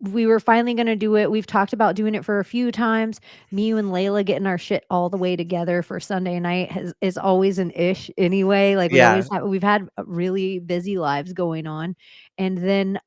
we were finally gonna do it. We've talked about doing it for a few times. Me, you, and Layla getting our shit all the way together for Sunday night is always an ish anyway. Like, Yeah. we've had really busy lives going on, and then,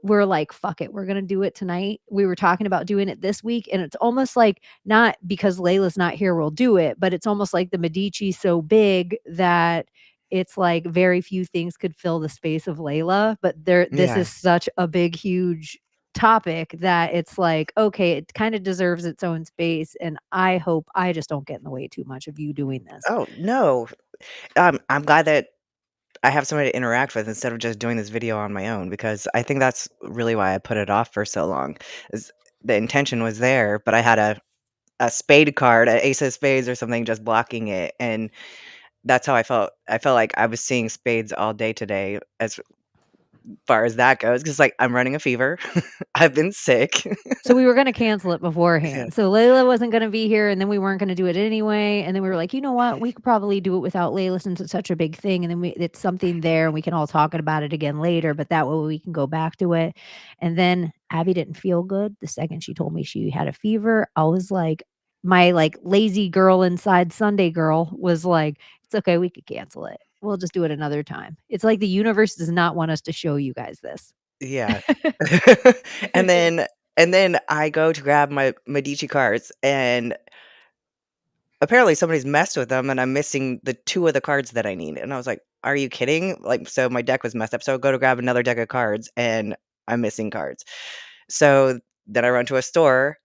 we're like, "Fuck it, we're gonna do it tonight." We were talking about doing it this week, and it's almost like, not because Layla's not here, we'll do it, but it's almost like the Medici's so big that it's like very few things could fill the space of Layla, but this Yeah. is such a big, huge topic that it's like, okay, it kinda deserves its own space, and I hope I just don't get in the way too much of you doing this. Oh, no. I'm glad that I have somebody to interact with instead of just doing this video on my own, because I think that's really why I put it off for so long. Is the intention was there, but I had a spade card, a ace of spades or something just blocking it, and that's how I felt. I felt like I was seeing spades all day today as far as that goes, 'cause, like, I'm running a fever. I've been sick. So we were gonna cancel it Yeah. beforehand. So Layla wasn't gonna be here, and then we weren't gonna do it anyway, and then we were like, "You know what? We could probably do it without Layla since it's such a big thing, and then it's something there, and we can all talk about it again later, but that way we can go back to it." And then Abbie didn't feel good the second she told me she had a fever. I was like, my, like, lazy girl inside Sunday girl was like, "It's okay, we could cancel it. We'll just do it another time." It's like the universe does not want us to show you guys this. Yeah. And then and then I go to grab my Medici cards, and apparently somebody's messed with them, and I'm missing the 2 of the cards that I need, and I was like, "Are you kidding?" Like, so my deck was messed up, so I go to grab another deck of cards, and I'm missing cards. So then I run to a store,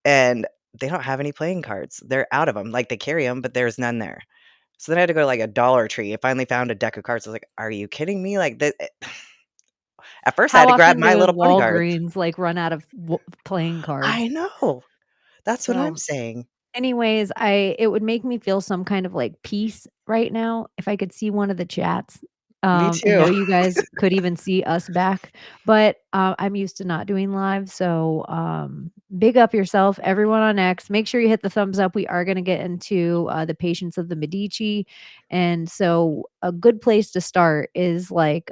and they don't have any playing cards. They're out of them. Like, they carry them, but there's none there. So then I had to go to, like, a Dollar Tree. I finally found a deck of cards. I was like, "Are you kidding me?" Like, at first I had How to grab often My does Little Pony cards. Walgreens, like, run out of playing I cards? know. That's what I'm So, saying. anyways, I it would make me feel some kind of, like, peace right now if I could see one of the chats, Me and too. know you guys could even see us back, but, I'm used to not doing live, so, big up yourself, everyone on X. Make sure you hit the thumbs up. We are gonna get into, the patience of the Medici, and so a good place to start is, like,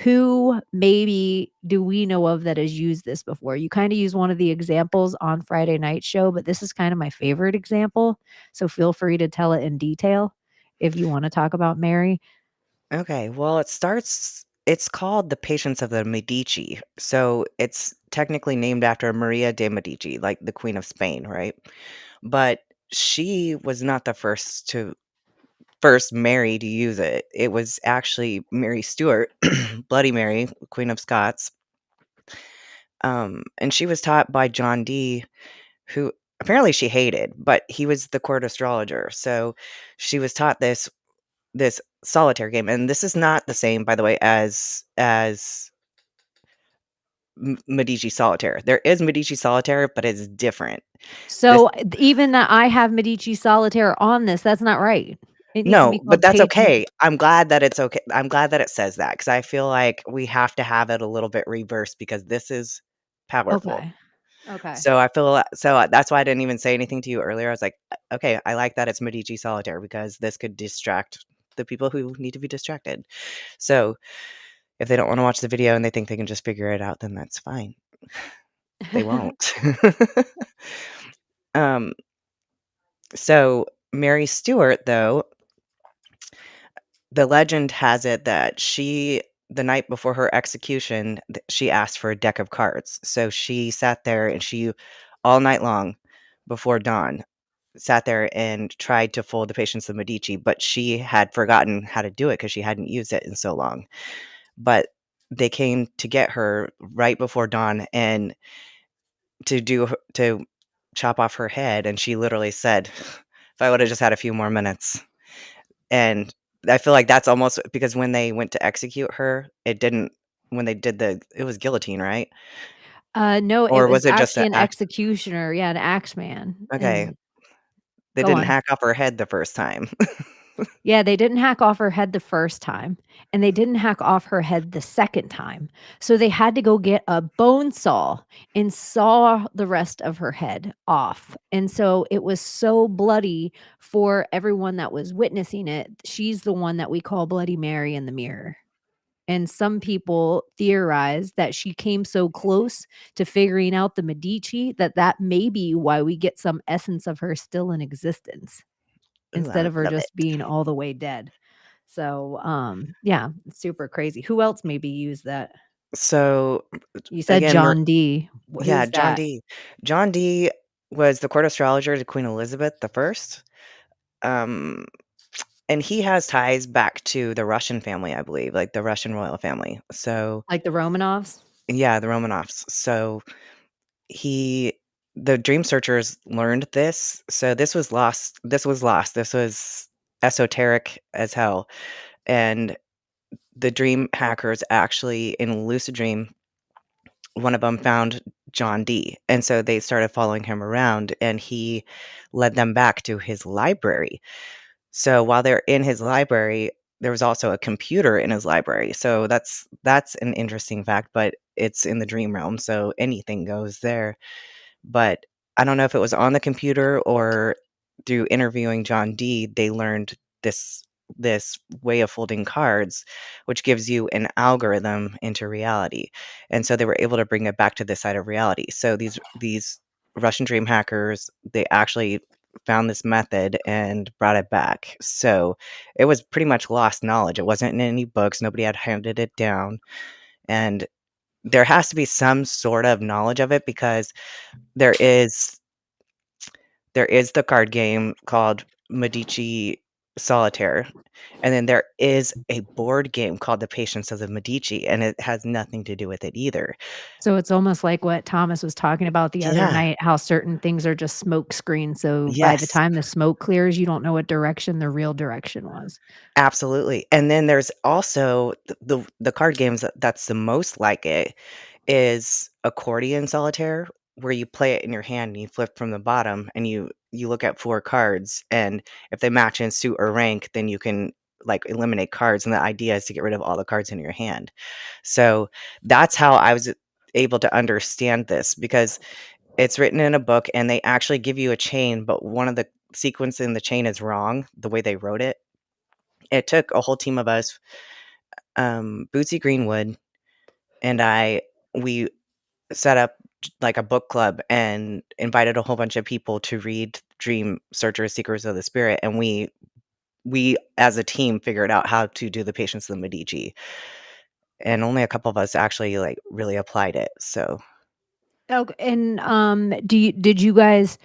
who maybe do we know of that has used this before? You kinda use one of the examples on Friday Night Show, but this is kinda my favorite example, so feel free to tell it in detail if you wanna talk about Mary. Okay, well, it's called The Patience of the Medici. So it's technically named after Maria de Medici, like the Queen of Spain, right? But she was not the first Mary to use it. It was actually Mary Stuart, Bloody Mary, Queen of Scots. And she was taught by John Dee, who apparently she hated, but he was the court astrologer. So she was taught this solitaire game, and this is not the same, by the way, as Medici Solitaire. There is Medici Solitaire, but it's different. This So, even that I have Medici Solitaire on this, that's not right. It needs to No, be but called that's Patience. okay. I'm glad that it's okay. I'm glad that it says that, because I feel like we have to have it a little bit reversed because this is powerful. Okay. Okay. So that's why I didn't even say anything to you earlier. I was like, Okay, I like that it's Medici Solitaire because this could distract the people who need to be distracted." So if they don't wanna watch the video and they think they can just figure it out, then that's fine. They won't. Um, so Mary Stuart, though, the legend has it that the night before her execution, she asked for a deck of cards. So she sat there and she all night long before dawn, sat there and tried to fold the Patience of Medici, but she had forgotten how to do it because she hadn't used it in so long. But they came to get her right before dawn and to chop off her head, and she literally said, "If I would have just had a few more minutes." And I feel like that's almost because when they went to execute her, it didn't when they did it was guillotine, right? No, it Or was was it just actually an an axe? executioner, yeah, an axe man, Okay, and they go didn't on. hack off her head the first time. Yeah, they didn't hack off her head the first time, and they didn't hack off her head the second time. So they had to go get a bone saw and saw the rest of her head off. And so it was so bloody for everyone that was witnessing it. She's the one that we call Bloody Mary in the mirror. And some people theorize that she came so close to figuring out the Medici that that may be why we get some essence of her still in existence Ooh, I instead would of her love it. just being all the way dead. So, yeah, it's super crazy. Who else maybe used that? So, You said again, John Dee. yeah, Who's John that? Dee. John Dee was the court astrologer to Queen Elizabeth the First. Um, and he has ties back to the Russian family, I believe, like the Russian royal family. So, Like the Romanovs? yeah, the Romanovs. So he the dream searchers learned this. So this was lost. This was lost. This was esoteric as hell. And the dream hackers actually in lucid dream, one of them found John Dee. And so they started following him around and he led them back to his library. So while they're in his library, there was also a computer in his library. So that's an interesting fact, but it's in the dream realm, so anything goes there. But I don't know if it was on the computer or through interviewing John Dee, they learned this way of folding cards, which gives you an algorithm into reality. And so they were able to bring it back to this side of reality. So these Russian dream hackers, they actually found this method and brought it back. So it was pretty much lost knowledge. It wasn't in any books. Nobody had handed it down. And there has to be some sort of knowledge of it because there is there is the card game called Medici Solitaire, and then there is a board game called The Patience of the Medici, and it has nothing to do with it either. So it's almost like what Thomas was talking about the other Yeah. night, how certain things are just smoke screens. So by the Yes, time the smoke clears, you don't know what direction the real direction was. absolutely, and then there's also the card games that's the most like it is accordion solitaire, where you play it in your hand and you flip from the bottom and you look at 4 cards, and if they match in suit or rank, then you can, like, eliminate cards, and the idea is to get rid of all the cards in your hand. So, that's how I was able to understand this because it's written in a book and they actually give you a chain, but one of the sequence in the chain is wrong, the way they wrote it. It took a whole team of us, Bootsy Greenwood and we set up like a book club and invited a whole bunch of people to read Dream Searchers, Seekers of the Spirit, and we as a team figured out how to do the Patience of the Medici, and only a couple of us actually like really applied it. So Okay, and, did you guys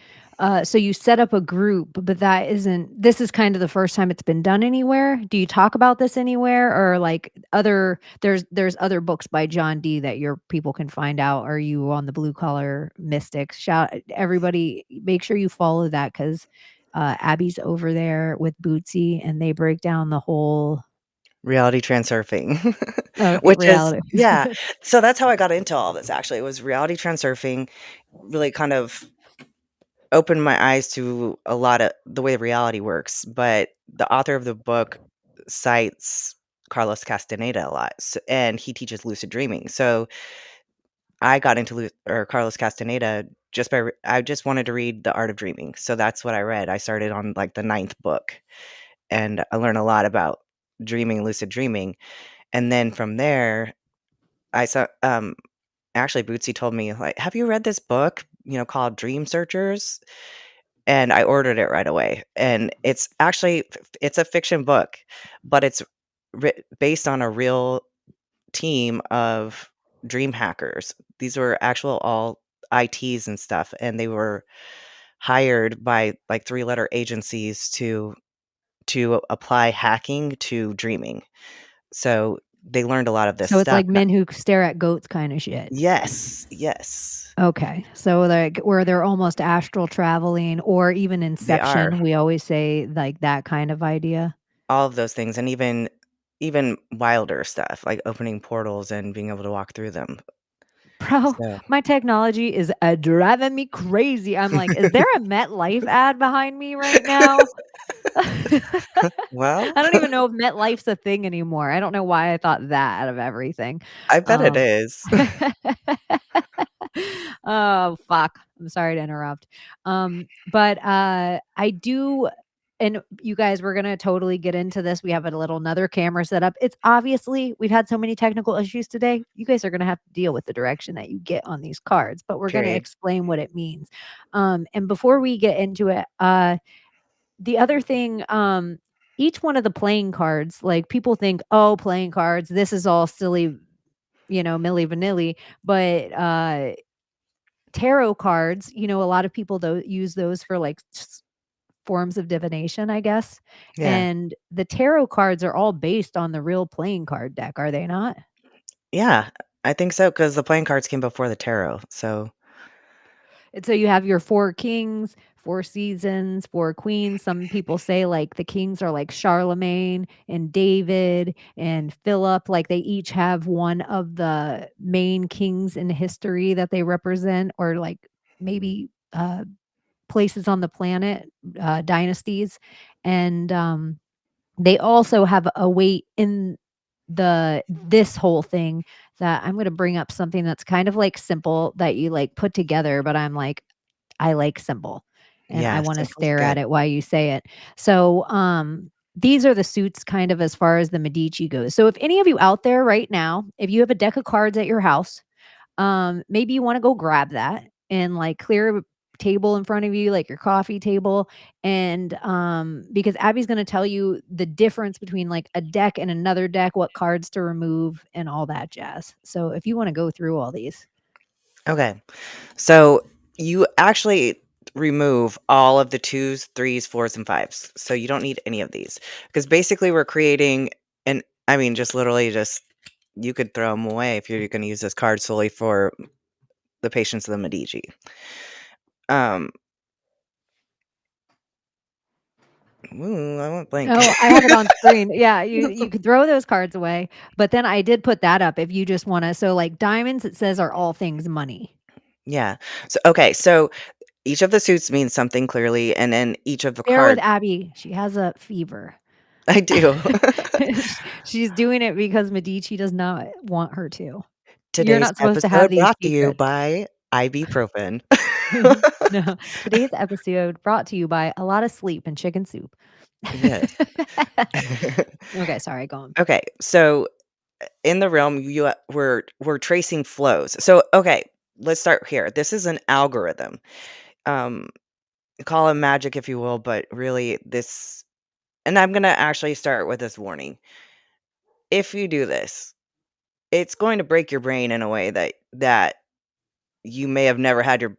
so you set up a group, but that isn't this is kind of the first time it's been done anywhere? Do you talk about this anywhere or, like, there's other books by John Dee that your people can find out? Are you on the Blue Collar Mystics? Shout everybody, make sure you follow that because Abbie's over there with Bootsy, and they break down the whole reality transurfing, which is reality. yeah. So that's how I got into all this. Actually, it was reality transurfing. Really kind of opened my eyes to a lot of the way reality works, but the author of the book cites Carlos Castaneda a lot, and he teaches lucid dreaming. So I got into Carlos Castaneda just by I just wanted to read The Art of Dreaming. So that's what I read. I started on like the ninth book, and I learned a lot about dreaming, lucid dreaming, and then from there, I saw actually Bootsy told me like, "Have you read this book, called Dream Searchers?" And I ordered it right away, and it's actually it's a fiction book, but it's based on a real team of dream hackers. These were actual all ITs and stuff, and they were hired by, like, three-letter agencies to apply hacking to dreaming. So, they learned a lot of this So it's stuff like that Men Who Stare at Goats kinda shit. Yes, yes. Okay. So, like, where they're almost astral traveling or even They are. Inception, we always say, like, that kind of idea. All of those things, and even wilder stuff, like opening portals and being able to walk through them. Bro, So my technology is, driving me crazy. I'm like, "Is there a MetLife ad behind me right now?" I well, don't even know if MetLife's a thing anymore. I don't know why I thought that out of everything. I bet it Um is. Oh, fuck. I'm sorry to interrupt. But, I do and you guys, we're gonna totally get into this. We have a little another camera set up. It's obviously we've had so many technical issues today. You guys are gonna have to deal with the direction that you get on these cards, but we're gonna Period. explain what it means. And before we get into it, the other thing, each one of the playing cards, like people think, oh, playing cards, this is all silly, Milli Vanilli, but tarot cards, a lot of people use those for like forms of divination, I guess. Yeah. And the tarot cards are all based on the real playing card deck, are they not? Yeah, I think so because the playing cards came before the tarot. So And so you have your four kings, four seasons, four queens. Some people say like the kings are like Charlemagne and David and Philip, like they each have one of the main kings in history that they represent, or like maybe places on the planet, dynasties. And they also have a weight in this whole thing that I'm going to bring up something that's kind of like simple that you like put together, but I'm like, I like simple and I yeah, want to simple's stare at good. it while you say it. So, these are the suits kind of as far as the Medici goes. So if any of you out there right now, if you have a deck of cards at your house, maybe you want to go grab that and like clear a table in front of you, like your coffee table. And because Abby's going to tell you the difference between like a deck and another deck, what cards to remove and all that jazz. So if you want to go through all these. Okay. So you actually remove all of the twos, threes, fours, and fives. So you don't need any of these because basically we're creating an, I mean, just literally just you could throw them away if you're going to use this card solely for the patience of the Medici. Um, I went blank. Oh, I have it on screen. Yeah, you could throw those cards away, but then I did put that up if you just want to. So like diamonds, it says are all things money. Yeah. So okay. So each of the suits means something clearly, and then each of the Bear with cards. Abby. She has a fever. I do. She's doing it because Medici does not want her to. You're Today's not supposed to have episode these brought to you secrets. by ibuprofen. No. Today's episode brought to you by a lot of sleep and chicken soup. Yes. Okay, sorry, go on. Okay, so in the realm, we're tracing flows. So okay, let's start here. This is an algorithm. Um, call it magic if you will, but really this, and I'm gonna actually start with this warning. If you do this, it's going to break your brain in a way that you may have never had your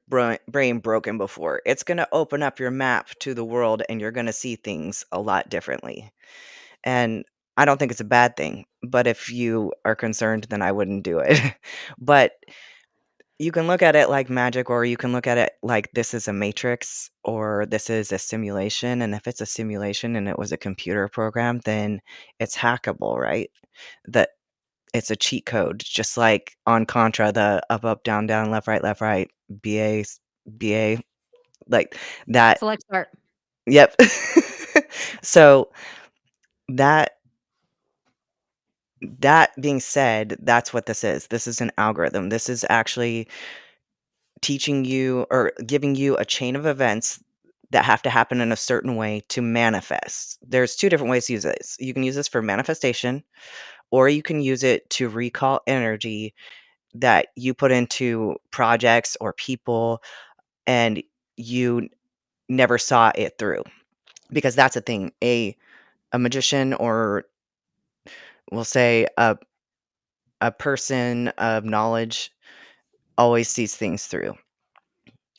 brain broken before. It's going to open up your map to the world and you're going to see things a lot differently. And I don't think it's a bad thing, but if you are concerned, then I wouldn't do it. But you can look at it like magic, or you can look at it like this is a matrix or this is a simulation. And if it's a simulation and it was a computer program, then it's hackable, right? That it's a cheat code, just like on Contra, the up, down, down, left, right, BA, BA, like that. Select start. Yep. So that that being said, that's what this is. This is an algorithm. This is actually teaching you or giving you a chain of events that have to happen in a certain way to manifest. There's two different ways to use this. You can use this for manifestation, or you can use it to recall energy that you put into projects or people and you never saw it through, because that's a thing. A magician, or we'll say a person of knowledge, always sees things through.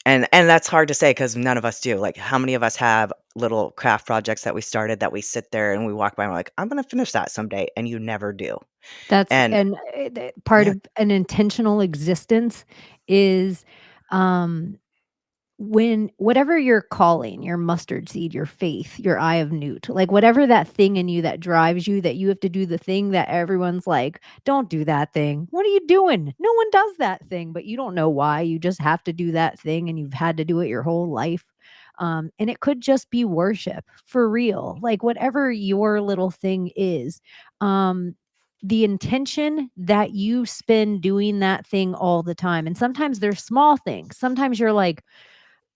And that's hard to say because none of us do. Like, how many of us have little craft projects that we started that we sit there and we walk by and we're like, I'm gonna finish that someday, and you never do. That's And and part yeah, of an intentional existence is um when whatever you're calling your mustard seed, your faith, your eye of newt, like whatever that thing in you that drives you, that you have to do the thing that everyone's like, don't do that thing. What are you doing? No one does that thing, but you don't know why. You just have to do that thing and you've had to do it your whole life. And it could just be worship for real, like whatever your little thing is. The intention that you spend doing that thing all the time. And sometimes they're small things. Sometimes you're like,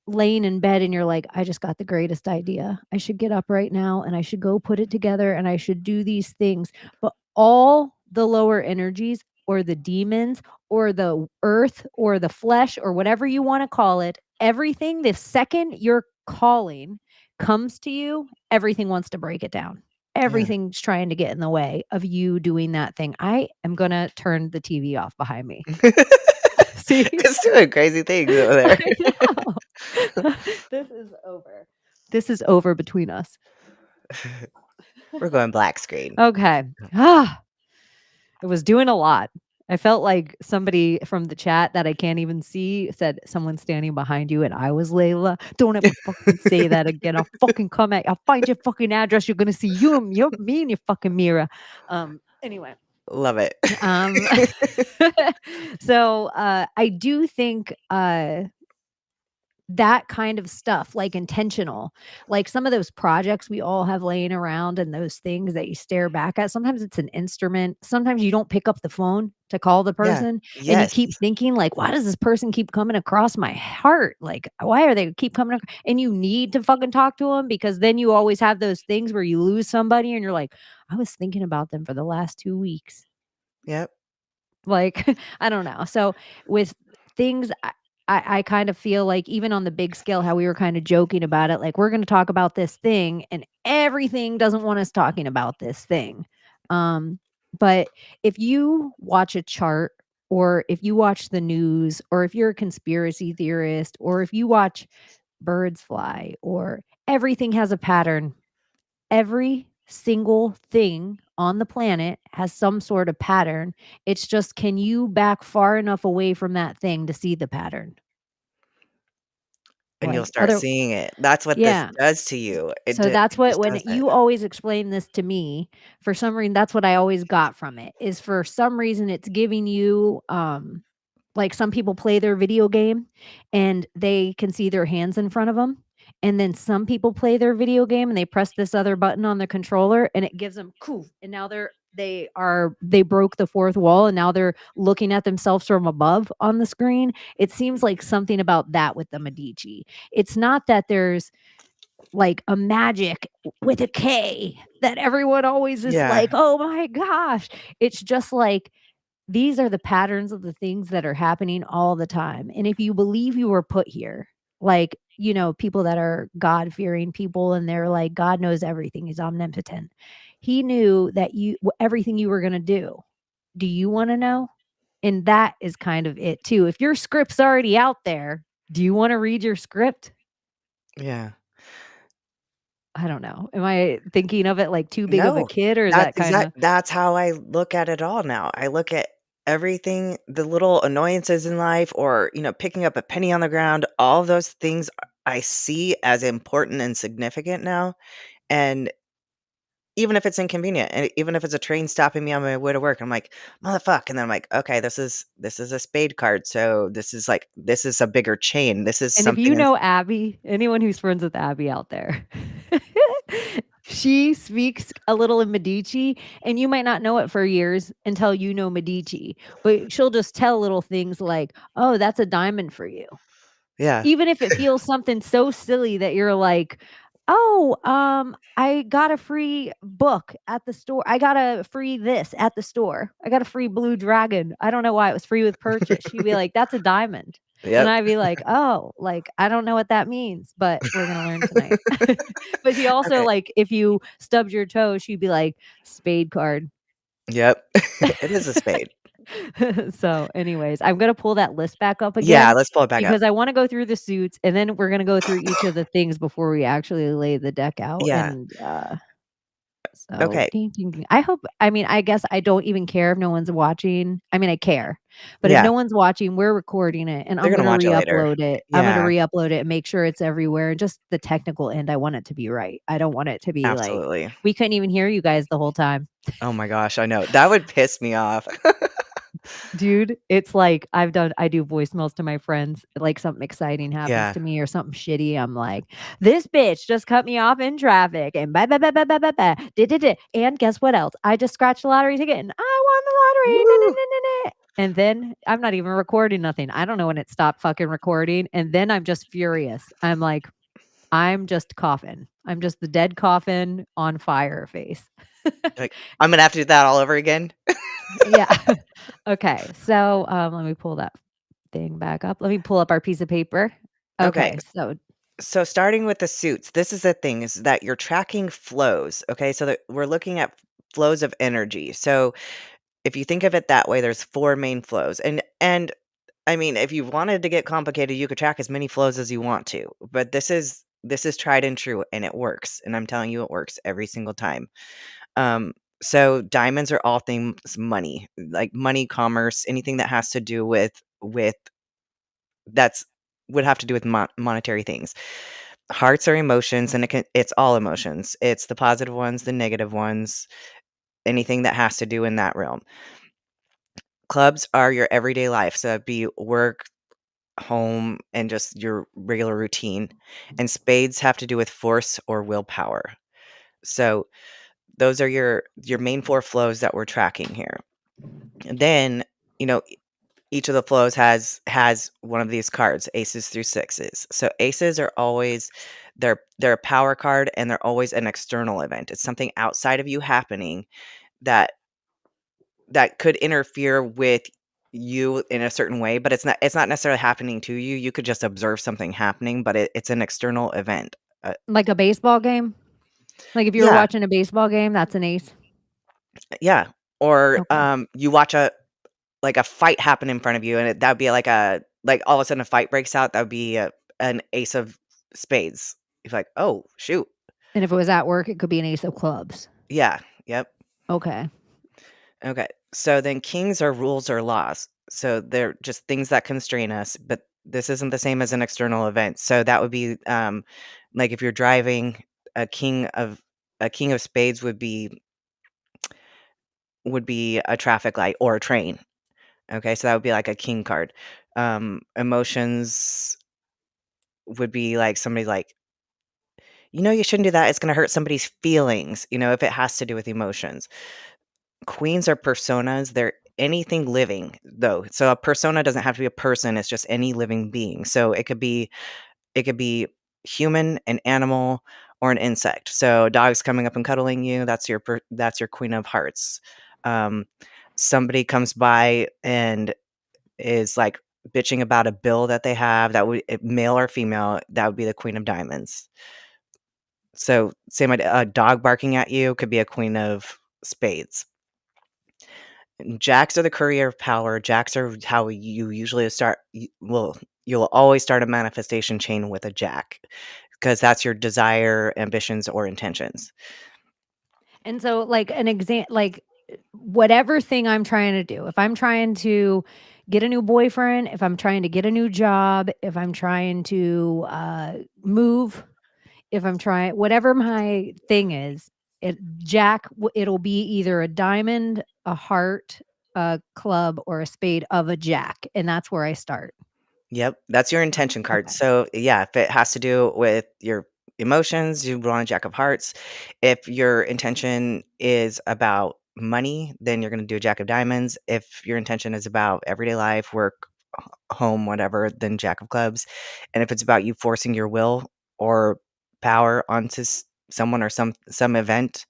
laying in bed and you're like, I just got the greatest idea. I should get up right now and I should go put it together and I should do these things. But all the lower energies or the demons or the earth or the flesh or whatever you want to call it, everything, the second your calling comes to you, everything wants to break it down. Everything's trying to get in the way of you doing that thing. I am going to turn the TV off behind me. See? It's doing crazy things over there. I know. This is over. This is over between us. We're going black screen. Okay. It was doing a lot. I felt like somebody from the chat that I can't even see said someone's standing behind you and I was Layla. Don't ever fucking say that again. I'll fucking come at you. I'll find your fucking address. You're gonna see me in your fucking mirror. Anyway. Love it. So I do think that kind of stuff, like intentional, like some of those projects we all have laying around and those things that you stare back at. Sometimes it's an instrument. Sometimes you don't pick up the phone to call the Yeah. person and you Yes. keep thinking like, why does this person keep coming across my heart? Like, why are they keep coming? And you need to fucking talk to them because then you always have those things where you lose somebody and you're like, I was thinking about them for the last 2 weeks. Yep. Like, I don't know. So with things, I kind of feel like even on the big scale, how we were kind of joking about it, like we're going to talk about this thing and everything doesn't want us talking about this thing. But if you watch a chart or if you watch the news or if you're a conspiracy theorist or if you watch birds fly or everything has a pattern, every single thing on the planet has some sort of pattern. It's just, can you back far enough away from that thing to see the pattern? And you'll Like start other seeing it. That's what this Yeah. does to you. So that's It what just when does it. you always explain this to me, for some reason, that's what I always got from it, is for some reason it's giving you, like some people play their video game and they can see their hands in front of them. And then some people play their video game and they press this other button on the controller and it gives them coof. And now they broke the fourth wall and now they're looking at themselves from above on the screen. It seems like something about that with the Medici. It's not that there's like a magic with a K that everyone always is Yeah. like, oh my gosh. It's just like these are the patterns of the things that are happening all the time. And if you believe you were put here, like, people that are God fearing people and they're like, God knows everything, he's omnipotent. He knew that everything you were going to do. Do you want to know? And that is kind of it too. If your script's already out there, do you want to read your script? Yeah. I don't know. Am I thinking of it like too big of a No. kid or is that kind of That's how I look at it all now. I look at everything, the little annoyances in life or, picking up a penny on the ground, all of those things I see as important and significant now. And even if it's inconvenient, and even if it's a train stopping me on my way to work, I'm like, "Motherfuck," and then I'm like, "Okay, this is a spade card, so this is a bigger chain. This is And if you something ins." know Abbie, anyone who's friends with Abbie out there, she speaks a little in Medici, and you might not know it for years until you know Medici. But she'll just tell little things like, "Oh, that's a diamond for you." Yeah. Even if it feels something so silly that you're like, "Oh, I got a free book at the store. I got a free this at the store. I got a free blue dragon. I don't know why it was free with purchase." She'd be like, "That's a diamond." And Yep. I'd be like, "Oh, like, I don't know what that means, but we're gonna learn tonight." But she also, Okay. like, if you stubbed your toe, she'd be like, "Spade card." Yep. It is a spade. So, anyways, I'm gonna pull that list back up Yeah, again let's pull it back up. because I wanna go through the suits, and then we're gonna go through each of the things before we actually lay the deck out, Yeah. and, so Okay. ding, ding, ding. I guess I don't even care if no one's watching. I mean, I care, but if Yeah. no one's watching, we're recording it, and They're I'm gonna gonna watch it later. re-upload it. I'm gonna Yeah, re-upload it and make sure it's everywhere, just the technical end, I want it to be right. I don't want it to be like, absolutely. we couldn't even hear you guys the whole time. Oh my gosh, I know. That would piss me off. Dude, it's like I do voicemails to my friends, like something exciting happens Yeah. to me or something shitty. I'm like, this bitch just cut me off in traffic and blah, blah, blah, blah, blah, blah, blah. And guess what else? I just scratched the lottery ticket and I won the lottery. Woo! And then I'm not even recording nothing. I don't know when it stopped fucking recording. And then I'm just furious. I'm like, I'm just coughing. I'm just the dead coffin on fire face. Like, I'm gonna have to do that all over again. Yeah. Okay. So let me pull that thing back up. Let me pull up our piece of paper. Okay. Okay. So So starting with the suits, this is the thing is that you're tracking flows. Okay. So that we're looking at flows of energy. So if you think of it that way, there's four main flows. And I mean, if you wanted to get complicated, you could track as many flows as you want to. But this is tried and true and it works. And I'm telling you it works every single time. Um so diamonds are all things money, like money, commerce, anything that has to do with that's would have to do with monetary things. Hearts are emotions, and it's all emotions. It's the positive ones, the negative ones, anything that has to do in that realm. Clubs are your everyday life, so it'd be work, home, and just your regular routine. And spades have to do with force or willpower. So those are your main four flows that we're tracking here. And then, you know, each of the flows has one of these cards, aces through sixes. So aces are always they're a power card and they're always an external event. It's something outside of you happening that that could interfere with you in a certain way, but it's not necessarily happening to you. You could just observe something happening, but it's an external event. Uh, like a baseball game. Like if you were yeah, watching a baseball game, that's an ace. yeah. Or Okay. you watch a fight happen in front of you, and that would be like all of a sudden a fight breaks out. That would be an ace of spades. You're like, oh shoot, And if it was at work, it could be an ace of clubs. yeah, yep, Okay. okay. So then kings are rules or laws. So they're just things that constrain us, but this isn't the same as an external event. So that would be like if you're driving, a king of a king of spades would be a traffic light or a train. Okay, so that would be like a king card. Emotions would be like somebody like, you shouldn't do that. It's going to hurt somebody's feelings, if it has to do with emotions. Queens are personas. They're anything living, though. So a persona doesn't have to be a person. It's just any living being. So it could be human, an animal, or an insect. So dog's coming up and cuddling you. That's your queen of hearts. Um, somebody comes by and is like bitching about a bill that they have, male or female, that would be the queen of diamonds. So same idea, a dog barking at you could be a queen of spades. And jacks are the courier of power. Jacks are how you usually you'll always start a manifestation chain with a jack because that's your desire, ambitions, or intentions. And so, like an example, like whatever thing I'm trying to do, if I'm trying to get a new boyfriend, if I'm trying to get a new job, if I'm trying to move, if I'm trying, whatever my thing is, it'll be either a diamond, a heart, a club, or a spade of a jack. And that's where I start. Yep, that's your intention card. Okay. So, yeah, if it has to do with your emotions, you want a jack of hearts. If your intention is about money, then you're going to do a jack of diamonds. If your intention is about everyday life, work, home, whatever, then jack of clubs. And if it's about you forcing your will or power onto someone or some event,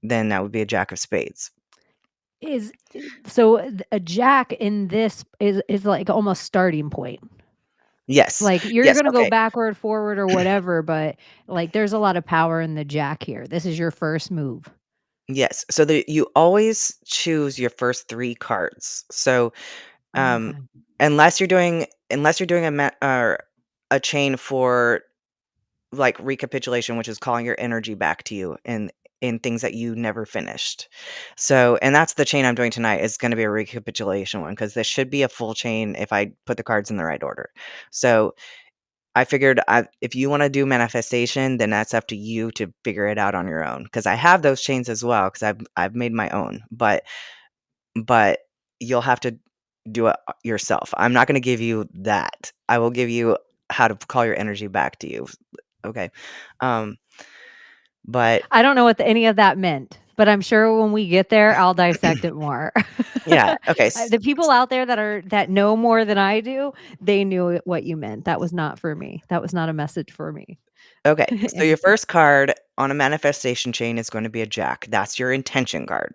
then that would be a jack of spades. Is so a jack in this is like almost starting point. Yes. Like, you're Yes. gonna go Okay. backward, forward, or whatever, but, like, there's a lot of power in the jack here. This is your first move. Yes. So you always choose your first three cards. So Um, Okay. unless you're doing a chain for, like, recapitulation, which is calling your energy back to you in things that you never finished. So and that's the chain I'm doing tonight is gonna be a recapitulation one because this should be a full chain if I put the cards in the right order. So, I figured if you wanna do manifestation, then that's up to you to figure it out on your own. Because I have those chains as well because I've made my own, but you'll have to do it yourself. I'm not gonna give you that. I will give you how to call your energy back to you. Okay. Um, but I don't know what any of that meant. but I'm sure when we get there, I'll dissect it more. Yeah. Okay. The people out there that know more than I do, they knew what you meant. That was not for me. That was not a message for me. Okay. So And your first card on a manifestation chain is going to be a jack. That's your intention card.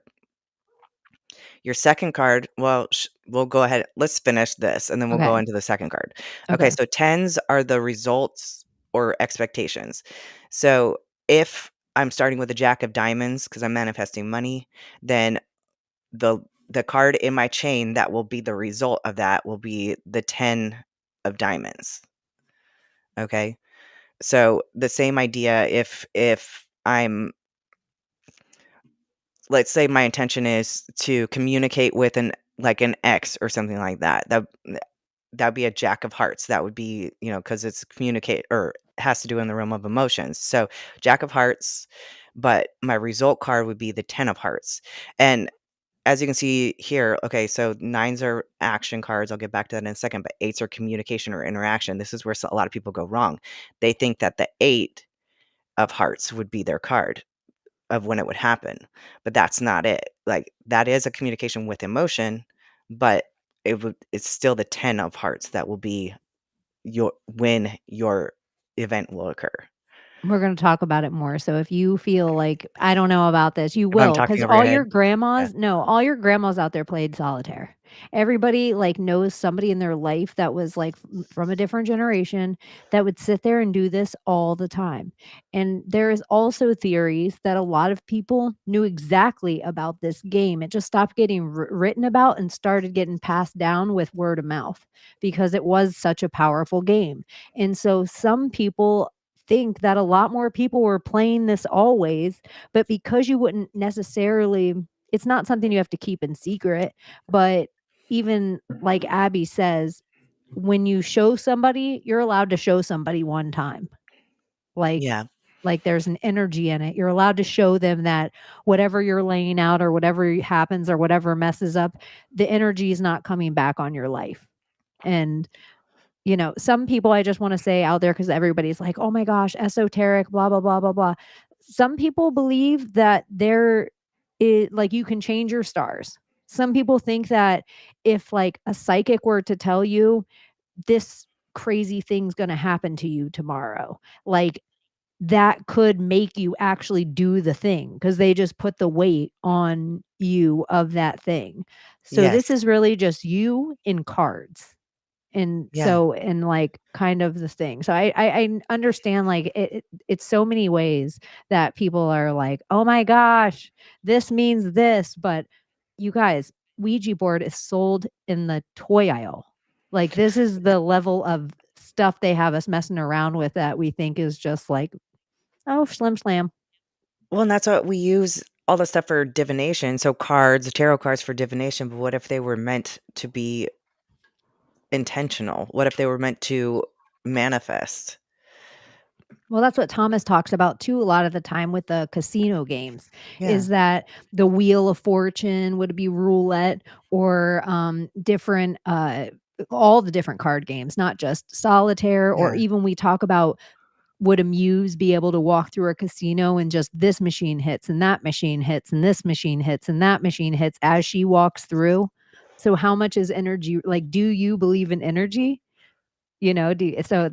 Your second card, well, we'll go ahead. Let's finish this and then we'll go okay. into the second card. Okay. Okay. So tens are the results or expectations. So if I'm starting with a jack of diamonds because I'm manifesting money, then the the card in my chain that will be the result of that will be the 10 of diamonds. Okay. So the same idea if I'm, let's say my intention is to communicate with an ex or something like that. That'd be a jack of hearts. That would be, because it's communicate or has to do in the realm of emotions. So jack of hearts, but my result card would be the 10 of hearts. And as you can see here, okay, so nines are action cards. I'll get back to that in a second, but eights are communication or interaction. This is where a lot of people go wrong. They think that the eight of hearts would be their card of when it would happen, but that's not it. Like that is a communication with emotion, but it's still the 10 of hearts that will be when your event will occur. we're going to talk about it more. So if you feel like I don't know about this, you If I'm will, talking because over your all head, your yeah. grandmas, no, all your grandmas out there played solitaire. Everybody like knows somebody in their life that was like from a different generation that would sit there and do this all the time. And there is also theories that a lot of people knew exactly about this game. It just stopped getting written about and started getting passed down with word of mouth because it was such a powerful game. And so some people think that a lot more people were playing this always, but because you wouldn't necessarily, it's not something you have to keep in secret, but even like Abbie says, when you show somebody, you're allowed to show somebody one time. Like Yeah. like there's an energy in it. You're allowed to show them that whatever you're laying out or whatever happens or whatever messes up, the energy is not coming back on your life. And some people I just want to say out there because everybody's like, oh my gosh, esoteric, blah, blah, blah, blah, blah. Some people believe that like you can change your stars. Some people think that if like a psychic were to tell you this crazy thing's going to happen to you tomorrow, like that could make you actually do the thing because they just put the weight on you of that thing. So this Yes. is really just you in cards. And Yeah. so and, like, kind of the thing. So I understand, like, it's so many ways that people are like, "Oh my gosh, this means this," but you guys, Ouija board is sold in the toy aisle. Like, this is the level of stuff they have us messing around with that we think is just like, "Oh, slim slam." Well, and that's what we use all the stuff for divination. So cards, tarot cards for divination, but what if they were meant to be intentional? What if they were meant to manifest? Well, that's what Thomas talks about too a lot of the time with the casino games, Yeah. is that the Wheel of Fortune would be roulette or, different, all the different card games, not just solitaire, or Yeah. even we talk about would a muse be able to walk through a casino and just this machine hits and that machine hits and this machine hits and that machine hits as she walks through? So how much is energy like, do you believe in energy? So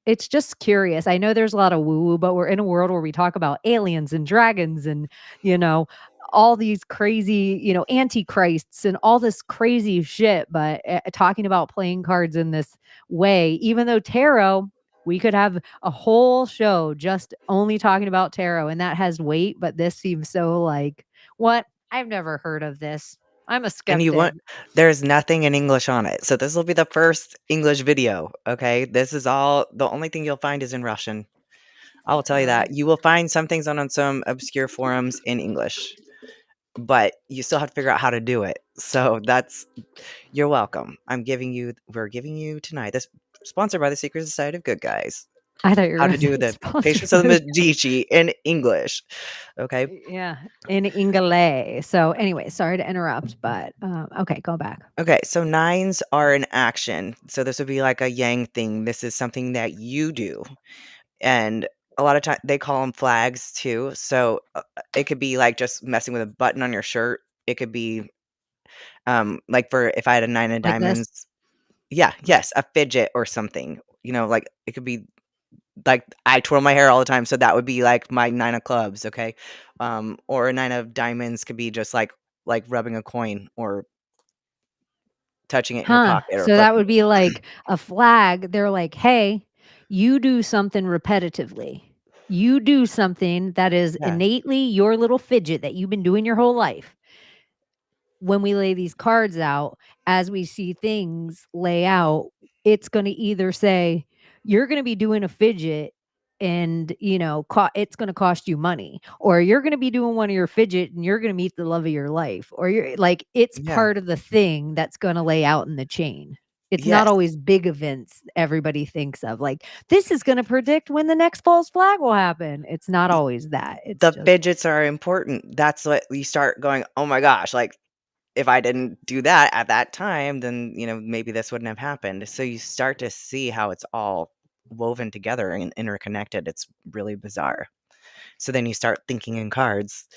it's just curious. I know there's a lot of woo-woo, but we're in a world where we talk about aliens and dragons and, you know, all these crazy, antichrists and all this crazy shit. But talking about playing cards in this way, even though tarot, we could have a whole show just only talking about tarot, and that has weight. But this seems so like, what? I've never heard of this. I'm a And you skeptic. want there's nothing in English on it. So this will be the first English video, okay? This is all the only thing you'll find is in Russian. I will tell you that. Um, You will find some things on some obscure forums in English, but you still have to figure out how to do it. So you're welcome. We're giving you tonight this sponsored by the Secret Society of Good Guys. I thought you were How gonna to do say the sponsored Patience of by the the Medici in English. Okay. yeah, in Ingalés. So, anyway, sorry to interrupt, but, okay, go back. Okay, so nines are an action. So this would be like a yang thing. This is something that you do. And a lot of time they call them flags too. So it could be like just messing with a button on your shirt. It could be like for if I had a 9 of Like this? diamonds. Yeah, yes, a fidget or something. Like it could be like I twirl my hair all the time, so that would be like my 9 of clubs, okay? Or a 9 of diamonds could be just like rubbing a coin or touching it in your Huh. pocket or So that flipping would it. be like a flag. They're like, "Hey, you do something repetitively. You do something that is Yeah. innately your little fidget that you've been doing your whole life." When we lay these cards out, as we see things lay out, it's gonna either say, "You're gonna be doing a fidget and, it's gonna cost you money," or, "You're gonna be doing one of your fidget and you're gonna meet the love of your life," or you're like, it's Yeah. part of the thing that's gonna lay out in the chain. It's not Yes. always big events everybody thinks of, like, "This is gonna predict when the next false flag will happen." It's not Y always that. It's the just fidgets are important. That's what you start going, "Oh my gosh," like, if I didn't do that at that time, then, maybe this wouldn't have happened. So you start to see how it's all woven together and interconnected. It's really bizarre. So then you start thinking in cards.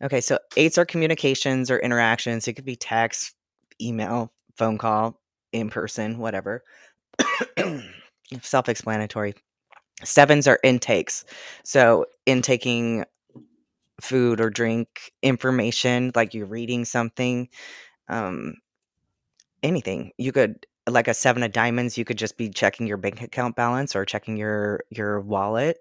Okay, so 8s are communications or interactions. It could be text, email, phone call, in person, whatever. Self-explanatory. 7s are intakes. So intaking food or drink, information, like you're reading something, um, anything. You could like a 7 of diamonds, you could just be checking your bank account balance or checking your wallet.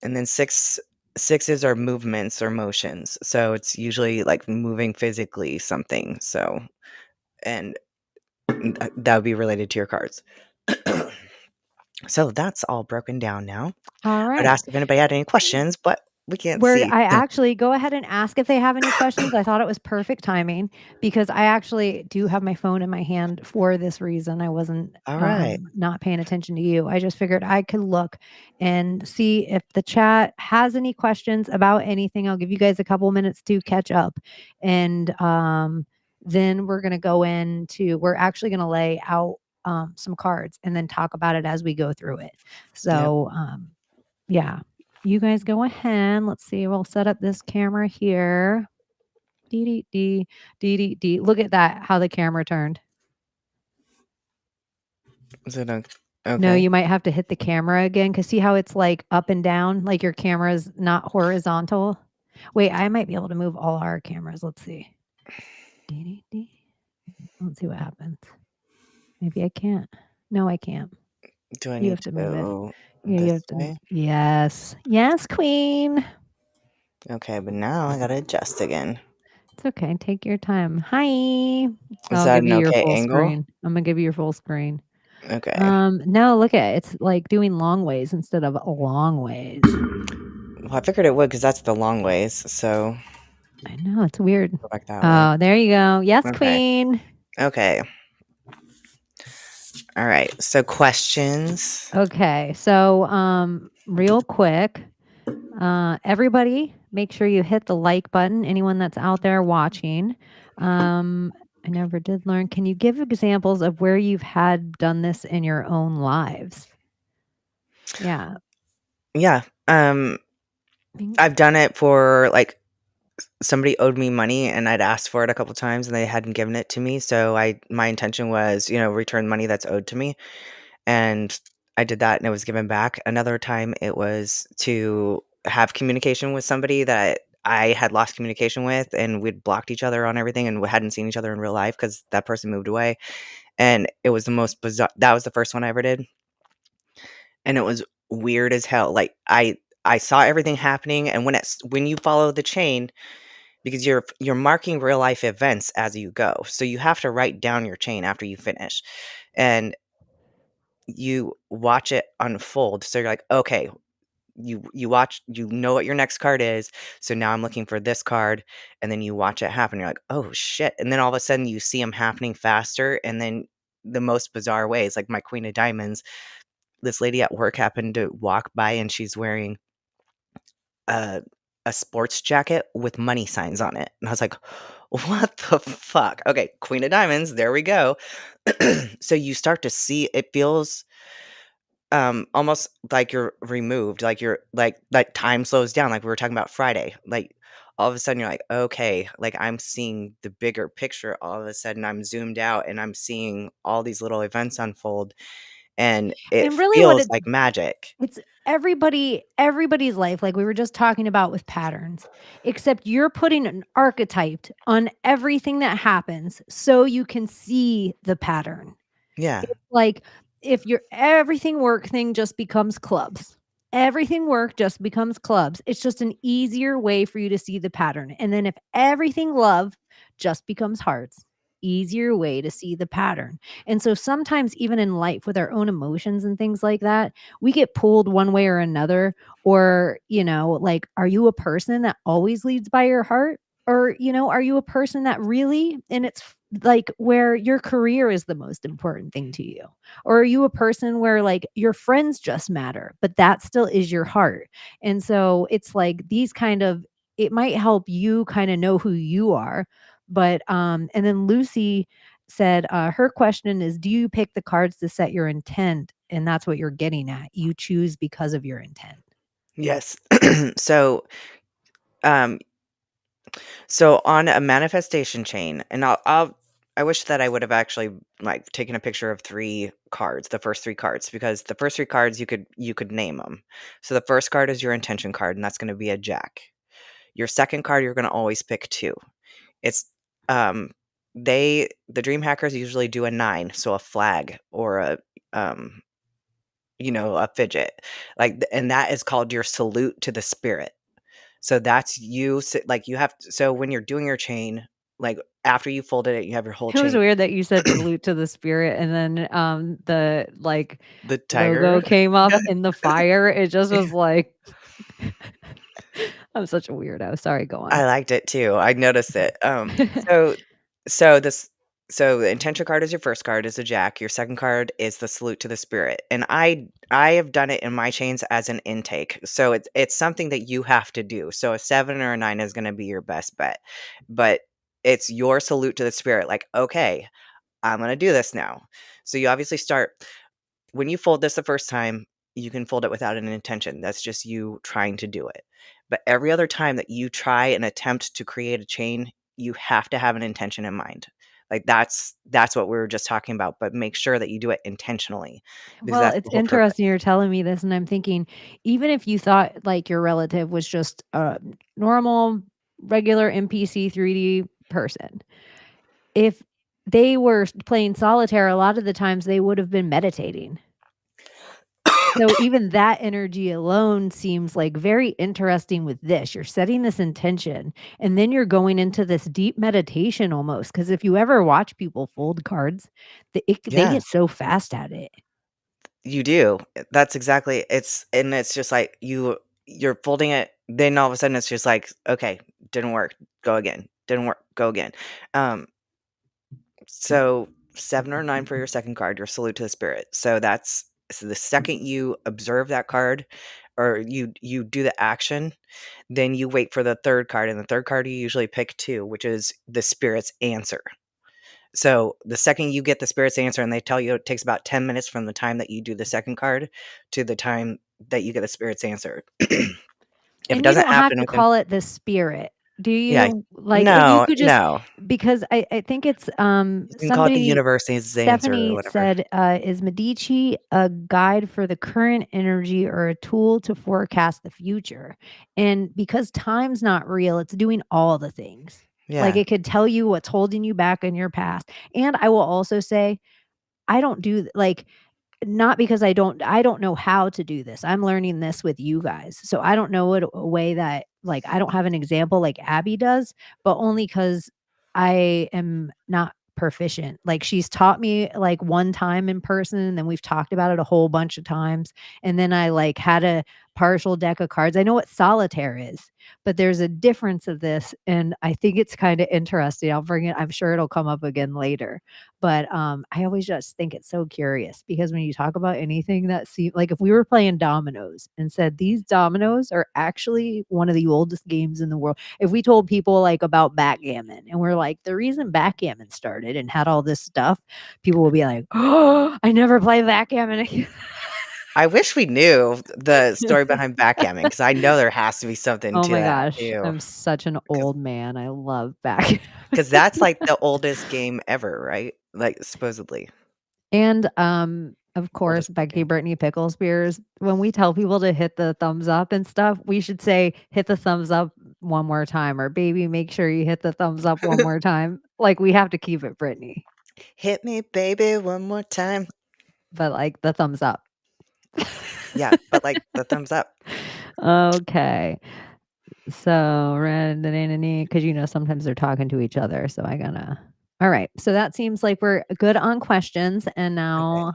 And then sixes are movements or motions. So it's usually like moving physically something. So and that would be related to your cards. So that's all broken down now. I'd alright. ask if anybody had any questions, but we can't Where see. I actually go ahead and ask if they have any questions. I thought it was perfect timing because I actually do have my phone in my hand for this reason. I wasn't All right. not paying attention to you. I just figured I could look and see if the chat has any questions about anything. I'll give you guys a couple minutes to catch up. And then we're gonna go into we're actually gonna lay out some cards and then talk about it as we go through it. Yep. So yeah. You guys go ahead. Let's see. We'll set up this camera here. Dee dee dee dee dee dee. Look at that, how the camera turned. Is it No, okay? you might have to hit the camera again because see how it's like up and down, like your camera's not horizontal. Wait, I might be able to move all our cameras. Let's see. Dee dee dee. Let's see what happens. Maybe I can't. No, I can't. Do I You need have to to move it. go Yeah, you this have to. way? Yes. Yes, queen. Okay, but now I gotta adjust again. It's okay. Take your time. Hi. Is I'll that give an you your okay full angle? screen. I'm gonna give you your full screen. Okay. No, look at it. It's like doing long ways instead of long ways. Well, I figured it would because that's the long ways. So I know it's weird. go back that way. Oh, there you go. Yes, Okay. queen. Okay. All right. So questions. Okay, so real quick, everybody, make sure you hit the like button. Anyone that's out there watching, I never did learn. Can you give examples of where you've had done this in your own lives? Yeah. Yeah. I've done it for like somebody owed me money and I'd asked for it a couple times and they hadn't given it to me. So my intention was, return money that's owed to me. And I did that and it was given back. Another time it was to have communication with somebody that I had lost communication with and we'd blocked each other on everything and we hadn't seen each other in real life because that person moved away. And it was the most bizarre. That was the first one I ever did. And it was weird as hell. Like I saw everything happening and when you follow the chain, because you're marking real life events as you go. So you have to write down your chain after you finish. And you watch it unfold. So you're like, okay, you watch, what your next card is. So now I'm looking for this card, and then you watch it happen. You're like, oh shit. And then all of a sudden you see them happening faster. And then the most bizarre ways, like my Queen of Diamonds, this lady at work happened to walk by and she's wearing a a sports jacket with money signs on it. And I was like, what the fuck? Okay, Queen of Diamonds, there we go. So you start to see it feels almost like you're removed, like you're like time slows down, like we were talking about Friday. Like all of a sudden you're like, okay, like I'm seeing the bigger picture. All of a sudden I'm zoomed out and I'm seeing all these little events unfold, and it And really what feels it's like magic. it's everybody's life, like we were just talking about with patterns, except you're putting an archetype on everything that happens so you can see the pattern. Yeah. It's like if your everything work thing just becomes clubs. Everything work just becomes clubs. It's just an easier way for you to see the pattern. And then if everything love just becomes hearts, easier way to see the pattern. And so sometimes even in life with our own emotions and things like that, we get pulled one way or another, or, like, are you a person that always leads by your heart? Or, are you a person that really, and it's like where your career is the most important thing to you? Or are you a person where like your friends just matter, but that still is your heart? And so it's like these kind of, it might help you kind of know who you are. But and then Lucy said her question is, do you pick the cards to set your intent? And that's what you're getting at. You choose because of your intent. Yes. So, um, so on a manifestation chain, and I wish that I would have actually like taken a picture of 3 cards, the first 3 cards, because the first 3 cards you could name them. So the first card is your intention card, and that's going to be a jack. Your second card, you're going to always pick 2. It's um the dream hackers usually do a 9, so a flag or um a fidget. And that is called your salute to the spirit. So that's you like you have so when you're doing your chain, like after you folded it, you have your whole It was chain. weird that you said salute to the spirit and then the like The tiger. logo came up in the fire. It just was like I'm such a weirdo. Sorry, go I on. liked it too. I noticed it. So so this so the intention card is your first card is a jack. Your second card is the salute to the spirit. And I have done it in my chains as an intake. So it's something that you have to do. So a 7 or a 9 is going to be your best bet. But it's your salute to the spirit. Like, okay, I'm going to do this now. So you obviously start when you fold this the first time, you can fold it without an intention. That's just you trying to do it. But every other time that you try and attempt to create a chain, you have to have an intention in mind. Like that's what we were just talking about, but make sure that you do it intentionally because Well, that's it's the whole purpose. interesting you're telling me this, and I'm thinking, even if you thought like your relative was just a normal, regular NPC 3D person, if they were playing solitaire, a lot of the times they would have been meditating. So even that energy alone seems like very interesting with this. You're setting this intention and then you're going into this deep meditation almost. Because if you ever watch people fold cards, they get Yes, so fast at it. you do. That's exactly it's just like you're folding it, then all of a sudden it's just like, okay, didn't work, go again. Didn't work, go again. Um So 7 or 9 for your second card, your salute to the spirit. So the second you observe that card or you do the action, then you wait for the third card, and the third card you usually pick 2, which is the spirit's answer. So the second you get the spirit's answer and they tell you it takes about 10 minutes from the time that you do the second card to the time that you get the spirit's answer. If it And you doesn't don't have happen to within call it the spirit. Do Yeah. you? Like, you No, could just no. because I think it's, You can call it the somebody universe's answer or Stephanie whatever. said, "Is Medici a guide for the current energy or a tool to forecast the future?" And because time's not real, it's doing all the things. Like, Yeah. it could tell you what's holding you back in your past. And I will also say, I don't do like not because I don't know how to do this. I'm learning this with you guys. So I don't know a way that like I don't have an example like Abbie does, but only cuz I am not proficient. Like she's taught me like one time in person and then we've talked about it a whole bunch of times and then I like had a partial deck of cards. I know what solitaire is, but there's a difference of this and I think it's kind of interesting. I'll bring it I'm sure it'll come up again later. But, I always just think it's so curious because when you talk about anything that like if we were playing dominoes and said these dominoes are actually one of the oldest games in the world. If we told people like about backgammon and we're like, the reason backgammon started and had all this stuff, people will be like, "Oh, I never play backgammon again." I wish we knew the story behind backgammon because I know there has to be something Oh to my that gosh, too. I'm such an old man. I love back. Because that's like the oldest game ever, right? Like supposedly And, of course, oldest board Becky game. Brittany Pickle Spears, when we tell people to hit the thumbs up and stuff, we should say, "Hit the thumbs up one more time," or, "Baby, make sure you hit the thumbs up one more time." Like, we have to keep it Brittany, Hit me, baby, one more time. but, like, the thumbs up. Yeah, but like the thumbs up. Okay. So, because sometimes they're talking to each other, so I gotta alright, so that seems like we're good on questions, and Okay. now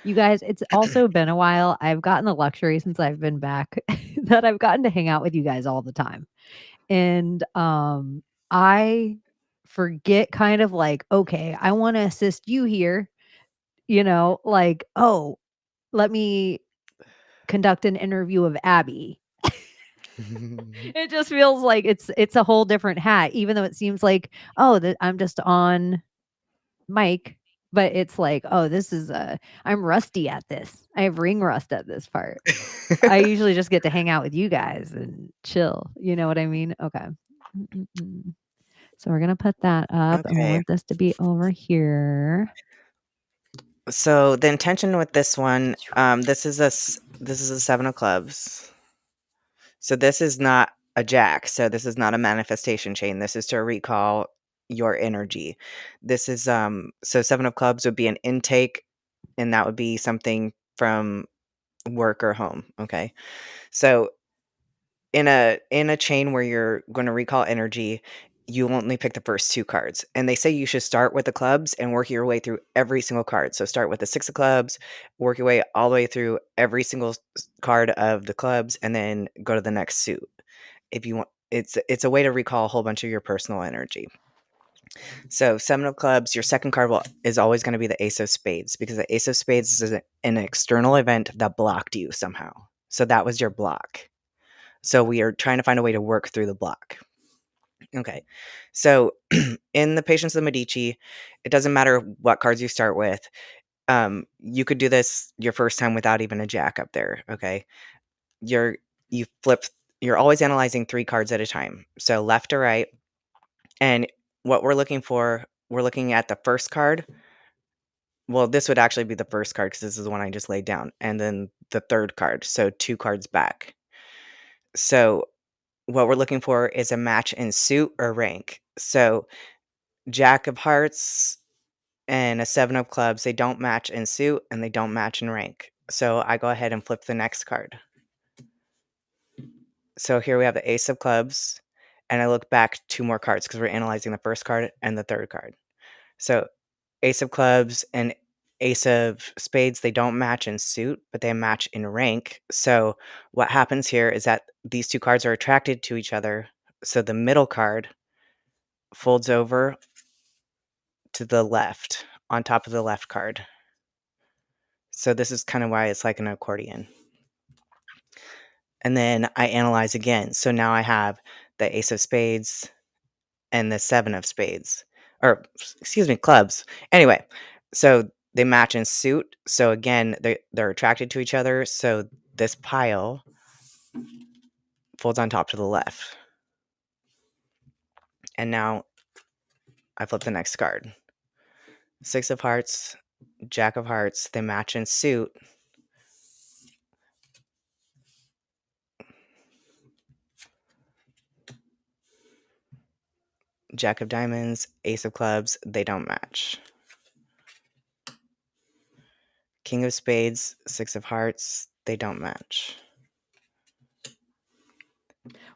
you guys, it's also been a while. I've gotten the luxury since I've been back that I've gotten to hang out with you guys all the time. And I forget kind of like, okay, I want to assist you here, like, oh, let me conduct an interview of Abbie. It just feels like it's a whole different hat, even though it seems like, oh, that I'm just on mic, but it's like, oh, this is I'm rusty at this. I have ring rust at this part. I usually just get to hang out with you guys and chill. You know what I mean? Okay. Mm-mm-mm. So we're gonna put that up, and we Okay. want this to be over here. So the intention with this one, this is a 7 of clubs. So this is not a jack. So this is not a manifestation chain. This is to recall your energy. This is so 7 of clubs would be an intake, and that would be something from work or home. Okay. So in a chain where you're going to recall energy, you only pick the first 2 cards. And they say you should start with the clubs and work your way through every single card. So start with the 6 of clubs, work your way all the way through every single card of the clubs, and then go to the next suit. If you want, it's a way to recall a whole bunch of your personal energy. So 7 of clubs, your second card is always going to be the ace of spades, because the ace of spades is an external event that blocked you somehow. So that was your block. So we are trying to find a way to work through the block. Okay. So in the Patience of Medici, it doesn't matter what cards you start with. You could do this your first time without even a jack up there. Okay. You're you flip you're always analyzing 3 cards at a time. So left to right. And what we're looking at the first card. Well, this would actually be the first card because this is the one I just laid down. And then the third card. So 2 cards back. So what we're looking for is a match in suit or rank. So Jack of Hearts and a 7 of Clubs, they don't match in suit and they don't match in rank. So I go ahead and flip the next card. So here we have the Ace of Clubs, and I look back 2 more cards because we're analyzing the first card and the third card. So Ace of Clubs and Ace of Spades, they don't match in suit, but they match in rank. So what happens here is that these 2 cards are attracted to each other. So the middle card folds over to the left on top of the left card. So this is kind of why it's like an accordion. And then I analyze again. So now I have the ace of spades and the 7 of spades, or excuse me, clubs. Anyway, so they match in suit. So again, they're attracted to each other. So this pile folds on top to the left. And now I flip the next card. 6 of hearts, Jack of hearts, they match in suit. Jack of diamonds, ace of clubs, they don't match. King of spades, 6 of hearts, they don't match.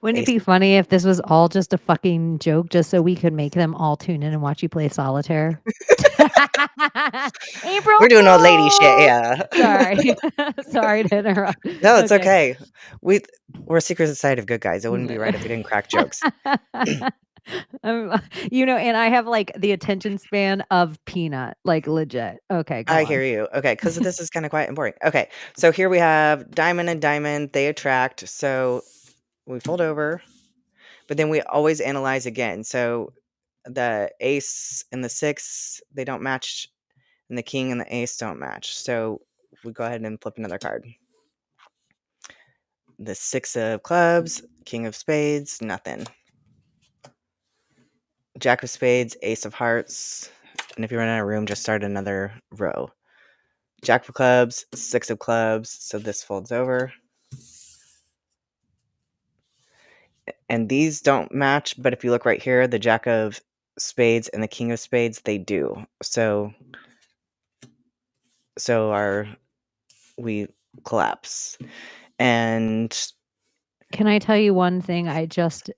Wouldn't it Ace be funny if this was all just a fucking joke just so we could make them all tune in and watch you play solitaire? April We're doing old lady shit, Fools! yeah. Sorry. Sorry to interrupt. No, it's Okay. okay. We're a secret society of good guys. It wouldn't be right if we didn't crack jokes. And I have, like, the attention span of Peanut, like, legit. Okay, go I hear on. you. Okay, because this is kinda quiet and boring. Okay, so here we have diamond and diamond, they attract, so we fold over, but then we always analyze again. So the ace and the 6, they don't match, and the king and the ace don't match. So we go ahead and flip another card. The 6 of clubs, king of spades, nothing. Jack of spades, ace of hearts. And if you run out of room, just start another row. Jack of clubs, 6 of clubs. So this folds over. And these don't match, but if you look right here, the jack of spades and the king of spades, they do. So we collapse. And Can I tell you one thing? I just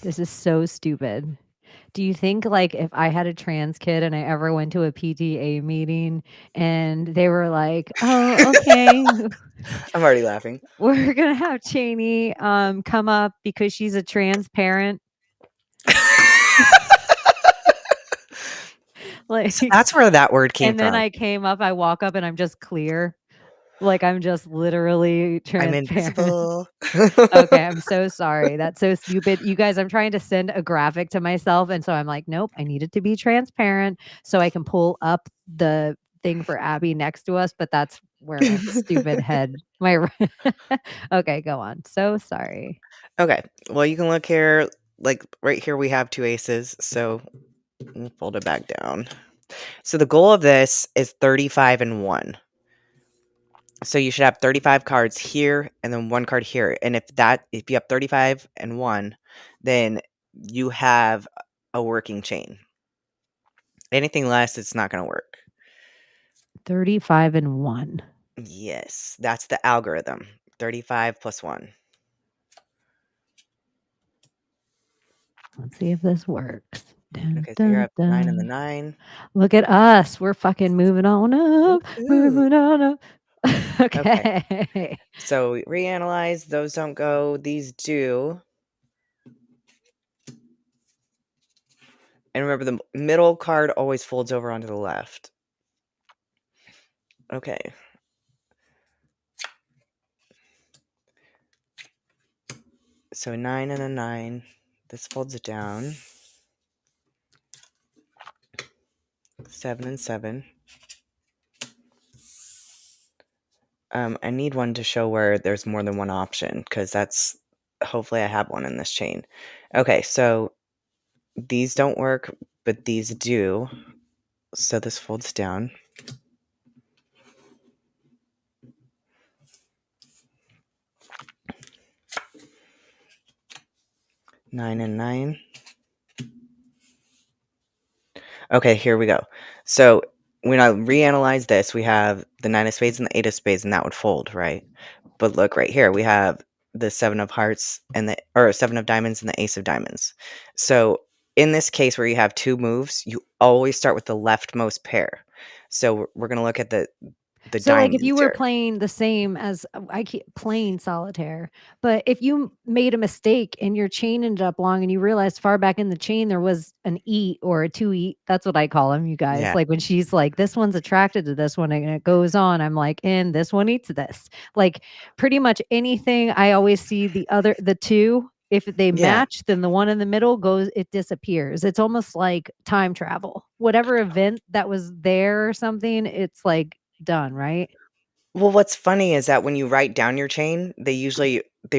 this is so stupid. Do you think like if I had a trans kid and I ever went to a PTA meeting and they were like, "Oh, okay, I'm already laughing. we're gonna have Chaney come up because she's a trans parent." Like, So that's where that word came and then from. I came up, I walk up and I'm just clear. Like I'm just literally I'm transparent. invisible. Okay, I'm so sorry. That's so stupid. You guys, I'm trying to send a graphic to myself. And so I'm like, nope, I need it to be transparent so I can pull up the thing for Abbie next to us. But that's where my stupid head, okay, go on. So sorry. Okay. Well, you can look here. Like right here, we have 2 aces. So we'll fold it back down. So the goal of this is 35 and 1. So you should have 35 cards here and then 1 card here. And if you have 35 and 1, then you have a working chain. Anything less, it's not going to work. 35 and 1. Yes, that's the algorithm. 35 plus 1. Let's see if this works. Dun, Okay, so you're dun, at 9 and the dun. 9. Look at us. We're fucking moving on up. Woohoo. Moving on up. Okay. Okay. So we reanalyze. Those don't go. These do. And remember, the middle card always folds over onto the left. Okay. So 9 and a 9. This folds it down. 7 and 7. I need one to show where there's more than one option, because that's hopefully I have one in this chain. Okay, so these don't work, but these do. So this folds down. Nine and 9. Okay, here we go. So when I reanalyze this, we have the 9 of spades and the 8 of spades, and that would fold, right? But look right here, we have the 7 of hearts and or 7 of diamonds and the ace of diamonds. So in this case where you have 2 moves, you always start with the leftmost pair. So we're going to look at the So, like, if diamonds you were here. playing the same as I keep playing solitaire, but if you made a mistake and your chain ended up long and you realized far back in the chain there was an eat or a 2 eat, that's what I call them, you guys. Yeah. Like when she's like, this one's attracted to this one and it goes on, I'm like, and this one eats this. Like pretty much anything, I always see the 2. If they Yeah. match, then the one in the middle it disappears. It's almost like time travel. Whatever event that was there or something, it's like done, right? Well, what's funny is that when you write down your chain, they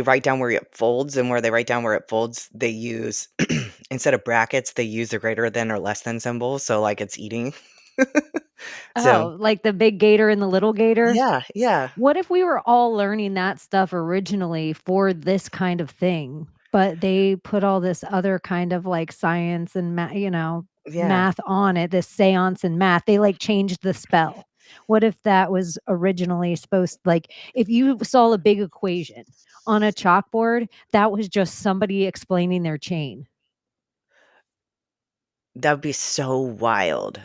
write down where it folds, and where they write down where it folds, they use instead of brackets, they use the greater than or less than symbol, so like it's eating. So, Oh, like the big gator and the little gator? yeah, yeah. What if we were all learning that stuff originally for this kind of thing, but they put all this other kind of like science and Yeah. math on it, this seance and math. They like changed the spell. What if that was originally supposed like if you saw a big equation on a chalkboard, that was just somebody explaining their chain. That would be so wild.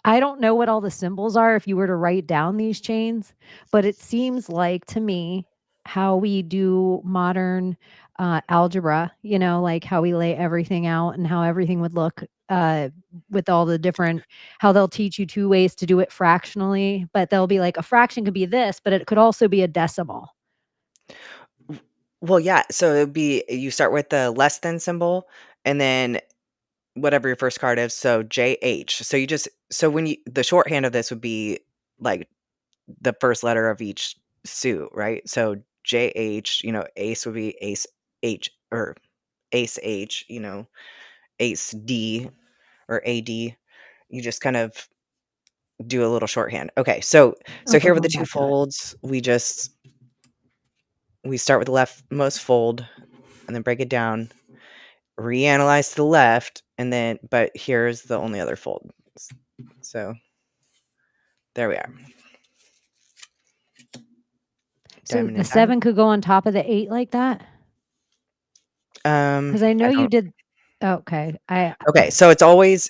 I don't know what all the symbols are if you were to write down these chains, but it seems like to me how we do modern algebra, like how we lay everything out and how everything would look with all the different, how they'll teach you 2 ways to do it fractionally, but they'll be like a fraction could be this, but it could also be a decimal. Well, yeah, so it'd be you start with the less than symbol, and then whatever your first card is, so JH. So when the shorthand of this would be like the first letter of each suit, right? So JH, ace would be ace H or ace H, ace D or AD. You just kind of do a little shorthand. Okay, so Okay, here with the going 2 back to it. folds, we start with the leftmost fold and then break it down, reanalyze to the left, and then but here's the only other fold. So there we are. So Diamond the and diamond. 7 could go on top of the 8 like that? Because I know I you don't. did. Okay, Okay, so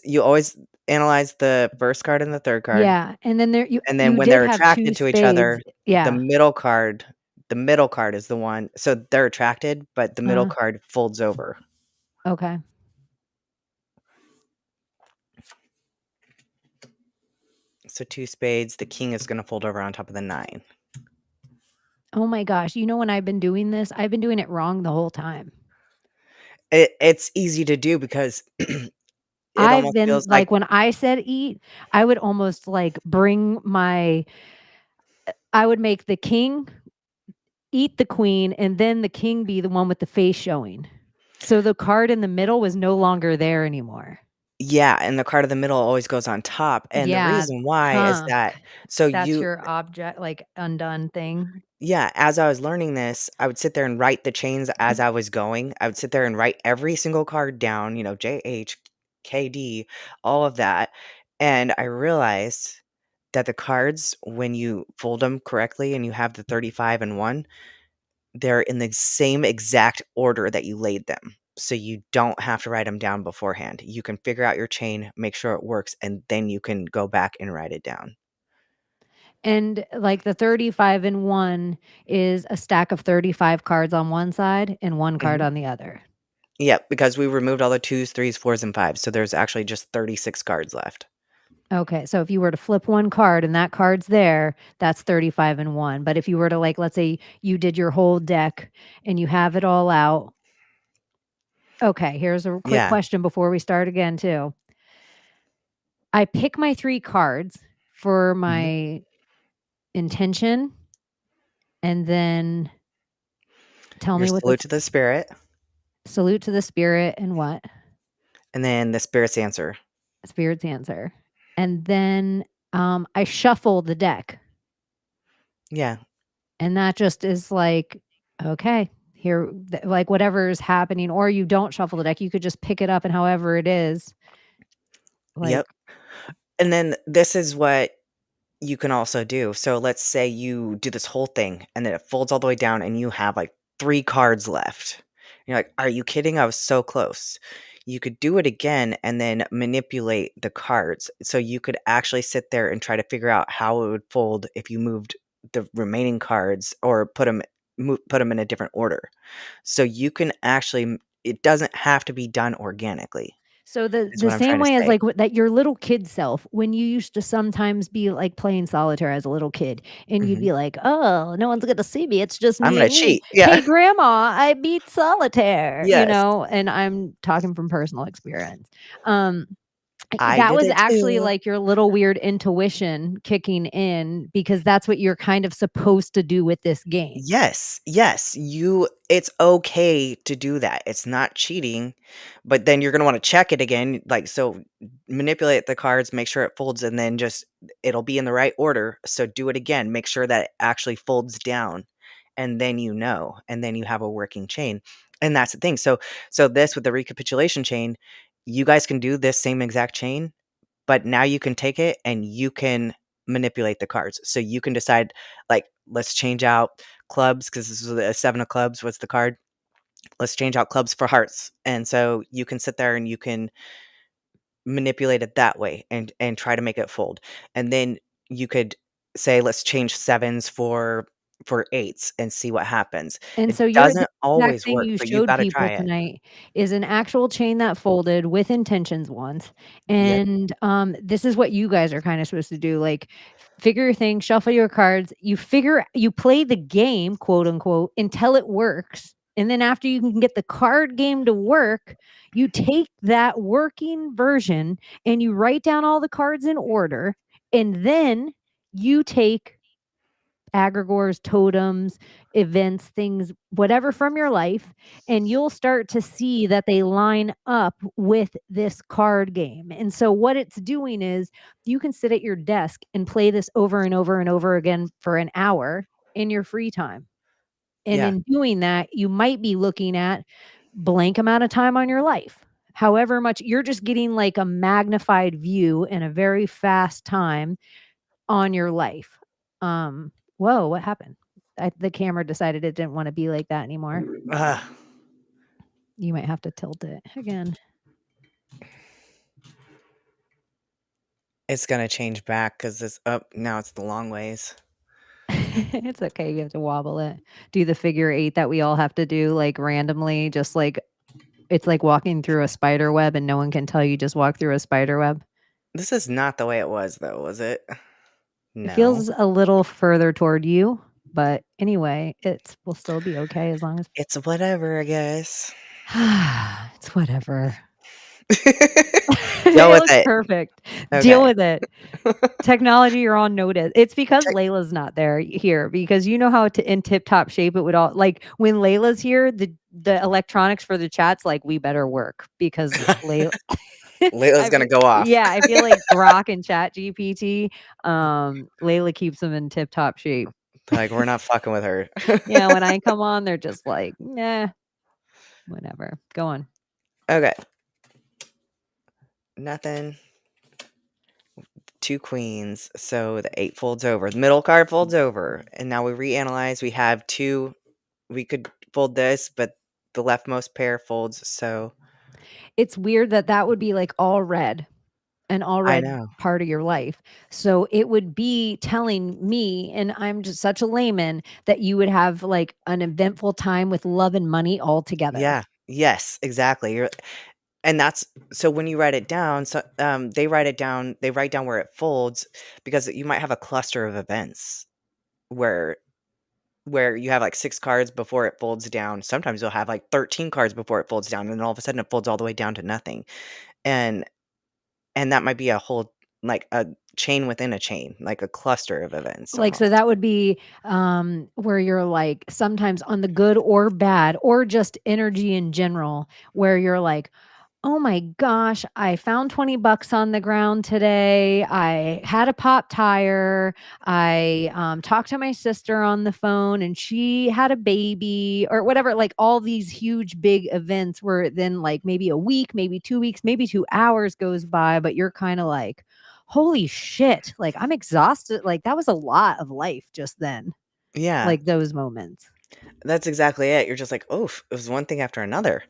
you always analyze the first card and the third card, yeah, and then there and then you when did they're have 2 attracted to each spades. other, the Yeah. middle card the middle card is the one, so they're attracted, but the middle Uh, card folds over. okay. So 2 spades, the king is gonna fold over on top of the 9. Oh my gosh, when I've been doing this, I've been doing it wrong the whole time. It's easy to do because it I've almost been feels like like, when I said eat, I would almost, like, I would make the king eat the queen, and then the king be the one with the face showing. So the card in the middle was no longer there anymore. yeah, and the card in the middle always goes on top, and the Yeah, reason why is huh. that so That's you your object, like, undone thing? yeah, as I was learning this, I would sit there and write the chains as I was going. I would sit there and write every single card down, JH, KD, all of that, and I realized that the cards, when you fold them correctly and you have the 35 and 1, they're in the same exact order that you laid them. So you don't have to write them down beforehand. You can figure out your chain, make sure it works, and then you can go back and write it down. And, like, the 35 and 1 is a stack of 35 cards on one side and 1 card Mhm. on the other. Yep, because we removed all the 2s, 3s, 4s, and 5s, so there's actually just 36 cards left. Okay, so if you were to flip 1 card and that card's there, that's 35 and 1, but if you were to, like, let's say you did your whole deck and you have it all out. Okay, here's a quick Yeah. question before we start again too. I pick my 3 cards for Mhm. my intention, and then tell Your me what the salute to the spirit, salute to the spirit and what? and then the spirit's answer. Spirit's answer. And then, I shuffle the deck, Yeah. and that just is like, okay, here, like, whatever is happening, or you don't shuffle the deck, you could just pick it up and however it is, like. Yep. And then this is what you can also do. So let's say you do this whole thing and then it folds all the way down and you have like 3 cards left. You're like, "Are you kidding? I was so close." You could do it again and then manipulate the cards. So you could actually sit there and try to figure out how it would fold if you moved the remaining cards or put them in a different order. So you can actually it doesn't have to be done organically, So is the what I'm same trying to way as, say. like, that your little kid self, when you used to sometimes be, like, playing solitaire as a little kid, and you'd Mhm. be like, "Oh, no one's gonna see me, it's just I'm me gonna and me. cheat. Yeah. Hey, grandma, I beat solitaire," Yes. and I'm talking from personal experience. Um, I that did was it actually, too. like, your little weird intuition kicking in because that's what you're kind of supposed to do with this game. Yes, yes, it's okay to do that. It's not cheating, but then you're gonna wanna check it again, like, so manipulate the cards, make sure it folds, and then just it'll be in the right order, so do it again, make sure that it actually folds down, and then and then you have a working chain, and that's the thing. So this with the recapitulation chain, you guys can do this same exact chain, but now you can take it and you can manipulate the cards. So you can decide, like, let's change out clubs because this is a 7 of clubs was the card. Let's change out clubs for hearts. And so you can sit there and you can manipulate it that way and try to make it fold. And then you could say, let's change sevens for eights and see what happens. And It so the doesn't exact always thing work, you but you showed got to people try it. tonight is an actual chain that folded with intentions once, Yep. and, this is what you guys are kinda supposed to do, like, figure your thing, shuffle your cards, you play the game, quote, unquote, "until it works," and then after you can get the card game to work, you take that working version and you write down all the cards in order, and then you take egregores, totems, events, things, whatever from your life, and you'll start to see that they line up with this card game. And so what it's doing is you can sit at your desk and play this over and over and over again for an hour in your free time. And Yeah. in doing that, you might be looking at blank amount of time on your life. However much you're just getting like a magnified view in a very fast time on your life. Whoa, what happened? The camera decided it didn't want to be like that anymore. Ugh. You might have to tilt it again. It's gonna change back because this up now it's the long ways. It's okay. You have to wobble it. Do the figure eight that we all have to do like randomly, just like it's like walking through a spider web and no one can tell you just walk through a spider web. This is not the way it was though, was it? It No. feels a little further toward you, but anyway, it will still be okay as long as It's whatever, I guess. it's whatever. Deal It with was it. perfect. Deal Okay. with it. Technology, you're on notice. It's because Check Layla's not there here because you know how in tip top shape it would all like when Layla's here, the electronics for the chats like we better work because Layla. Layla's gonna go off. Yeah, I feel like Grok and Chat GPT. Layla keeps them in tip top shape. Like, we're not fucking with her. Yeah, when I come on, they're just like, nah, whatever. Go on. Okay. Nothing. 2 queens, so the 8 folds over. The middle card folds over, and now we reanalyze. We have 2. We could fold this, but the leftmost pair folds, so It's weird that that would be like all red. An all I red know. part of your life. So it would be telling me, and I'm just such a layman, that you would have like an eventful time with love and money all together. Yeah. Yes, exactly. And that's so when you write it down, so, they write it down they write down where it folds because you might have a cluster of events where you have, like, 6 cards before it folds down. Sometimes you'll have, like, 13 cards before it folds down, and then all of a sudden it folds all the way down to nothing. And that might be a whole like, a chain within a chain, like a cluster of events Like, so almost. that would be where you're like sometimes on the good or bad or just energy in general, where you're like, oh my gosh, I found 20 bucks on the ground today. I had a pop tire. I talked to my sister on the phone and she had a baby or whatever. Like all these huge, big events where then, like, maybe a week, maybe 2 weeks, maybe 2 hours goes by, but you're kind of like, holy shit, like I'm exhausted. Like that was a lot of life just then, Yeah, like those moments. that's exactly it. You're just like, "Oof, it was one thing after another."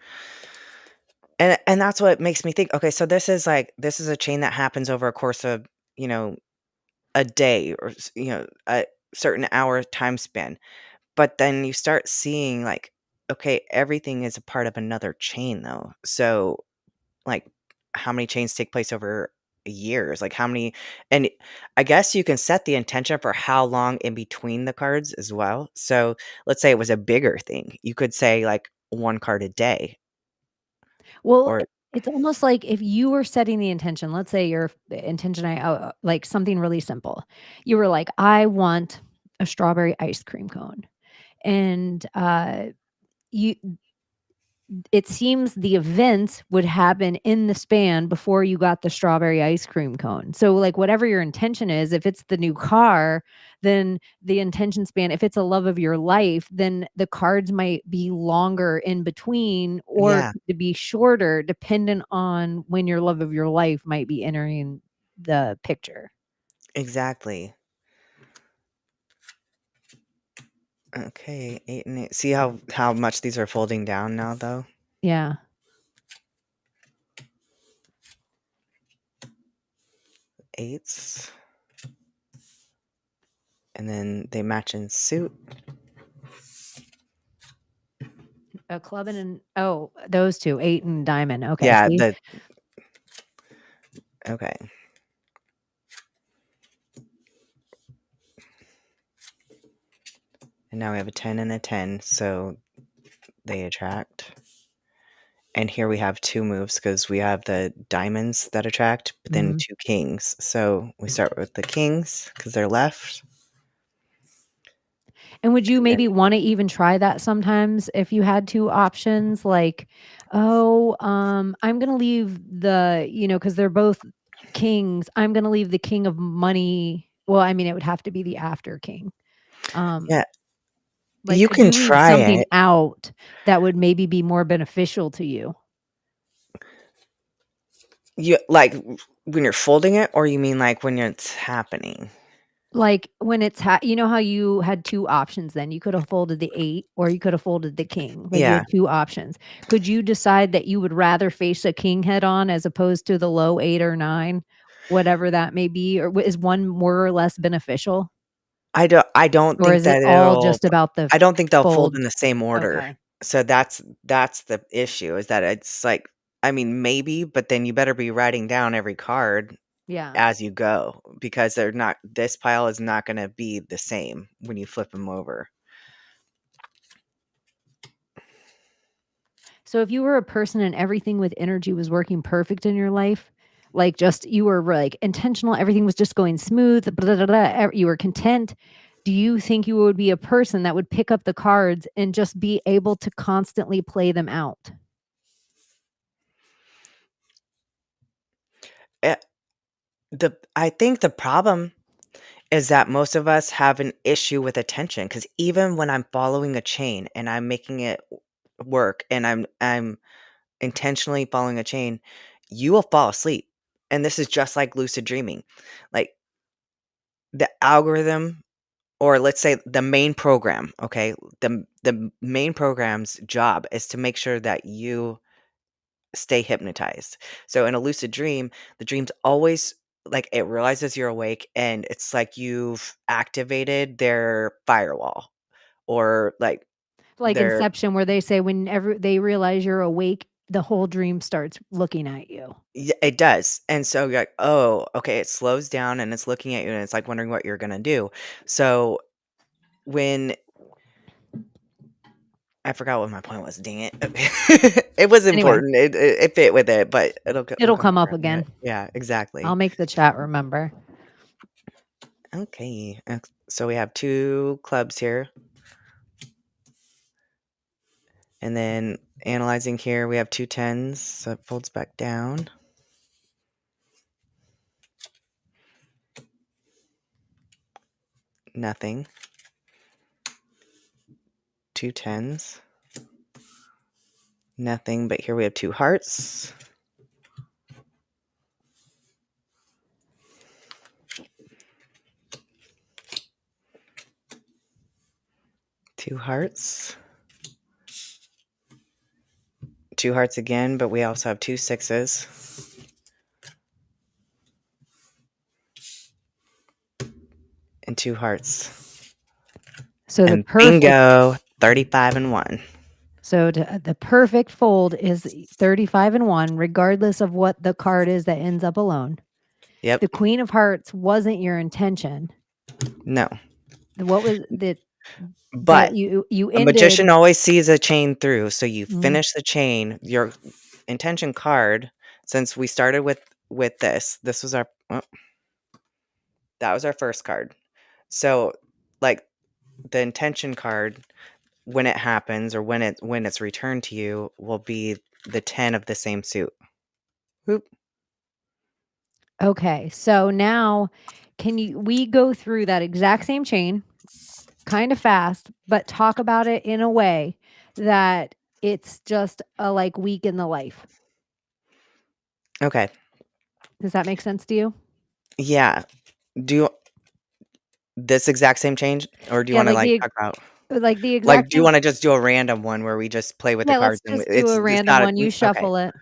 And that's what makes me think, okay, so this is a chain that happens over a course of, you know, a day or a certain hour time span. But then you start seeing like, okay, everything is a part of another chain though. So like how many chains take place over years? Like how many and I guess you can set the intention for how long in between the cards as well. So let's say it was a bigger thing. You could say like 1 card a day Well, or it's almost like if you were setting the intention, let's say your intention, like something really simple. You were like, I want a strawberry ice cream cone. And you it seems the events would happen in the span before you got the strawberry ice cream cone. So like whatever your intention is, if it's the new car, then the intention span, if it's a love of your life, then the cards might be longer in between or yeah, to be shorter dependent on when your love of your life might be entering the picture. exactly. Okay, 8 and 8. See how much these are folding down now though? Yeah. 8s. And then they match in suit. A club and an oh, those two, 8 and diamond. Okay, Yeah, see? okay. And now we have a 10 and a 10, so they attract. And here we have 2 moves because we have the diamonds that attract, but then Mhm. 2 kings. So we start with the kings because they're left. And would you And then maybe wanna even try that sometimes if you had 2 options? Like, "Oh, I'm gonna leave the" because 'cause they're both kings, "I'm gonna leave the king of money." Well, I mean, it would have to be the after king. Um, yeah, like, you could can you leave try something it. out that would maybe be more beneficial to you? You like, when you're folding it, or you mean, like, when it's happening? Like, when it's how you had 2 options then, you could have folded the 8 or you could have folded the king, like, you Yeah. had 2 options. Could you decide that you would rather face a king head on as opposed to the low 8 or 9, whatever that may be, or is one more or less beneficial? I don't Or think is it that all it'll just about the I don't think they'll fold fold? in the same order. Okay, So that's the issue, is that it's like, I mean, maybe, but then you better be writing down every card yeah. as you go, because they're not this pile is not gonna be the same when you flip them over. So if you were a person and everything with energy was working perfect in your life, like just you were like intentional, everything was just going smooth, blah, blah, blah, you were content. Do you think you would be a person that would pick up the cards and just be able to constantly play them out? Eh, I think the problem is that most of us have an issue with attention, because even when I'm following a chain and I'm making it work, and I'm intentionally following a chain, you will fall asleep. And this is just like lucid dreaming. Like, the algorithm, or let's say the main program, okay? The main program's job is to make sure that you stay hypnotized. So in a lucid dream, the dream's always like, it realizes you're awake, and it's like you've activated their firewall, or like Like their Inception, where they say whenever they realize you're awake, the whole dream starts looking at you. Yeah, it does. And so you're like, "Oh, okay," it slows down and it's looking at you and it's like wondering what you're gonna do. So when I forgot what my point was, dang it. It was Anyway, important. It fit with it, but we'll it'll come come back up around to it. again. Yeah, I'll exactly. make the chat remember. Okay. So we have 2 clubs here. And then analyzing here, we have 2 tens, so it folds back down. Nothing. 2 tens. Nothing, but here we have 2 hearts. Two hearts. 2 hearts again, but we also have 2 sixes. And 2 hearts. So the And perfect bingo, 35 and 1. So the perfect fold is 35 and 1, regardless of what the card is that ends up alone. Yep. The Queen of Hearts wasn't your intention. No. What was that But you a ended magician always sees a chain through, so you mm, finish the chain. Your intention card, since we started with this was our that was our first card. So, like, the intention card, when it happens, or when it's returned to you, will be the 10 of the same suit. Whoop. okay. So now we go through that exact same chain kind of fast, but talk about it in a way that it's just a like week in the life. Okay. Does that make sense to you? Yeah. Do you this exact same change, or do you Yeah, wanna, like, talk about, like the like, exact do you same. wanna just do a random one where we just play with the Yeah, let's cards, and just do a it's random not a one. You okay. shuffle it.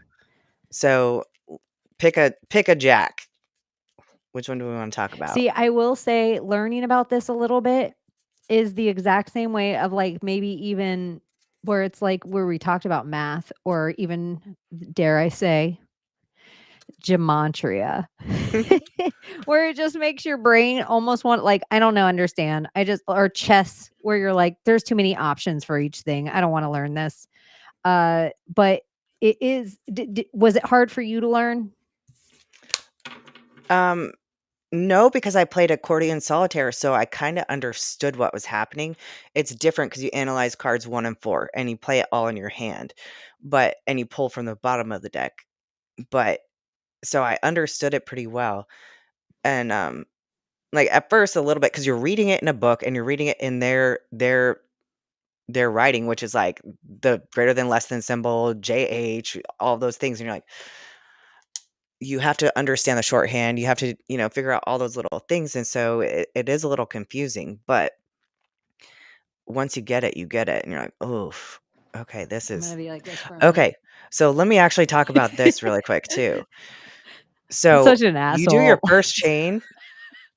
So, pick a jack. Which one do we wanna talk about? See, I will say learning about this a little bit is the exact same way of like maybe even where it's like where we talked about math or even dare I say gematria. Where it just makes your brain almost want like I don't know understand. I just or chess where you're like there's too many options for each thing. I don't want to learn this. But it is. Was it hard for you to learn? Um, no, because I played accordion solitaire, so I kind of understood what was happening. It's different because you analyze cards 1 and 4, and you play it all in your hand, and you pull from the bottom of the deck. But so I understood it pretty well, and like at first a little bit because you're reading it in a book and you're reading it in their writing, which is like the greater than less than symbol, JH, all those things, and you're like, you have to understand the shorthand, you have to, figure out all those little things, and so it is a little confusing, but once you get it, and you're like, "Oof, okay, this I'm gonna is" be like this for a minute. okay, so let me actually talk about this really quick too. I'm So, such an you do your asshole. first chain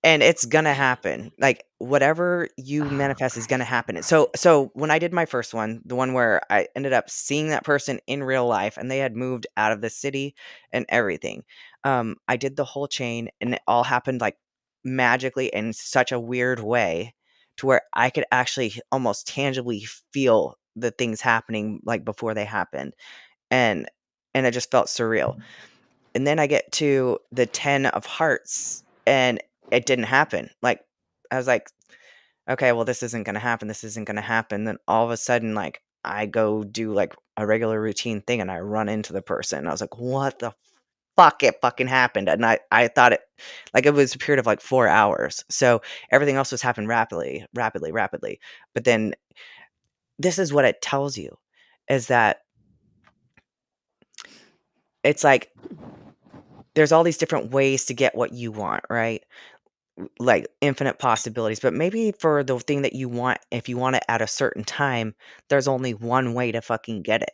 and it's gonna happen. Like, whatever you manifest is gonna happen. So when I did my first one, the one where I ended up seeing that person in real life and they had moved out of the city and everything, I did the whole chain and it all happened, like, magically in such a weird way to where I could actually almost tangibly feel the things happening, like, before they happened, and it just felt surreal. And then I get to the 10 of hearts, and it didn't happen. Like, I was like, "Okay, well, this isn't gonna happen, this isn't gonna happen." Then all of a sudden, like, I go do, like, a regular routine thing, and I run into the person. I was like, "What the fuck?" It fucking happened, and I thought it was a period of, like, 4 hours. So, everything else was happened rapidly, rapidly, rapidly. But then this is what it tells you, is that it's like there's all these different ways to get what you want, right? Like infinite possibilities, but maybe for the thing that you want, if you want it at a certain time, there's only one way to fucking get it.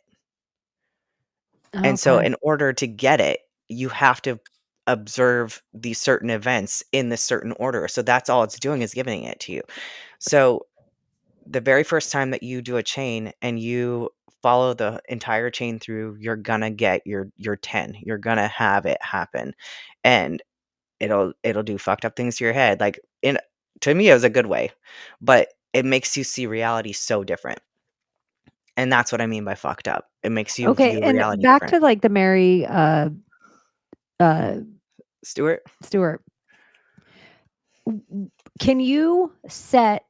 And so Okay. in order to get it, you have to observe these certain events in this certain order. So that's all it's doing is giving it to you. So the very first time that you do a chain and you follow the entire chain through, you're gonna get your 10. You're gonna have it happen. And it'll do fucked up things to your head, like, in to me, it was a good way, but it makes you see reality so different, and that's what I mean by fucked up. It makes you Okay, view and reality back different. to like the Mary uh Stuart? Stewart. Can you set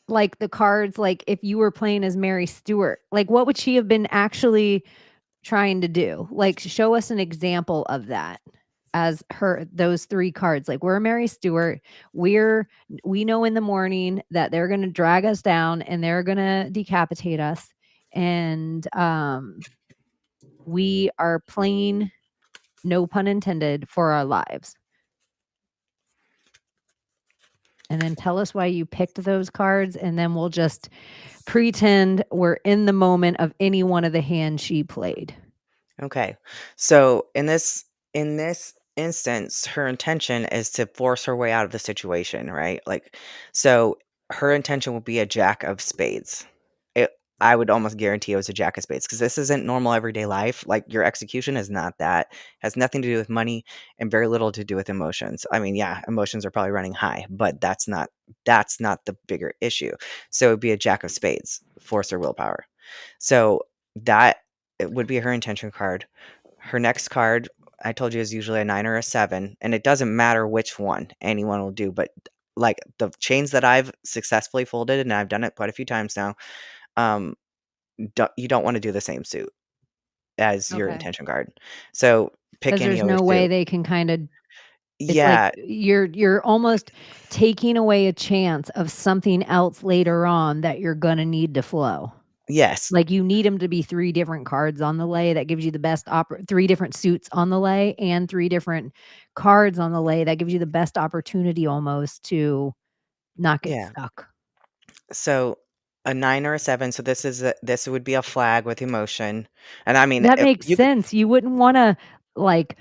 like the cards like if you were playing as Mary Stewart? Like what would she have been actually trying to do? Like show us an example of that as those 3 cards. Like we're Mary Stewart. We know in the morning that they're going to drag us down and they're going to decapitate us and we are playing, no pun intended, for our lives. And then tell us why you picked those cards and then we'll just pretend we're in the moment of any one of the hands she played. Okay. So, in this instance, her intention is to force her way out of the situation, right? Like, so her intention would be a jack of spades. It I would almost guarantee it was a jack of spades because this isn't normal everyday life. Like, your execution is not that. Has nothing to do with money and very little to do with emotions. I mean, yeah, emotions are probably running high, but that's not the bigger issue. So, it'd be a jack of spades, force or willpower. So, that it would be her intention card. Her next card, I told you, is usually a 9 or a 7, and it doesn't matter which one, anyone will do, but, like, the chains that I've successfully folded, and I've done it quite a few times now, um, you don't wanna do the same suit as your Okay. intention card. So, pick Because any there's other no way suit. they can kind of, it's like Yeah, you're almost taking away a chance of something else later on that you're gonna need to flow. yes, Like you need them to be 3 different cards on the lay that gives you the best 3 different suits on the lay and 3 different cards on the lay that gives you the best opportunity almost to not get yeah. stuck. So, a 9 or a 7, so this would be a flag with emotion, and I mean, That if makes you could sense. You wouldn't wanna, like,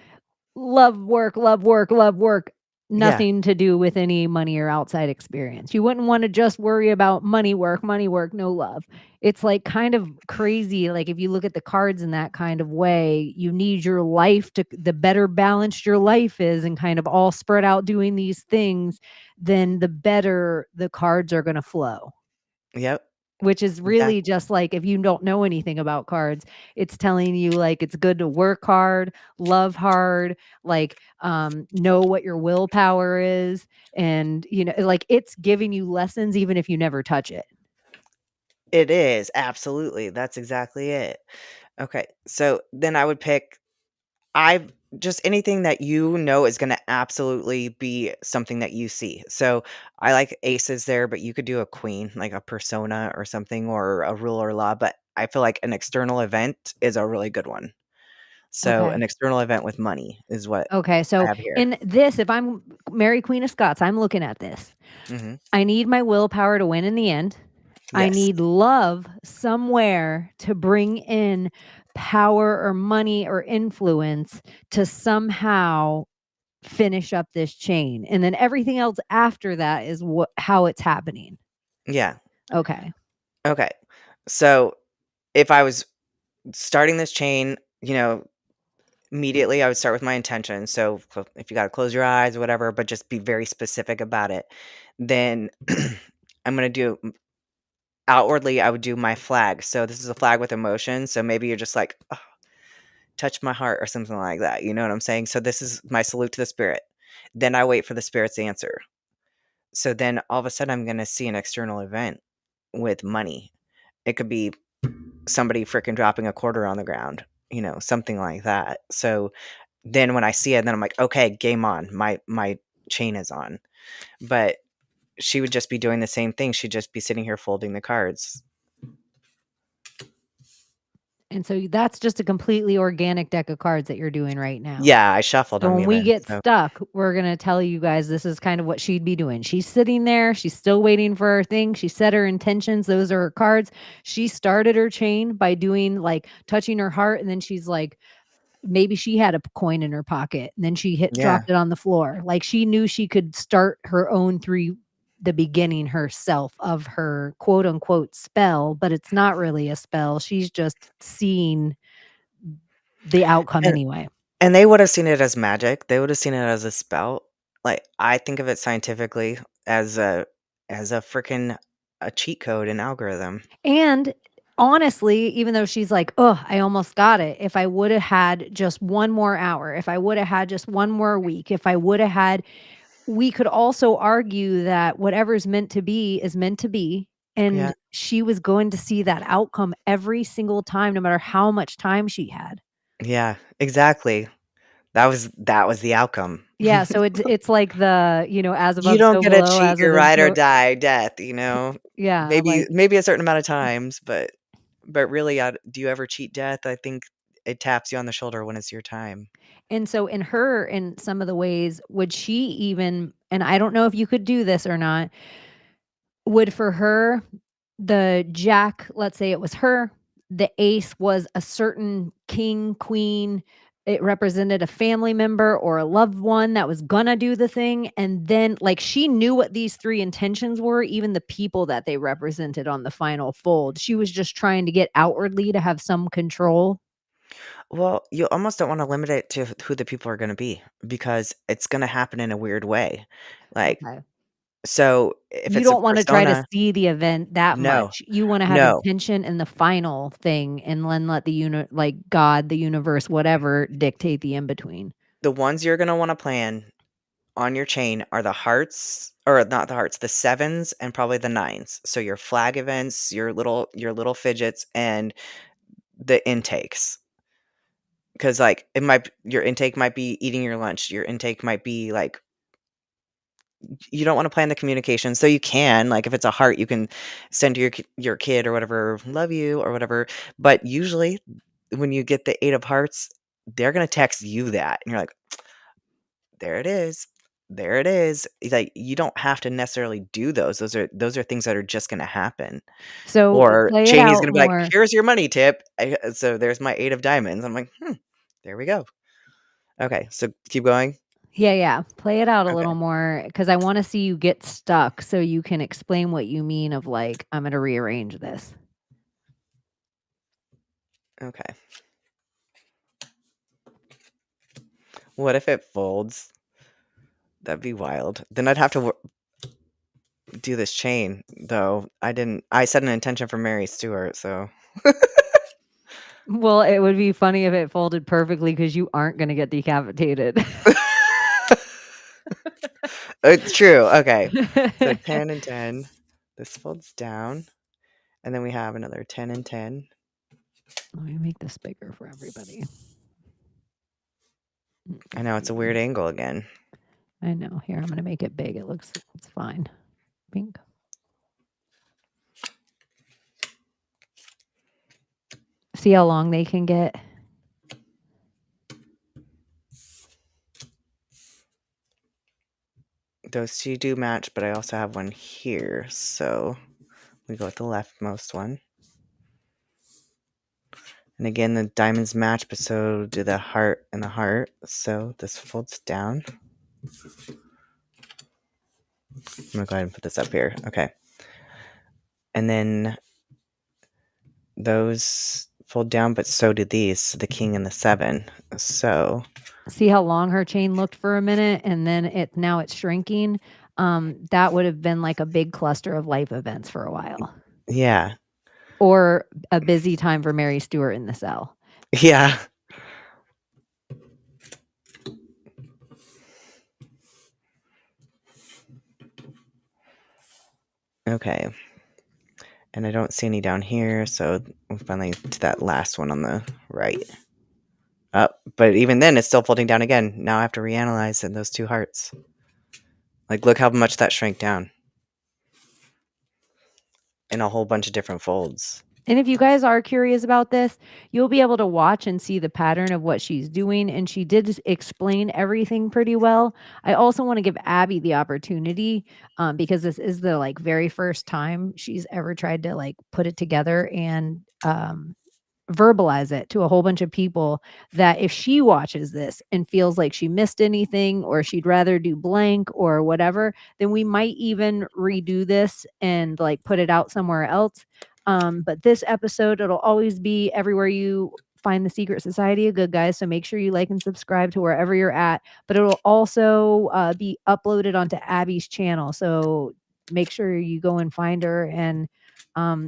love work, love work, love work, yeah. nothing to do with any money or outside experience. You wouldn't wanna just worry about money work, no love. It's, like, kind of crazy, like, if you look at the cards in that kind of way, you need your life to the better balanced your life is and kind of all spread out doing these things, then the better the cards are gonna flow. Yep. which is really Exactly. just like if you don't know anything about cards, it's telling you like it's good to work hard, love hard, like know what your willpower is, and like it's giving you lessons even if you never touch it. It is, absolutely, that's exactly it. Okay, so then I would pick I just anything that you know is gonna absolutely be something that you see. So, I like aces there, but you could do a queen, like a persona or something, or a rule or law, but I feel like an external event is a really good one. So, Okay. an external event with money is what Okay, I so have here. in this, if I'm Mary Queen of Scots, I'm looking at this. Mhm. I need my willpower to win in the end. I Yes. need love somewhere to bring in power or money or influence to somehow finish up this chain. And then everything else after that is how it's happening. Yeah. Okay. Okay. So, if I was starting this chain, immediately I would start with my intention. So if you got to close your eyes or whatever, but just be very specific about it. Then I'm going to do outwardly, I would do my flag. So this is a flag with emotion. So maybe you're just like, "Oh, touch my heart or something like that. You know what I'm saying? So this is my salute to the spirit. Then I wait for the spirit's answer. So then all of a sudden I'm going to see an external event with money. It could be somebody freaking dropping a quarter on the ground, something like that. So then when I see it, then I'm like, "Okay, game on. My chain is on." But she would just be doing the same thing. She'd just be sitting here folding the cards. And so that's just a completely organic deck of cards that you're doing right now. Yeah, I shuffled So them when we even, get so stuck, we're going to tell you guys this is kind of what she'd be doing. She's sitting there. She's still waiting for her thing. She set her intentions. Those are her cards. She started her chain by doing like touching her heart. And then she's like, maybe she had a coin in her pocket and then she yeah, dropped it on the floor. Like she knew she could start her own through the beginning herself of her quote unquote spell, but it's not really a spell. She's just seeing the outcome and anyway. and they would have seen it as magic. They would have seen it as a spell. Like, I think of it scientifically as a freaking a cheat code and algorithm. And honestly, even though she's like, "Oh, I almost got it. If I would have had just one more hour, if I would have had just one more week, if I would have had," we could also argue that whatever's meant to be is meant to be. Yeah, And she was going to see that outcome every single time, no matter how much time she had. yeah, exactly. That was the outcome. Yeah. So it's like the, as You above, don't so get to below, cheat as it your is, ride or so die death. yeah. Maybe Like, maybe a certain amount of times, but really, do you ever cheat death? I think it taps you on the shoulder when it's your time. and so in some of the ways, would she even, and I don't know if you could do this or not, would for her, the jack, let's say it was her, the ace was a certain king, queen, it represented a family member or a loved one that was gonna do the thing, and then, like, she knew what these 3 intentions were, even the people that they represented on the final fold. She was just trying to get outwardly to have some control. Well, you almost don't wanna limit it to who the people are gonna be because it's gonna happen in a weird way. Like, Okay. so if You it's a don't wanna try to persona see the event that no, much. You wanna have no. intention in the final thing and then let the like, God, the universe, whatever, dictate the in between. The ones you're gonna wanna plan on your chain are the hearts or not the hearts, the sevens and probably the nines. So your flag events, your little fidgets, and the intakes. Because like, your intake might be eating your lunch, your intake might be, like you don't wanna plan the communication, so you can, like, if it's a heart, you can send to your kid or whatever, "Love you," or whatever, but usually, when you get the 8 of hearts, they're gonna text you that, and you're like, "There it is. There it is." It's like, you don't have to necessarily do those. Those are things that are just gonna happen. So, Or play it Chaney's out gonna be like, more. "Here's your money tip." So there's my 8 of diamonds. I'm like, "Hmm, there we go." Okay, so keep going? Yeah, yeah. Play it out a Okay, little more because I wanna see you get stuck so you can explain what you mean of, like, "I'm gonna rearrange this." okay. What if it folds? That'd be wild. Then I'd have to do this chain though. I set an intention for Mary Stuart, so Well, it would be funny if it folded perfectly because you aren't going to get decapitated. it's true. Okay. So 10 and 10. This folds down. And then we have another 10 and 10. Let me make this bigger for everybody. I know it's a weird angle again. I know. Here, I'm going to make it big. It's fine. Pink. See how long they can get? Those two do match, but I also have one here. So we go with the leftmost one. And again, the diamonds match, but so do the heart and the heart. So this folds down. I'm going to go ahead and put this up here. Okay. And then those fold down, but so do these, the king and the 7. So See how long her chain looked for a minute, and then now it's shrinking. That would have been like a big cluster of life events for a while, yeah. or a busy time for Mary Stuart in the cell. Yeah. Okay. And I don't see any down here, so we're finally to that last one on the right. Up, but even then, it's still folding down again. Now I have to reanalyze in those two hearts. Like, look how much that shrank down. In a whole bunch of different folds. And if you guys are curious about this, you'll be able to watch and see the pattern of what she's doing. And she did explain everything pretty well. I also want to give Abbie the opportunity, because this is the like very first time she's ever tried to like put it together and verbalize it to a whole bunch of people, that if she watches this and feels like she missed anything or she'd rather do blank or whatever, then we might even redo this and like put it out somewhere else. But this episode, it'll always be everywhere you find the Secret Society of Good Guys. So make sure you like and subscribe to wherever you're at. But it'll also be uploaded onto Abbie's channel. So make sure you go and find her, and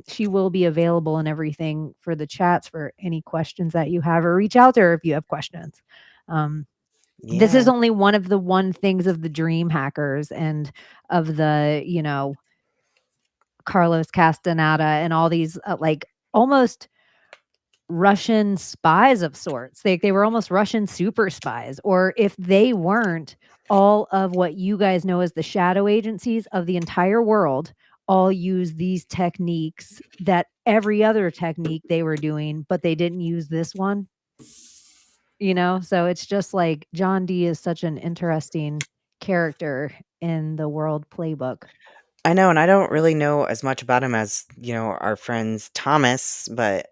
she will be available and everything for the chats for any questions that you have, or reach out to her if you have questions. This is Yeah. only one of the things of the dream hackers and of the, Carlos Castaneda and all these like almost Russian spies of sorts. They were almost Russian super spies, or if they weren't, all of what you guys know as the shadow agencies of the entire world all use these techniques that every other technique they were doing, but they didn't use this one. So it's just like John D is such an interesting character in the world playbook. I know, and I don't really know as much about him as, our friends Thomas, but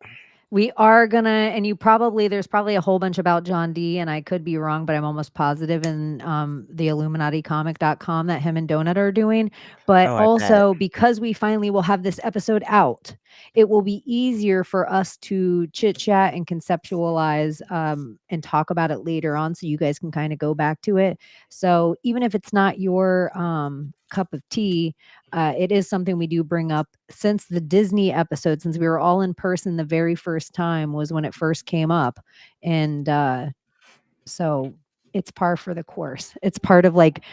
We are gonna, and there's probably a whole bunch about John D, and I could be wrong, but I'm almost positive in the IlluminatiComic.com that him and Donut are doing. But oh, I bet. also, because we finally will have this episode out, it will be easier for us to chit chat and conceptualize and talk about it later on, so you guys can kind of go back to it. So even if it's not your cup of tea, it is something we do bring up since the Disney episode, since we were all in person the very first time was when it first came up. And so it's par for the course. It's part of like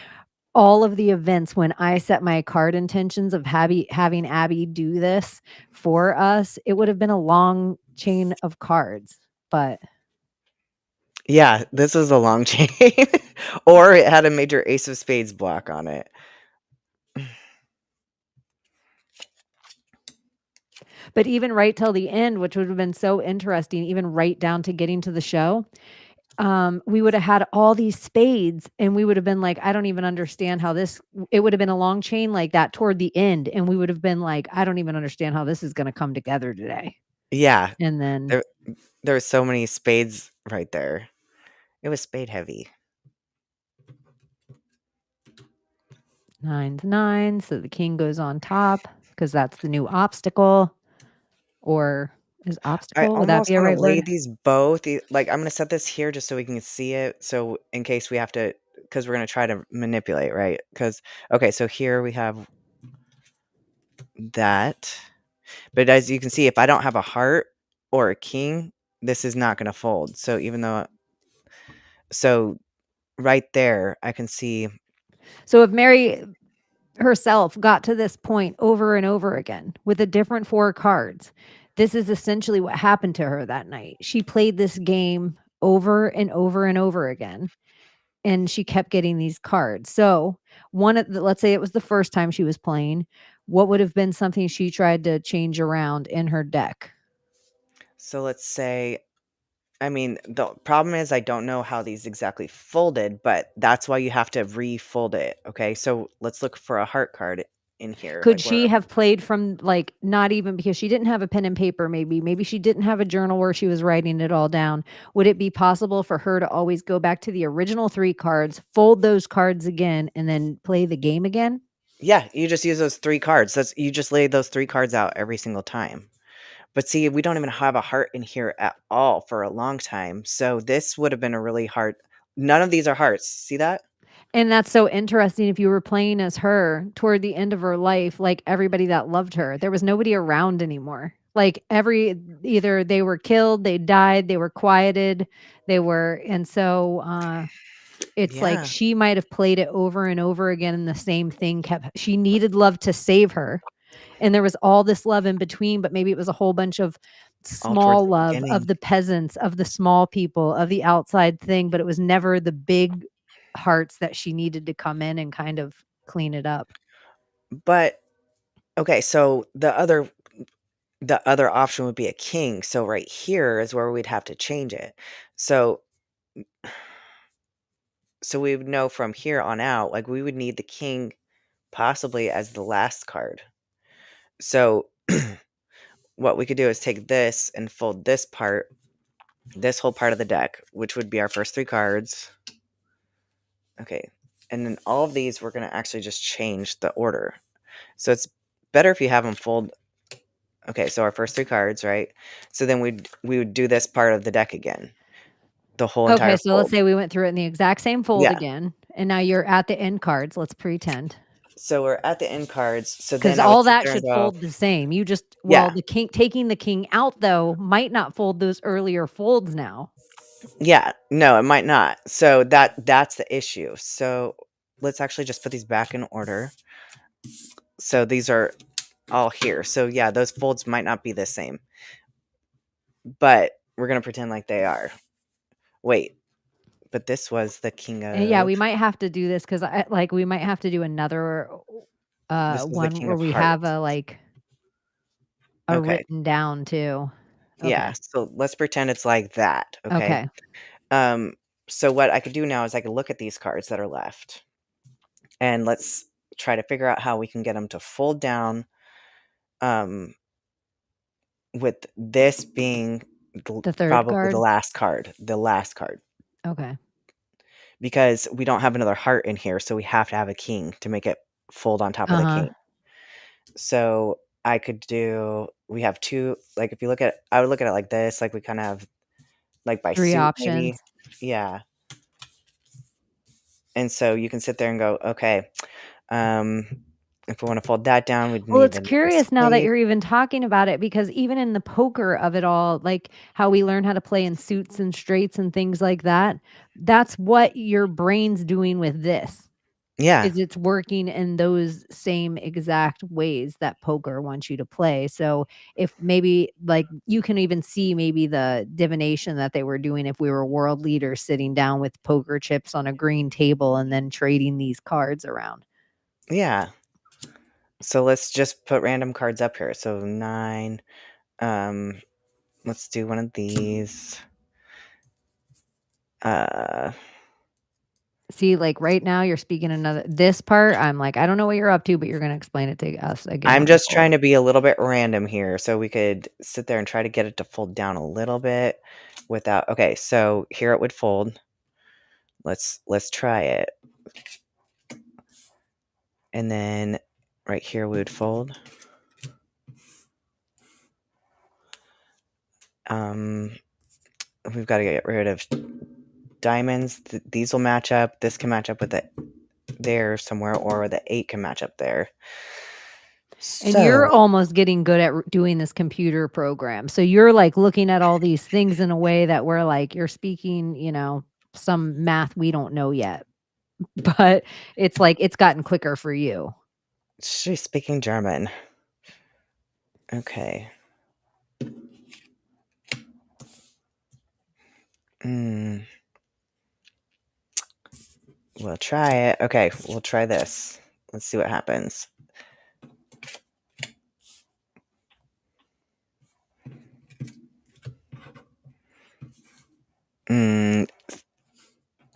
all of the events. When I set my card intentions of having Abbie do this for us, it would have been a long chain of cards, but Yeah, this was a long chain. Or it had a major Ace of Spades block on it. but even right till the end, which would have been so interesting, even right down to getting to the show, we would have had all these spades, and we would have been like, I don't even understand how it would have been a long chain like that toward the end. And we would have been like, I don't even understand how this is going to come together today. Yeah, And then there were so many spades right there. It was spade heavy. 9's 9. So the king goes on top because that's the new obstacle. Or is I obstacle? Would that almost be a want right to lay word? these both. Like, I'm going to set this here just so we can see it. So in case we have to, because we're going to try to manipulate, right? Okay, so here we have that. But as you can see, if I don't have a heart or a king, this is not going to fold. So so right there, I can see. So if Mary herself got to this point over and over again with a different 4 cards, this is essentially what happened to her that night. She played this game over and over and over again, and she kept getting these cards. So, let's say it was the first time she was playing, what would have been something she tried to change around in her deck? So let's say, I mean, the problem is I don't know how these exactly folded, but that's why you have to refold it. Okay. So let's look for a heart card in here. Could Like where, she have played from, like, not even because she didn't have a pen and paper, maybe she didn't have a journal where she was writing it all down. Would it be possible for her to always go back to the original 3 cards, fold those cards again, and then play the game again? yeah, you just use those 3 cards. You just lay those 3 cards out every single time. But see, we don't even have a heart in here at all for a long time. So this would have been a really hard. None of these are hearts. See that? And that's so interesting if you were playing as her toward the end of her life, like, everybody that loved her, there was nobody around anymore. Like, either they were killed, they died, they were quieted, and so, it's like Yeah. she might have played it over and over again, and the same thing she needed love to save her, and there was all this love in between, but maybe it was a whole bunch of All towards small the love of beginning. the peasants, of the small people, of the outside thing, but it was never the big hearts that she needed to come in and kind of clean it up. But okay, so the other option would be a king. So right here is where we'd have to change it. So we would know from here on out, like we would need the king possibly as the last card. So what we could do is take this and fold this whole part of the deck, which would be our first 3 cards. Okay. And then all of these, we're going to actually just change the order. So it's better if you have them fold. Okay, so our first 3 cards, right? So then we would do this part of the deck again, the whole Okay, entire so let's fold. say we went through it in the exact same fold Yeah. again, and now you're at the end cards, let's pretend. So we're at the end cards. So 'Cause then I would all sit that there and should go, fold the same. yeah, The king taking the king out, though, might not fold those earlier folds now. yeah, no, it might not. So that's the issue. So let's actually just put these back in order. So these are all here. So yeah, those folds might not be the same, but we're gonna pretend like they are. Wait, but this was the king And yeah, of. we might have to do this 'cause we might have to do another, This was the one king where of we have hearts. a Okay, written down too. yeah. Okay. So let's pretend it's like that. Okay. Okay. Um. So what I could do now is I could look at these cards that are left, and let's try to figure out how we can get them to fold down. Um. With this being The 3rd probably the card? last card, Okay. because we don't have another heart in here, so we have to have a king to make it fold on top of the Uh-huh. king. So I could do. We have 2. Like if you look at, I would look at it like this. Like we kind of have like by 3 suit maybe. options. Yeah. And so you can sit there and go, okay, um, if we want to fold that down, we'd Well, need it's the curious now that spade. you're even talking about it because even in the poker of it all, like how we learn how to play in suits and straights and things like that, that's what your brain's doing with this. Yeah. Is it's working in those same exact ways that poker wants you to play. So if maybe like you can even see maybe the divination that they were doing if we were world leaders sitting down with poker chips on a green table and then trading these cards around. Yeah. So let's just put random cards up here. So 9. Um, let's do one of these. Uh, See, like right now you're speaking another this part, I'm like, I don't know what you're up to, but you're gonna explain it to us again I'm when I just fold. trying to be a little bit random here, so we could sit there and try to get it to fold down a little bit without. Okay, so here it would fold. Let's try it, and then right here we would fold. Um, we've got to get rid of diamonds. These will match up. This can match up with it there somewhere, or the 8 can match up there. And you're So almost getting good at doing this computer program. So you're like looking at all these things in a way that we're like, you're speaking, some math we don't know yet. But it's like it's gotten quicker for you. she's speaking German. Okay. Mm, we'll try it. Okay, we'll try this. Let's see what happens. Mm,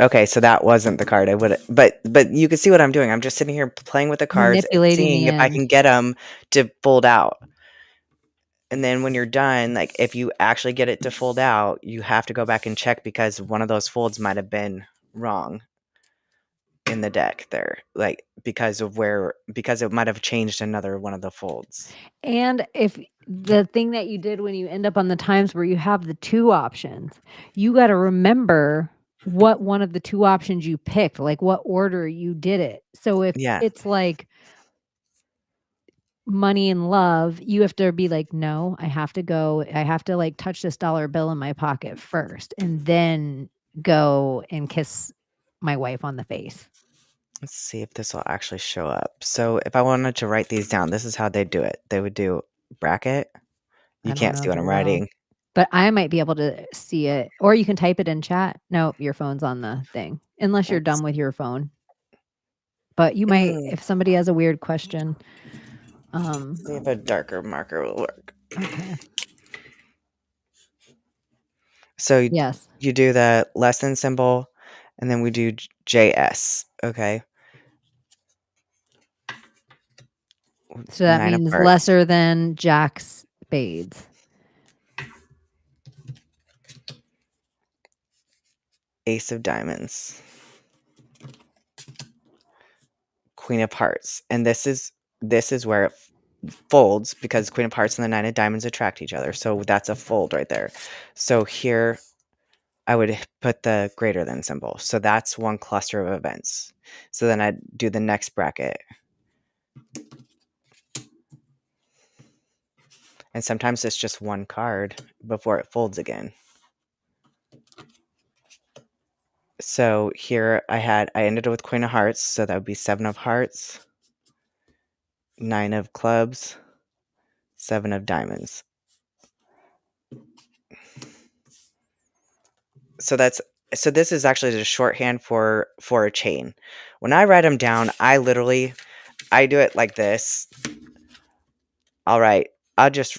okay, so that wasn't the card. I would, but you can see what I'm doing. I'm just sitting here playing with the cards and Manipulating the seeing if I end. can get them to fold out. And then when you're done, like if you actually get it to fold out, you have to go back and check because one of those folds might have been wrong in the deck there, like because it might have changed another one of the folds. And if the thing that you did when you end up on the times where you have the 2 options, you gotta remember what one of the 2 options you picked, like what order you did it. So if Yeah. it's like money and love, you have to be like, "No, I have to, like, touch this dollar bill in my pocket first, and then go and kiss my wife on the face." Let's see if this will actually show up. So if I wanted to write these down, this is how they do it. They would do bracket. You I don't can't know see what that I'm well. writing. But I might be able to see it, or you can type it in chat. No, your phone's on the thing, unless you're Let's done with your phone. But you might mm, if somebody has a weird question. see if a darker marker will work. Okay. So Yes. you do the less than symbol, and then we do JS. Okay. So that 9 of means hearts, lesser than jack's spades. ace of diamonds, queen of hearts, and this is where it folds because queen of hearts and the 9 of diamonds attract each other. So that's a fold right there. So here I would put the greater than symbol. So that's one cluster of events. So then I'd do the next bracket. And sometimes it's just one card before it folds again. So here I ended with queen of hearts, so that would be 7 of hearts, 9 of clubs, 7 of diamonds. So this is actually just shorthand for a chain. When I write them down, I do it like this. All right, I'll just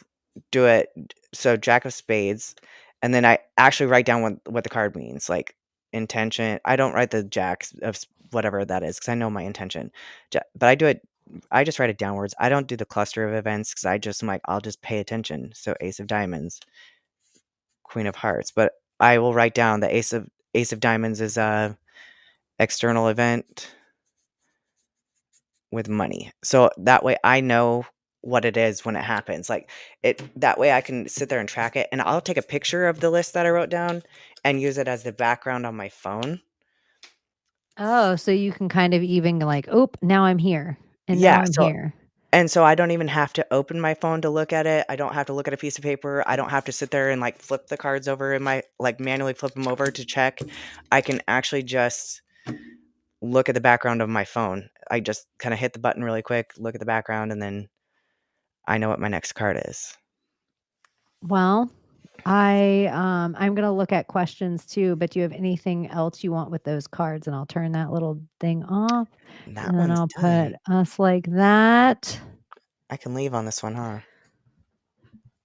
do it. So jack of spades, and then I actually write down what the card means, like intention. I don't write the jacks of whatever that is because I know my intention. But I do it. I just write it downwards. I don't do the cluster of events because I'm like, I'll just pay attention. So ace of diamonds, queen of hearts. But I will write down the ace of diamonds is a external event with money. So that way I know what it is when it happens. Like that way I can sit there and track it, and I'll take a picture of the list that I wrote down and use it as the background on my phone. Oh, so you can kind of even like, "Oop, now I'm here, and now Yeah, I'm so here." I don't even have to open my phone to look at it. I don't have to look at a piece of paper. I don't have to sit there and like flip the cards over in my like manually flip them over to check. I can actually just look at the background of my phone. I just kind of hit the button really quick, look at the background, and then I know what my next card is. Well, I'm gonna look at questions too, but do you have anything else you want with those cards? And I'll turn that little thing off, That and then one's I'll done. put us like that. I can leave on this one, huh?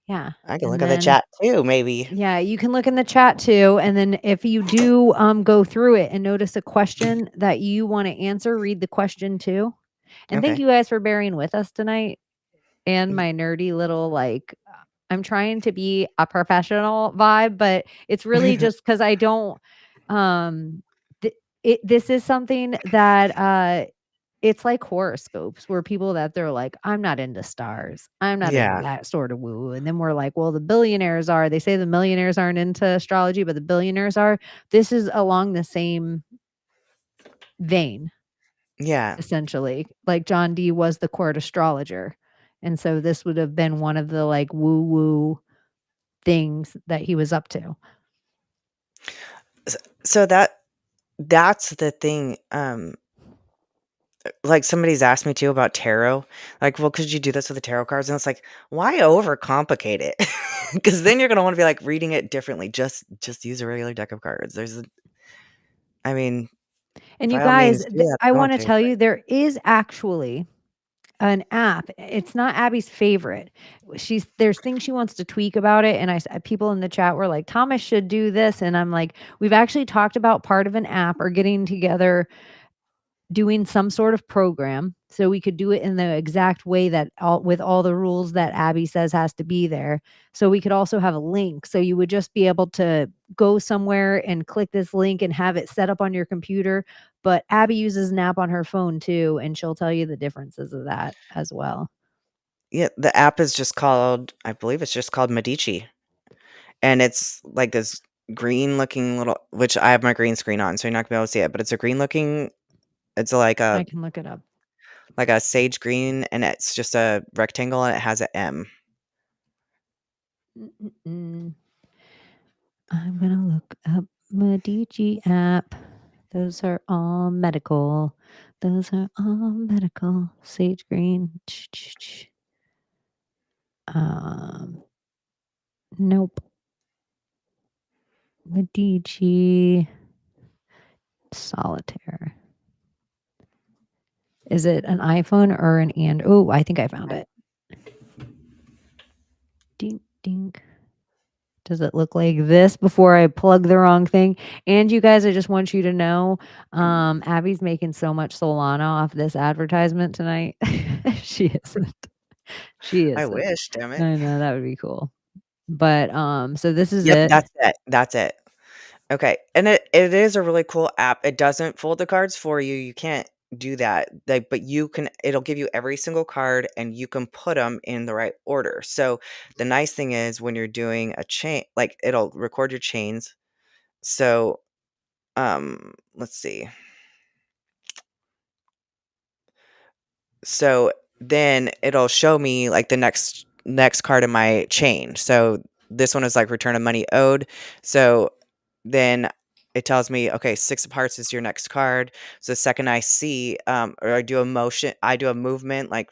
Yeah, I can look and at the then chat too, maybe. yeah, you can look in the chat too, and then if you do, go through it and notice a question that you wanna answer, read the question too. And thank Okay. you guys for bearing with us tonight and Mm. my nerdy little, like, I'm trying to be a professional vibe, but it's really just because I don't, um, this is something that, it's like horoscopes where people that they're like, "I'm not into stars. I'm not into Yeah. that sort of woo," and then we're like, "Well, the billionaires are." They say the millionaires aren't into astrology, but the billionaires are. This is along the same vein, Yeah. essentially. Like John D was the court astrologer, And so this would have been one of the like woo woo things that he was up to. So that's the thing. Like somebody's asked me too about tarot. Like, well, could you do this with the tarot cards? And it's like, why overcomplicate it? Because then you're gonna want to be like reading it differently. Just use a regular deck of cards. I mean, And you by all guys, means, do that if I you want want to to. tell you there is actually an app. It's not Abbie's favorite. There's things she wants to tweak about it, and people in the chat were like, Thomas should do this, and I'm like, we've actually talked about part of an app or getting together doing some sort of program so we could do it in the exact way that with all the rules that Abbie says has to be there. So we could also have a link. So you would just be able to go somewhere and click this link and have it set up on your computer. But Abbie uses an app on her phone too, and she'll tell you the differences of that as well. Yeah, the app is just called, I believe it's just called Medici. And it's like this green looking little, which I have my green screen on, so you're not gonna be able to see it, but it's a green looking, it's I can look it up. like a sage green, and it's just a rectangle and it has a M. Mm-mm-mm. I'm gonna look up Medici app. Those are all medical. Those are all medical. Sage green. Nope. Medici Solitaire. Is it an iPhone or an and? Oh, I think I found it. Ding ding. Does it look like this before I plug the wrong thing? And you guys, I just want you to know, Abbie's making so much Solana off this advertisement tonight. She isn't. She I isn't. wish, damn it. I know that would be cool. But so this is Yep, it. that's it. Okay, and it is a really cool app. It doesn't fold the cards for you. You can't do that. Like, but you can. It'll give you every single card, and you can put them in the right order. So the nice thing is when you're doing a chain, like it'll record your chains. So let's see. So then it'll show me like the next card in my chain. So this one is like return of money owed. So then it tells me, okay, 6 of hearts is your next card. So the second I see, or I do a movement like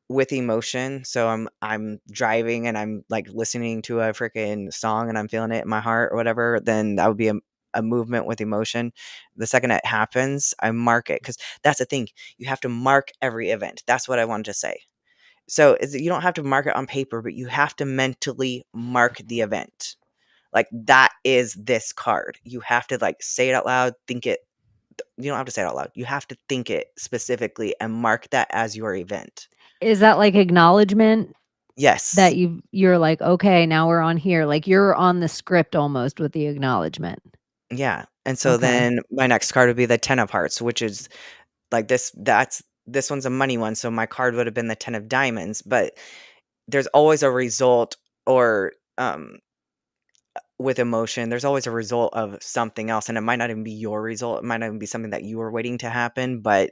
with emotion. So I'm driving and I'm like listening to a freaking song and I'm feeling it in my heart or whatever, then that would be a movement with emotion. The second it happens, I mark it because that's the thing. You have to mark every event. That's what I wanted to say. So you don't have to mark it on paper, but you have to mentally mark the event. Like that is this card. You have to like say it out loud, think it. You don't have to say it out loud. You have to think it specifically and mark that as your event. Is that like acknowledgement that Yes. you're like, okay, now we're on here. Like you're on the script almost with the acknowledgement. Yeah, and so Okay. then my next card would be the 10 of hearts, which is like this one's a money one, so my card would have been the 10 of diamonds, but there's always a result or, with emotion, there's always a result of something else, and it might not even be your result, it might not even be something that you were waiting to happen, but,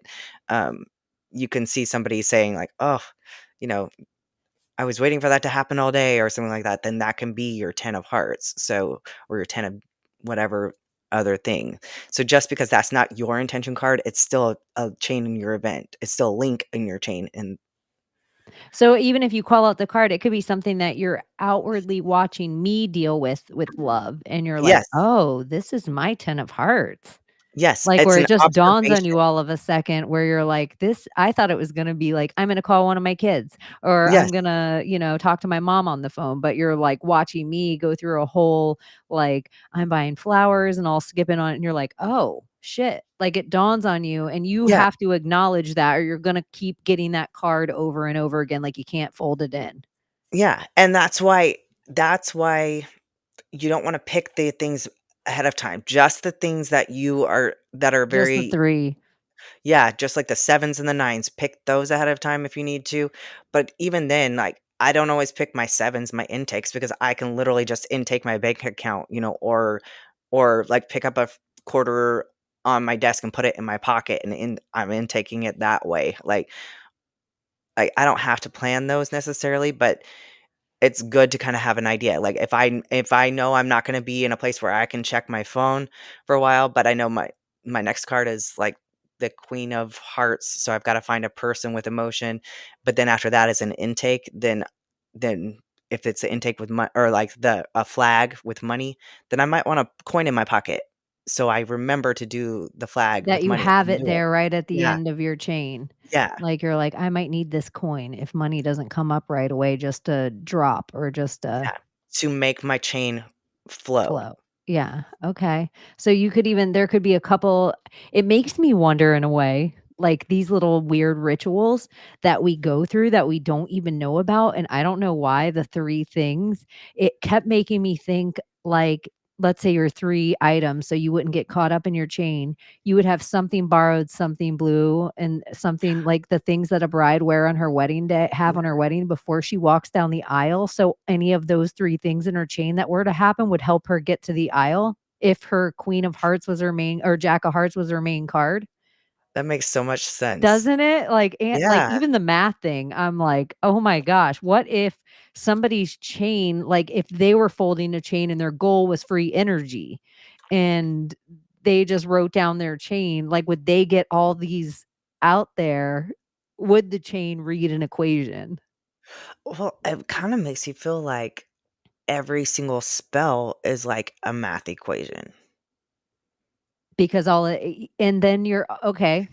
um, you can see somebody saying like, "Oh, you know, I was waiting for that to happen all day," or something like that, then that can be your 10 of hearts, so or your 10 of whatever other thing. So just because that's not your intention card, it's still a chain in your event. It's still a link in your chain, and So even if you call out the card, it could be something that you're outwardly watching me deal with love, and you're like, yes, "Oh, this is my 10 of hearts." yes, Like, it's where an it just dawns on observation. you all of a second where you're like, "This I thought it was gonna be like, I'm gonna call one of my kids, or I'm Yes, gonna, talk to my mom on the phone," but you're, like, watching me go through a whole, like, I'm buying flowers and all skipping on it, and you're like, "Oh, shit." Like, it dawns on you, and you yeah, have to acknowledge that, or you're gonna keep getting that card over and over again, like, you can't fold it in. yeah, and that's why you don't wanna pick the things ahead of time, just the things that are Just the very. 3. Yeah, just like the 7s and the 9s, pick those ahead of time if you need to, but even then, like, I don't always pick my 7s, my intakes, because I can literally just intake my bank account, or, like, pick up a quarter on my desk and put it in my pocket, and I'm intaking it that way, like, I don't have to plan those necessarily, but it's good to kinda have an idea. Like, if I know I'm not gonna be in a place where I can check my phone for a while, but I know my next card is, like, the Queen of Hearts, so I've gotta find a person with emotion, but then after that is an intake, then if it's an intake with or, like, a flag with money, then I might want a coin in my pocket, so I remember to do the flag That with you money have and it do it. there right at the Yeah, end of your chain. yeah, Like, you're like, "I might need this coin if money doesn't come up right away just to drop or just to yeah, to make my chain flow. flow." Yeah, okay. So you could even there could be a couple it makes me wonder in a way, like, these little weird rituals that we go through that we don't even know about, and I don't know why the 3 things, it kept making me think, like, let's say your 3 items, so you wouldn't get caught up in your chain. You would have something borrowed, something blue, and something like the things that a bride wear on her wedding day have on her wedding before she walks down the aisle, so any of those 3 things in her chain that were to happen would help her get to the aisle if her queen of hearts was her main or jack of hearts was her main card. That makes so much sense. Doesn't it? Like, and like, Yeah. even the math thing, I'm like, "Oh my gosh, what if somebody's chain like, if they were folding a chain and their goal was free energy, and they just wrote down their chain, like, would they get all these out there? Would the chain read an equation?" Well, it kinda makes you feel like every single spell is like a math equation. Because all it and then you're okay.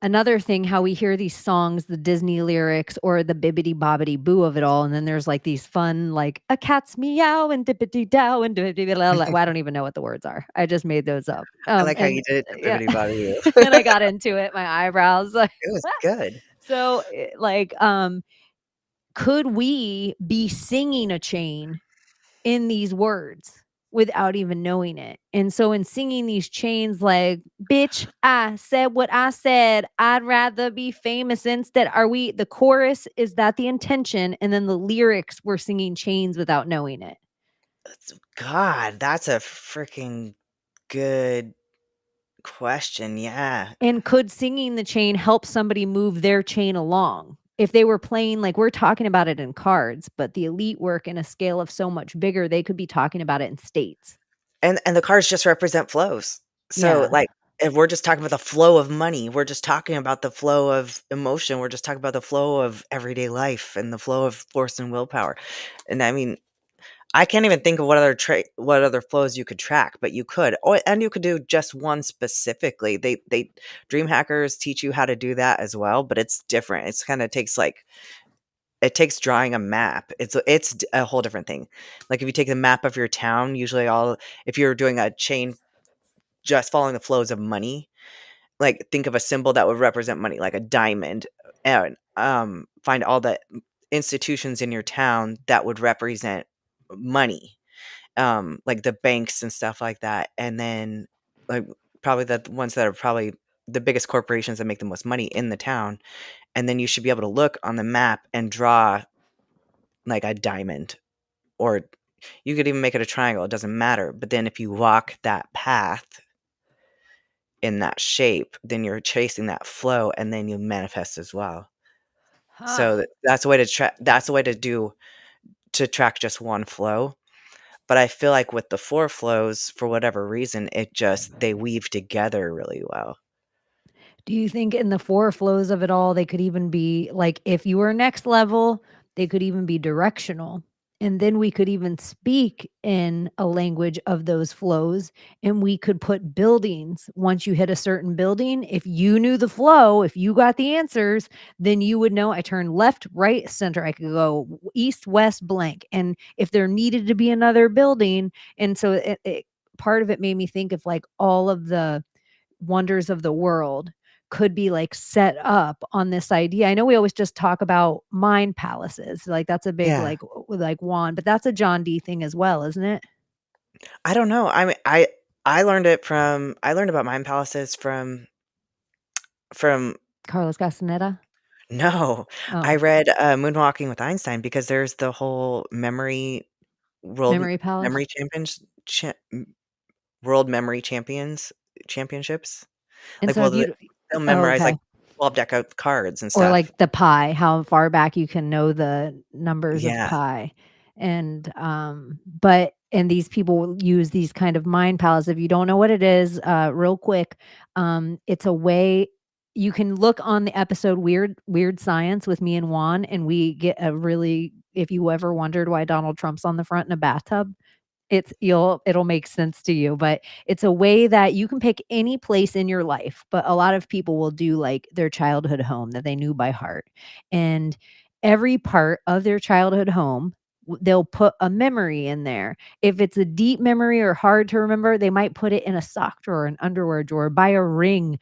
Another thing, how we hear these songs, the Disney lyrics or the bibbidi bobbidi boo of it all, and then there's, like, these fun, like, "A cat's meow and dippity dow and dippity la la" well, I don't even know what the words are. I just made those up. I like how And you did it to yeah, Bibbidi Bobbidi and I Boo. got into it, my eyebrows, like It was good. so, like, could we be singing a chain in these words without even knowing it. And so in singing these chains like, "Bitch, I said what I said. I'd rather be famous instead." Are we the chorus, is that the intention? And then the lyrics, we're singing chains without knowing it. God, that's a freaking good question, yeah. And could singing the chain help somebody move their chain along? If they were playing like we're talking about it in cards, but the elite work in a scale of so much bigger, they could be talking about it in states. And the cards just represent flows. So, Yeah. like, if we're just talking about the flow of money, we're just talking about the flow of emotion, we're just talking about the flow of everyday life and the flow of force and willpower. And I mean, I can't even think of what other flows you could track, but you could. Oh, and you could do just one specifically. They dream hackers teach you how to do that as well, but it's different. It's kind of takes like it takes drawing a map. A whole different thing. Like if you take the map of your town, usually all if you're doing a chain just following the flows of money, like think of a symbol that would represent money, like a diamond, and find all the institutions in your town that would represent money, like the banks and stuff like that, and then, like, probably the ones that are probably the biggest corporations that make the most money in the town, and then you should be able to look on the map and draw, like, a diamond, or you could even make it a triangle, it doesn't matter, but then if you walk that path in that shape, then you're chasing that flow, and then you manifest as well. Huh. So, that's a way to that's a way to track just one flow. But I feel like with the 4 flows, for whatever reason, it just they weave together really well. Do you think in the 4 flows of it all, they could even be like, if you were next level, they could even be directional, and then we could even speak in a language of those flows, and we could put buildings once you hit a certain building, if you knew the flow, if you got the answers, then you would know I turn left, right, center, I could go east, west, blank, and if there needed to be another building and so it part of it made me think of, like, all of the wonders of the world could be like set up on this idea. I know we always just talk about mind palaces, like that's a big Yeah. like wand, but that's a John Dee thing as well, isn't it? I don't know, I mean, I learned about mind palaces from Carlos Castaneda? no, I Oh, read, Moonwalking with Einstein because there's the whole world Memory Palace? memory champions cha world memory championships. And Like, so well, have you they'll oh, memorize, like okay. 12 deck of cards and Or stuff. like the pie, how far back you can know the numbers of Yeah. pi. And, but and these people will use these kind of mind palace. If you don't know what it is, real quick, it's a way you can look on the episode Weird Science with me and Juan, and we get a really if you ever wondered why Donald Trump's on the front in a bathtub, it'll make sense to you, but it's a way that you can pick any place in your life, but a lot of people will do, like, their childhood home that they knew by heart, and every part of their childhood home, they'll put a memory in there. If it's a deep memory or hard to remember, they might put it in a sock drawer, an underwear drawer, by a ring,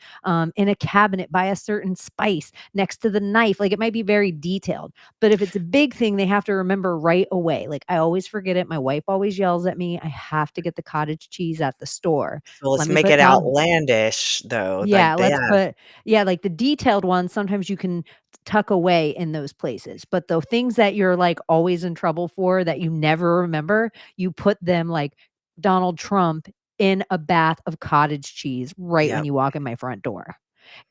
in a cabinet, by a certain spice, next to the knife, like, it might be very detailed. But if it's a big thing, they have to remember right away. Like, I always forget it. My wife always yells at me. I have to get the cottage cheese at the store. So Let let's me make put it down outlandish though, yeah, like, let's yeah. put yeah, like the detailed ones, sometimes you can tuck away in those places. But the things that you're like always in trouble for that you never remember, you put them like Donald Trump in a bath of cottage cheese right when Yep. you walk in my front door.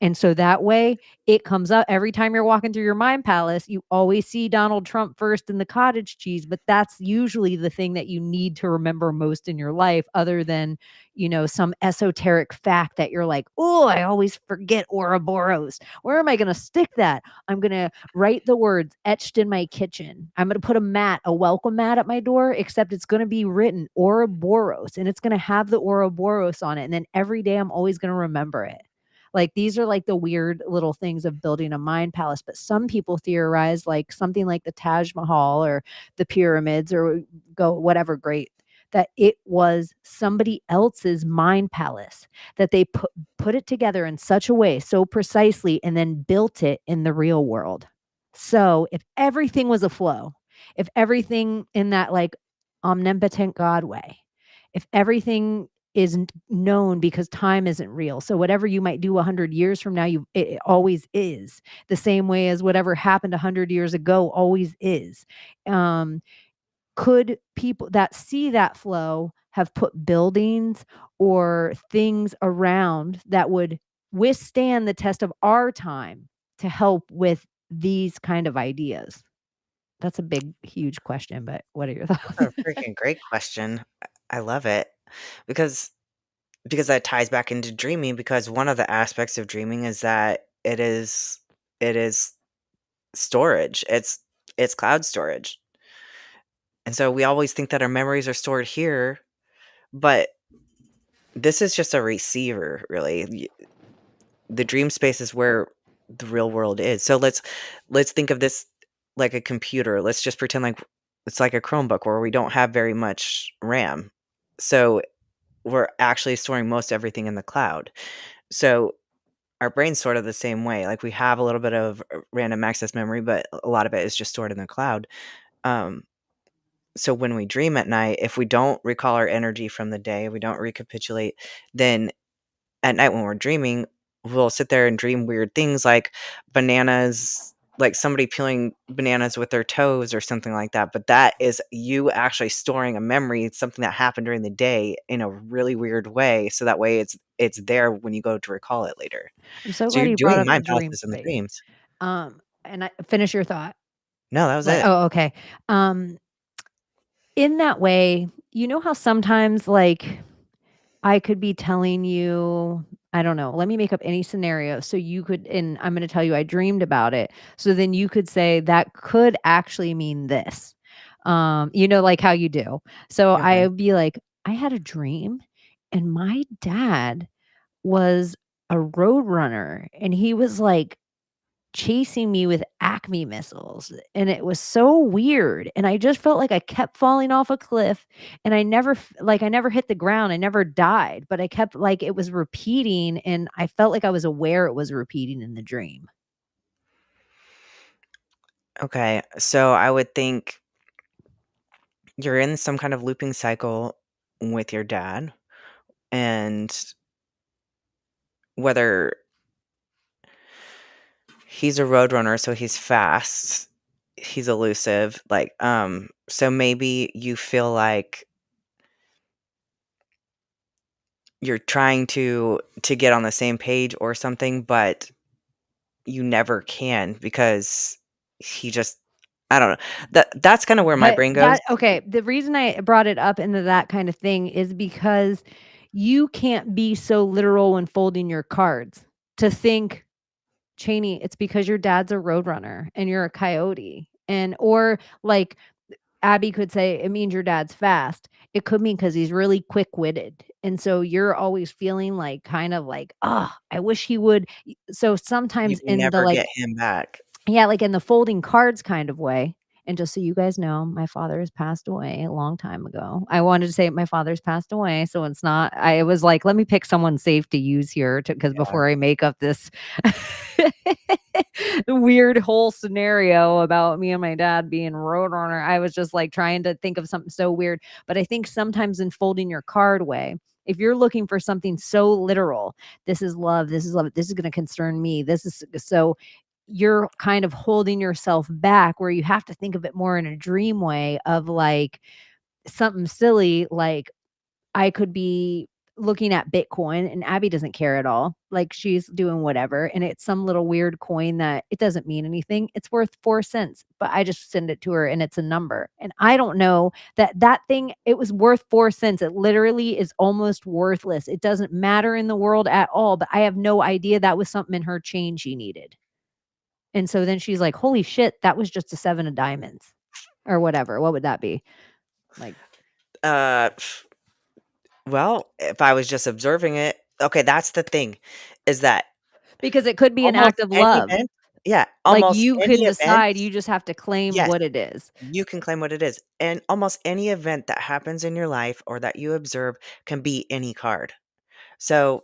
And so that way it comes up every time you're walking through your mind palace, you always see Donald Trump first in the cottage cheese, but that's usually the thing that you need to remember most in your life, other than, some esoteric fact that you're like, oh, I always forget Ouroboros. Where am I going to stick that? I'm going to write the words etched in my kitchen. I'm going to put a welcome mat at my door, except it's going to be written Ouroboros and it's going to have the Ouroboros on it. And then every day I'm always going to remember it. Like, these are like the weird little things of building a mind palace, but some people theorize like something like the Taj Mahal or the pyramids or go whatever great that it was somebody else's mind palace that they put it together in such a way so precisely and then built it in the real world. So, if everything was a flow, if everything in that like omnipotent God way, if everything isn't known because time isn't real. So whatever you might do 100 years from now, it always is the same way as whatever happened 100 years ago always is. Um, could people that see that flow have put buildings or things around that would withstand the test of our time to help with these kind of ideas? That's a big, huge question, but what are your thoughts? That's a freaking great question. I love it because that ties back into dreaming because one of the aspects of dreaming is that it is storage. It's cloud storage. And so we always think that our memories are stored here, but this is just a receiver, really. The dream space is where the real world is. So let's think of this like a computer. Let's just pretend like it's like a Chromebook where we don't have very much RAM. So we're actually storing most everything in the cloud. So our brain's sort of the same way. Like we have a little bit of random access memory, but a lot of it is just stored in the cloud. Um, so when we dream at night, if we don't recall our energy from the day, we don't recapitulate, then at night when we're dreaming, we'll sit there and dream weird things like bananas, like somebody peeling bananas with their toes or something like that. But that is you actually storing a memory, it's something that happened during the day in a really weird way. So that way it's there when you go to recall it later. I'm so So glad you're you brought doing up the mind dream palaces in the space. dreams. And I finish your thought. No, that was Like, it. oh, okay. Um, in that way, you know how sometimes like I could be telling you, I don't know, let me make up any scenario so you could, and I'm going to tell you I dreamed about it. So then you could say that could actually mean this. Like how you do. So Okay. I'd be like, I had a dream and my dad was a road runner and he was like chasing me with Acme missiles, and it was so weird, and I just felt like I kept falling off a cliff, and I never hit the ground, I never died, but I kept like it was repeating, and I felt like I was aware it was repeating in the dream. Okay. So I would think you're in some kind of looping cycle with your dad, and whether he's a road runner, so he's fast, he's elusive, like, so maybe you feel like you're trying to get on the same page or something, but you never can because he just I don't know. That's kinda where my But brain goes. that okay, the reason I brought it up into that kind of thing is because you can't be so literal when folding your cards to think, Chaney, it's because your dad's a roadrunner and you're a coyote. And or like Abbie could say, it means your dad's fast. It could mean because he's really quick-witted. And so you're always feeling like kind of like, oh, I wish he would. So You sometimes can in the never get like him back. yeah, like in the folding cards kind of way. And just so you guys know, my father has passed away a long time ago. I wanted to say my father's passed away, so it's not I was like, let me pick someone safe to use here because Yeah. before I make up this weird whole scenario about me and my dad being roadrunner, I was just like trying to think of something so weird. But I think sometimes in folding your card way, if you're looking for something so literal, this is love, this is going to concern me, this is so you're kind of holding yourself back where you have to think of it more in a dream way of like something silly like I could be looking at Bitcoin and Abbie doesn't care at all. Like she's doing whatever and it's some little weird coin that it doesn't mean anything. It's worth 4 cents, but I just send it to her and it's a number. And I don't know that that thing it was worth 4 cents. It literally is almost worthless. It doesn't matter in the world at all, but I have no idea that was something in her chain she needed. And so then she's like, "Holy shit, that was just a 7 of diamonds," or whatever. What would that be? Like Uh, well, if I was just observing it okay, that's the thing, is that because it could be an almost act of any love. event yeah, Like, almost you any can event decide, you just have to claim yes, what it is. you can claim what it is, and almost any event that happens in your life or that you observe can be any card. So,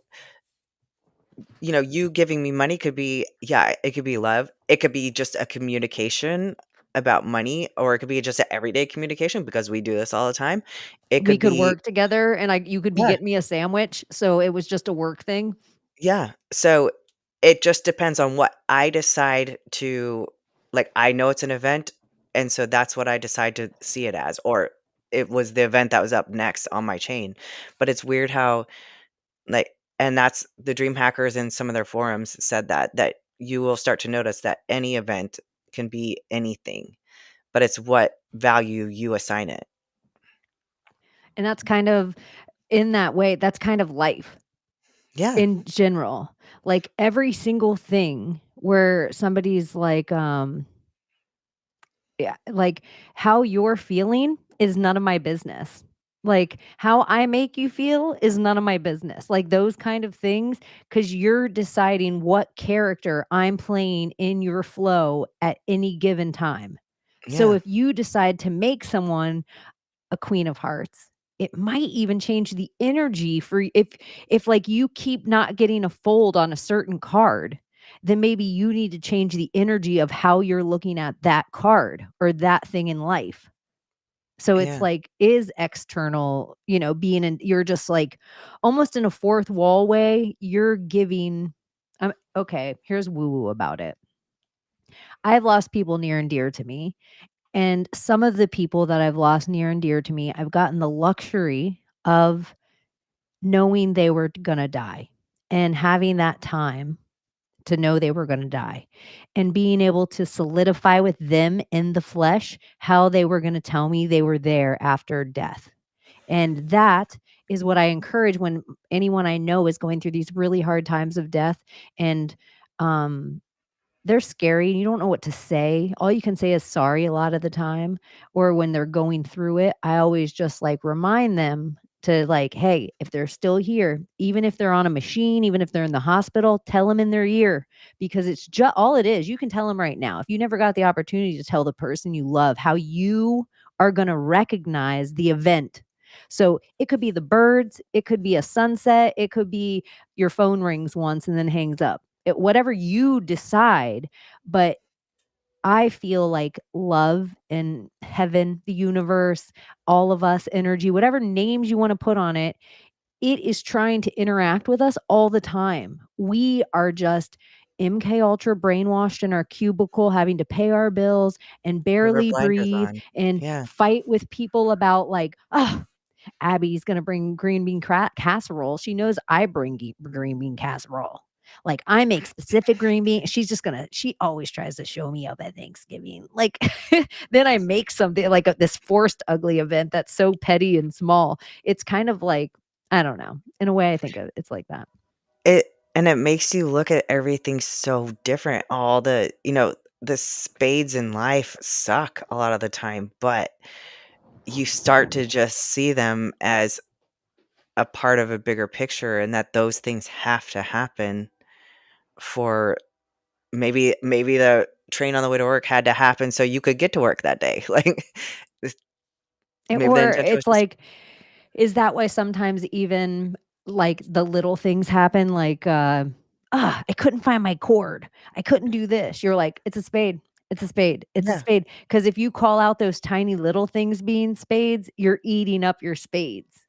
you giving me money could be yeah, it could be love. It could be just a communication about money, or it could be just an everyday communication because we do this all the time. It We could could be work together, and you could be yeah, getting me a sandwich, so it was just a work thing. yeah. So, it just depends on what I decide to like, I know it's an event, and so that's what I decide to see it as, or it was the event that was up next on my chain. But it's weird how like and that's the dream hackers in some of their forums said that you will start to notice that any event can be anything, but it's what value you assign it. And that's kind of in that way, that's kind of life Yeah, in general. Like, every single thing where somebody's like, yeah, like, how you're feeling is none of my business. Like, how I make you feel is none of my business. Like, those kind of things, because 'cause you're deciding what character I'm playing in your flow at any given time. So, yeah, if you decide to make someone a queen of hearts, it might even change the energy for if, like, you keep not getting a fold on a certain card, then maybe you need to change the energy of how you're looking at that card or that thing in life. So it's yeah. like is external, being in you're just like almost in a fourth wall way, you're giving okay, here's woo woo about it. I've lost people near and dear to me. And some of the people that I've lost near and dear to me, I've gotten the luxury of knowing they were gonna die and having that time to know they were gonna die and being able to solidify with them in the flesh how they were gonna tell me they were there after death. And that is what I encourage when anyone I know is going through these really hard times of death and, um, they're scary and you don't know what to say. All you can say is sorry a lot of the time, or when they're going through it, I always just like remind them to like, hey, if they're still here, even if they're on a machine, even if they're in the hospital, tell them in their ear because it's just all it is. You can tell them right now. If you never got the opportunity to tell the person you love how you are going to recognize the event. So it could be the birds, it could be a sunset, it could be your phone rings once and then hangs up whatever you decide, but I feel like love and heaven, the universe, all of us, energy, whatever names you want to put on it, it is trying to interact with us all the time. We are just MK Ultra brainwashed in our cubicle, having to pay our bills and With our barely blinders breathe on. and Yeah, fight with people about like, oh, Abbie's gonna bring green bean casserole. She knows I bring green bean casserole. Like, I make specific green bean she always tries to show me up at Thanksgiving. Like, then I make something like this forced ugly event that's so petty and small. It's kind of like, I don't know. In a way, I think it's like that. It and it makes you look at everything so different. All the spades in life suck a lot of the time, but you start to just see them as a part of a bigger picture and that those things have to happen for maybe the train on the way to work had to happen so you could get to work that day. Like, this maybe the Or intention was it's just like, is that why sometimes even, like, the little things happen, like, I couldn't find my cord. I couldn't do this." You're like, "It's a spade. It's a spade. It's a Yeah, spade." Because if you call out those tiny little things being spades, you're eating up your spades,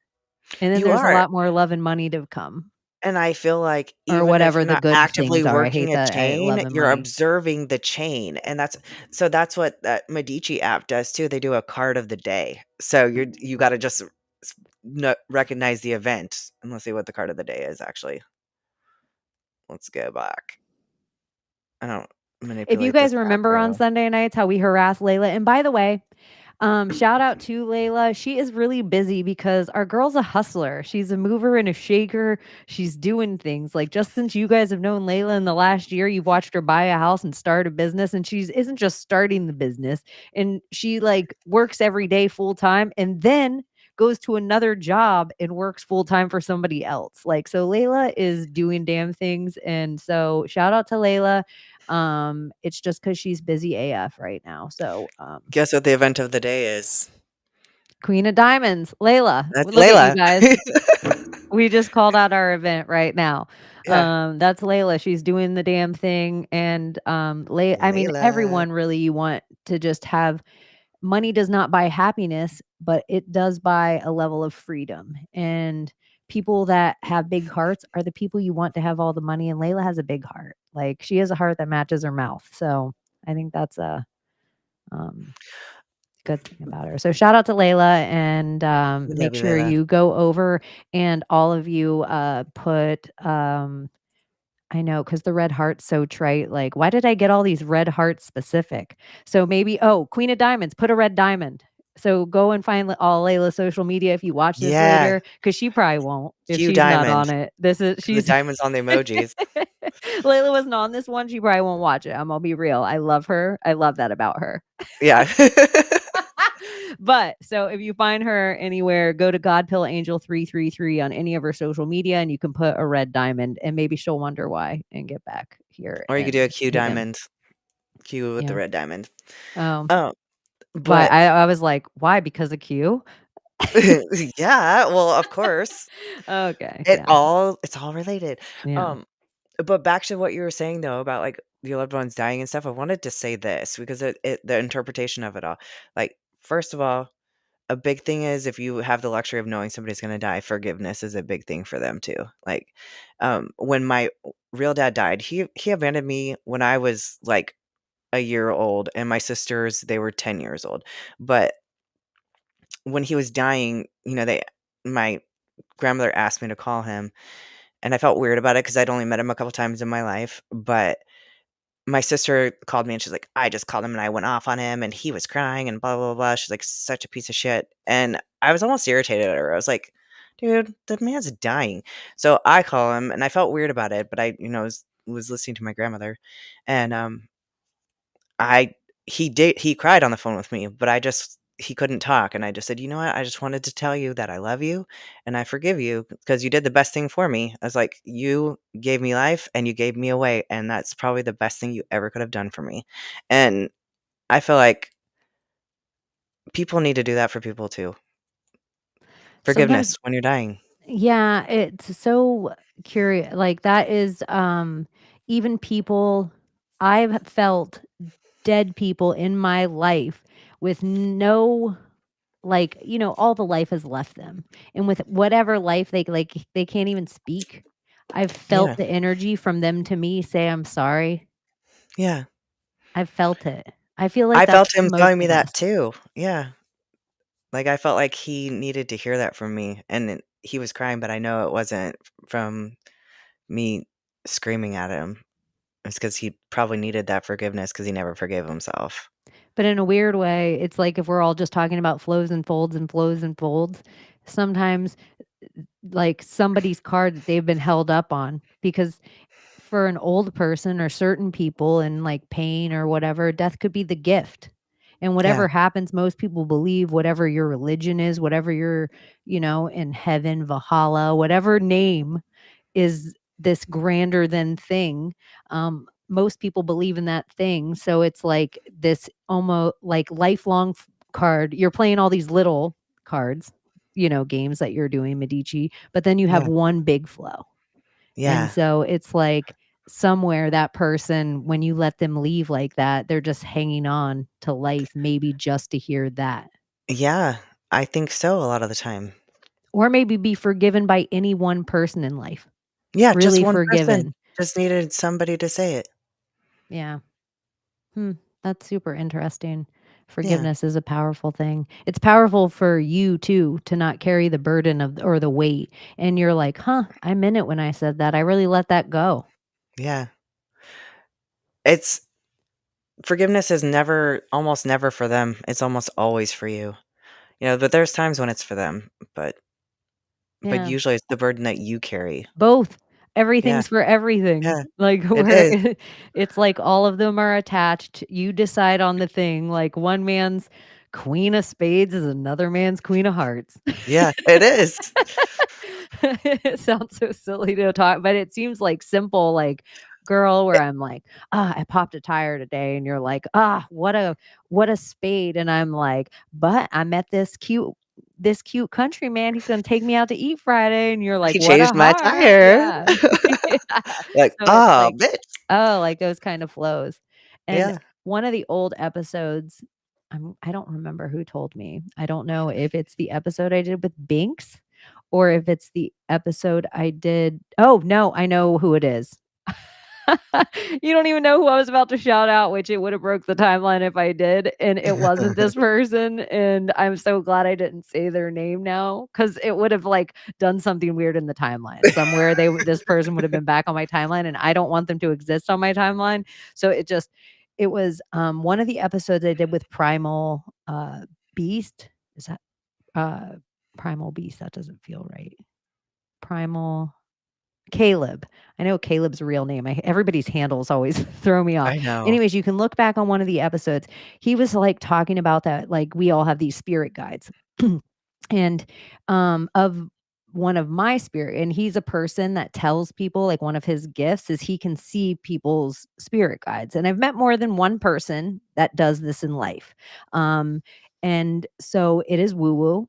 and then you there's a are. lot more love and money to come, And I feel like or even if whatever you're the not good actively things are. I hate working a that love chain, and you're money. observing the chain, and that's what that Medici app does too. They do a card of the day. So you gotta just recognize the event, and let's see what the card of the day is actually. Let's go back. I don't If you manipulate this guys app remember very on well. Sunday nights how we harass Layla, and by the way, shout out to Layla. She is really busy because our girl's a hustler. She's a mover and a shaker. She's doing things. Like, just since you guys have known Layla in the last year, you've watched her buy a house and start a business. And she isn't just starting the business, and she like works every day full time and then goes to another job and works full time for somebody else. Like, so Layla is doing damn things. And so shout out to Layla. It's just because she's busy AF right now. So Guess what the event of the day is? Queen of Diamonds, Layla. That's Look at you Layla. guys. We just called out our event right now. Yeah, That's Layla. She's doing the damn thing. And I mean, Layla. everyone really, you want to just have money does not buy happiness, but it does buy a level of freedom. And people that have big hearts are the people you want to have all the money. And Layla has a big heart. Like, she has a heart that matches her mouth. So I think that's a um good thing about her. So shout out to Layla, and We love make you, sure Layla. you go over and all of you put I know, because the red heart's so trite. Like, why did I get all these red hearts specific? So maybe, oh, Queen of Diamonds, put a red diamond. So go and find all Layla's social media if you watch this Yeah, later, because she probably won't if Q she's not on diamond. it. 'Cause the diamond's on the emojis. Layla wasn't on this one. She probably won't watch it. I'm gonna be real. I love her. I love that about her. Yeah. But so if you find her anywhere, go to Godpill Angel 333 on any of her social media, and you can put a red diamond, and maybe she'll wonder why and get back here Or you could do a and Q hit him. diamond. Q with the Yeah. red diamond. Oh, Oh, why? but I was like, why? Because of Q? yeah, well, of course. Okay. It Yeah. all it's all related. Yeah. Um, but back to what you were saying though about like your loved ones dying and stuff, I wanted to say this because it the interpretation of it all. Like, first of all, a big thing is if you have the luxury of knowing somebody's gonna die, forgiveness is a big thing for them too. Like, when my real dad died, he abandoned me when I was like a year old, and my sisters, they were 10 years old. But when he was dying, my grandmother asked me to call him, and I felt weird about it because 'cause I'd only met him a couple times in my life, but my sister called me and she's like, "I just called him and I went off on him and he was crying and blah, blah, blah." She's like, "Such a piece of shit." And I was almost irritated at her. I was like, "Dude, the man's dying." So I call him and I felt weird about it, but was listening to my grandmother, and, I he cried on the phone with me, but he couldn't talk, and I just said, "You know what? I just wanted to tell you that I love you and I forgive you because you did the best thing for me." I was like, "You gave me life and you gave me away, and that's probably the best thing you ever could have done for me." And I feel like people need to do that for people too. Sometimes, Forgiveness when you're dying. yeah, it's so curious. Like, that is, even people I've felt dead people in my life with no, like, all the life has left them, and with whatever life they can't even speak. I've felt Yeah. the energy from them to me say, "I'm sorry." Yeah. I've felt it. I feel like I that's felt him most telling me of that us. too. Yeah. Like, I felt like he needed to hear that from me, and he was crying, but I know it wasn't from me screaming at him. It's because he probably needed that forgiveness because he never forgave himself. But in a weird way, it's like if we're all just talking about flows and folds and flows and folds, sometimes like somebody's card that they've been held up on because for an old person or certain people in like pain or whatever, death could be the gift. And Yeah, whatever happens, most people believe whatever your religion is, whatever you're, in heaven, Valhalla, whatever name is this grander than thing. Most people believe in that thing. So it's like this almost like lifelong card. You're playing all these little cards, games that you're doing, Medici, but then you have yeah, one big flow. And yeah, so it's like somewhere that person, when you let them leave like that, they're just hanging on to life, maybe just to hear that. yeah. I think so a lot of the time. Or maybe be forgiven by any one person in life. Yeah, just Really one person forgiven. just needed somebody to say it. Yeah. Hmm, that's super interesting. Yeah, Forgiveness is a powerful thing. It's powerful for you too to not carry the burden of or the weight. And you're like, huh, I meant it when I said that. I really let that go. yeah. It's forgiveness is never almost never for them. It's almost always for you. But there's times when it's for them, but Yeah. usually it's the burden that you carry. Both. Yeah, Everything's for everything. yeah, Like it where is. it's like all of them are attached. You decide on the thing. Like one man's queen of spades is another man's queen of hearts. Yeah, it is. It sounds so silly to talk, but it seems like simple, like girl, where It I'm like, I popped a tire today, and you're like, what a spade, and I'm like, but I met this cute country man. He's gonna take me out to eat Friday, and you're like, he what a changed my heart, tire. yeah, yeah. Like, So it's "Oh, like, bitch." oh, like those kind of flows, and Yeah. one of the old episodes. I don't remember who told me. I don't know if it's the episode I did with Binks or if it's the episode I did. Oh, no, I know who it is. You don't even know who I was about to shout out, which it would have broke the timeline if I did, and it wasn't this person, and I'm so glad I didn't say their name now because it would have, like, done something weird in the timeline. Somewhere this person would have been back on my timeline, and I don't want them to exist on my timeline, so it was, one of the episodes I did with Primal, Beast. Is that, uh, Primal Beast? That doesn't feel right. Primal Caleb. I know Caleb's real name. Everybody's handles always throw me off. I know. Anyways, you can look back on one of the episodes. He was like talking about that, like we all have these spirit guides. And of one of my spirit, and he's a person that tells people like one of his gifts is he can see people's spirit guides. And I've met more than one person that does this in life. Um, and so it is woo woo,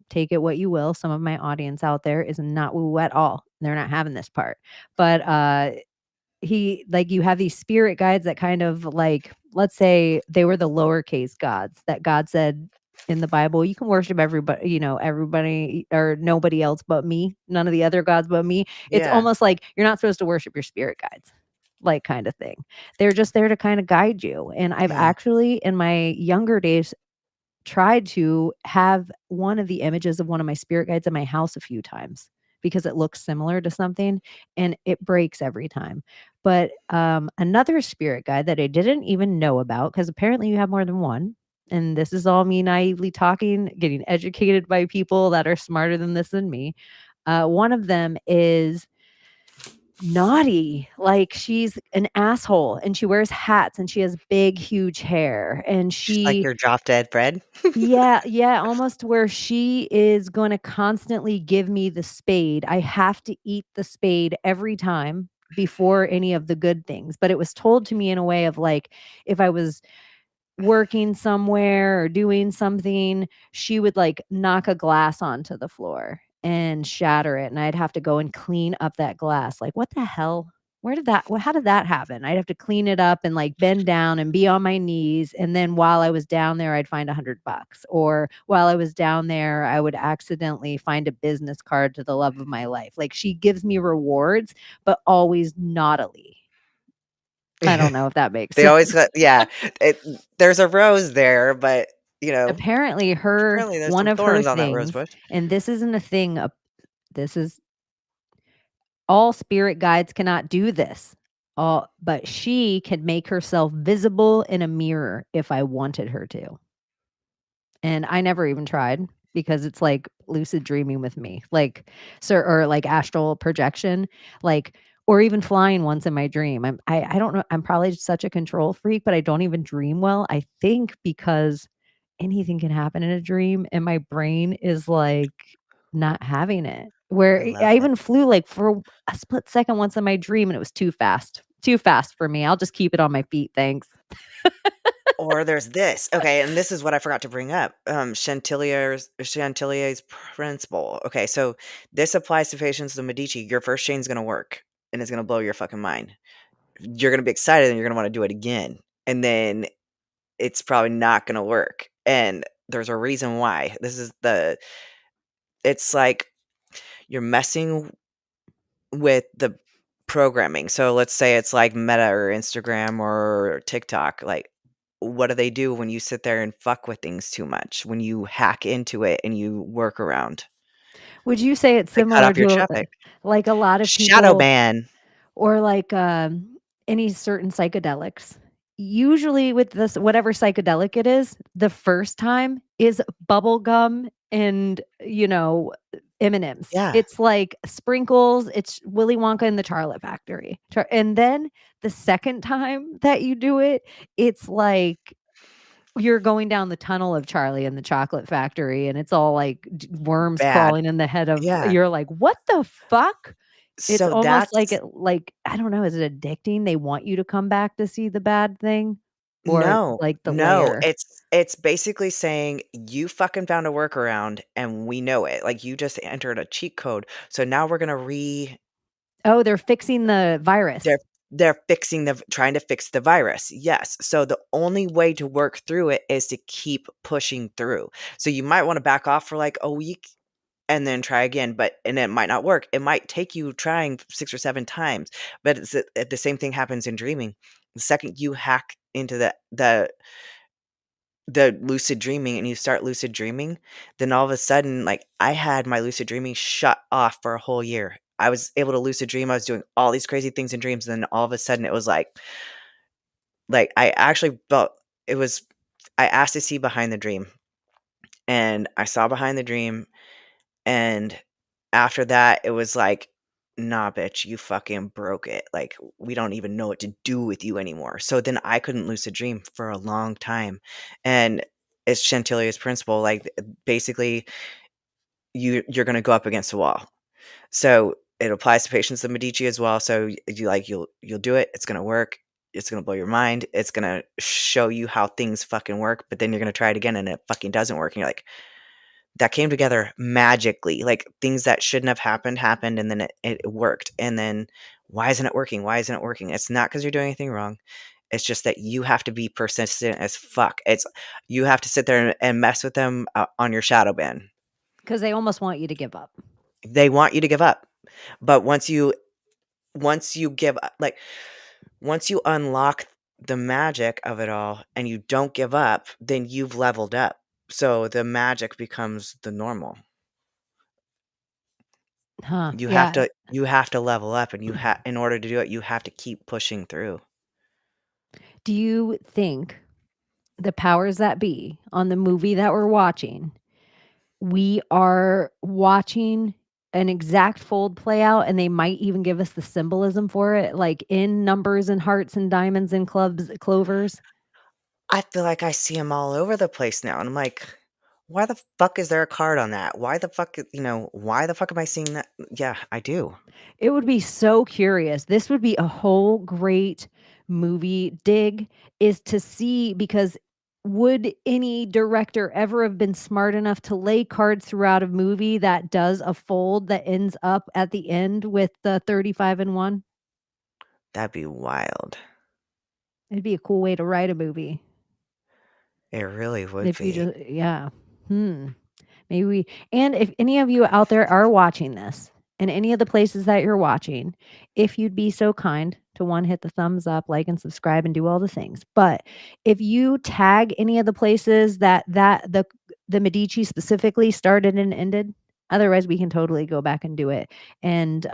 take it what you will. Some of my audience out there is not woo at all. They're not having this part. But he like you have these spirit guides that kind of like, let's say they were the lowercase gods that God said in the Bible, you can worship everybody, everybody or nobody else but me, none of the other gods but me. It's Yeah, almost like you're not supposed to worship your spirit guides, like kind of thing. They're just there to kind of guide you. And I've yeah, actually in my younger days tried to have one of the images of one of my spirit guides in my house a few times because it looks similar to something and it breaks every time. But another spirit guide that I didn't even know about, because apparently you have more than one. And this is all me naively talking, getting educated by people that are smarter than this than me. One of them is naughty. Like she's an asshole and she wears hats and she has big, huge hair. And she's like she your drop dead Fred. yeah, yeah, almost where she is gonna constantly give me the spade. I have to eat the spade every time before any of the good things, but it was told to me in a way of, like, if I was working somewhere or doing something, she would, like, knock a glass onto the floor and shatter it, and I'd have to go and clean up that glass. Like, "What the hell? How did that happen?" I'd have to clean it up and, like, bend down and be on my knees, and then while I was down there, I'd find $100, or while I was down there, I would accidentally find a business card to the love of my life. Like, she gives me rewards, but always naughtily. I don't know if that makes They sense. always got yeah, it there's a rose there, but, Apparently her apparently there's one some of her thorns on that rose things, bush. and this isn't a thing, this is All spirit guides cannot do this. But she can make herself visible in a mirror if I wanted her to. And I never even tried because it's like lucid dreaming with me, like, or like astral projection, like, or even flying once in my dream. I don't know. I'm probably such a control freak, but I don't even dream well. I think because anything can happen in a dream, and my brain is like not having it. Where I love I it. even flew like for a split second once in my dream, and it was too fast for me. I'll just keep it on my feet, thanks. Or there's this. Okay, and this is what I forgot to bring up. Chantilly's principle. Okay, so this applies to patients of Medici. Your first chain's gonna work, and it's gonna blow your fucking mind. You're gonna be excited, and you're gonna want to do it again, and then it's probably not gonna work. And there's a reason why. It's like you're messing with the programming. So let's say it's like Meta or Instagram or TikTok. Like, what do they do when you sit there and fuck with things too much? When you hack into it and you work around? Would you say it's They cut similar off your to traffic. like a lot of Shadow people, ban. or like any certain psychedelics? Usually with this, whatever psychedelic it is, the first time is bubble gum and M&Ms. Yeah, It's like sprinkles. It's Willy Wonka and the Chocolate Factory. And then the second time that you do it, it's like you're going down the tunnel of Charlie and the Chocolate Factory, and it's all like worms bad. crawling in the head of. Yeah. You're like, what the fuck? It's So almost like that's it, like, I don't know, is it addicting? They want you to come back to see the bad thing, or it's no, like the no. layer. It's basically saying you fucking found a workaround and we know it. Like you just entered a cheat code. So now we're gonna Oh, they're fixing the virus. They're fixing trying to fix the virus, yes. So the only way to work through it is to keep pushing through. So you might wanna back off for, like, a week and then try again, and it might not work. It might take you trying 6 or 7 times, but the same thing happens in dreaming. The second you hack into the lucid dreaming and you start lucid dreaming, then all of a sudden, like, I had my lucid dreaming shut off for a whole year. I was able to lucid dream, I was doing all these crazy things in dreams, and then all of a sudden it was like, I actually felt it was I asked to see behind the dream, and I saw behind the dream, and after that, it was like, "Nah, bitch, you fucking broke it, like, we don't even know what to do with you anymore." So then I couldn't lucid dream for a long time, and it's Chantilly's principle, like, basically, you're gonna go up against a wall. So it applies to patients of Medici as well. So you'll do it. It's gonna work. It's gonna blow your mind. It's gonna show you how things fucking work. But then you're gonna try it again, and it fucking doesn't work. And you're like, that came together magically. Like things that shouldn't have happened, and then it worked. And then why isn't it working? Why isn't it working? It's not because you're doing anything wrong. It's just that you have to be persistent as fuck. You have to sit there and mess with them on your shadow ban. Because they almost want you to give up. They want you to give up. But once you give up, like, once you unlock the magic of it all and you don't give up, then you've leveled up. So the magic becomes the normal. Huh. Yeah. You have to level up, and in order to do it, you have to keep pushing through. Do you think the powers that be on the movie that we're watching, we are watching an exact fold play out, and they might even give us the symbolism for it, like in numbers and hearts and diamonds and clubs, clovers? I feel like I see them all over the place now, and I'm like, why the fuck is there a card on that? Why the fuck am I seeing that? Yeah, I do. It would be so curious. This would be a whole great movie dig, is to see, because would any director ever have been smart enough to lay cards throughout a movie that does a fold that ends up at the end with the 35 and 1? That'd be wild. It'd be a cool way to write a movie. It really would If you be. just, yeah. Maybe and if any of you out there are watching this, in any of the places that you're watching, if you'd be so kind to one, hit the thumbs up, like and subscribe, and do all the things. But if you tag any of the places that the Medici specifically started and ended, Otherwise, we can totally go back and do it. And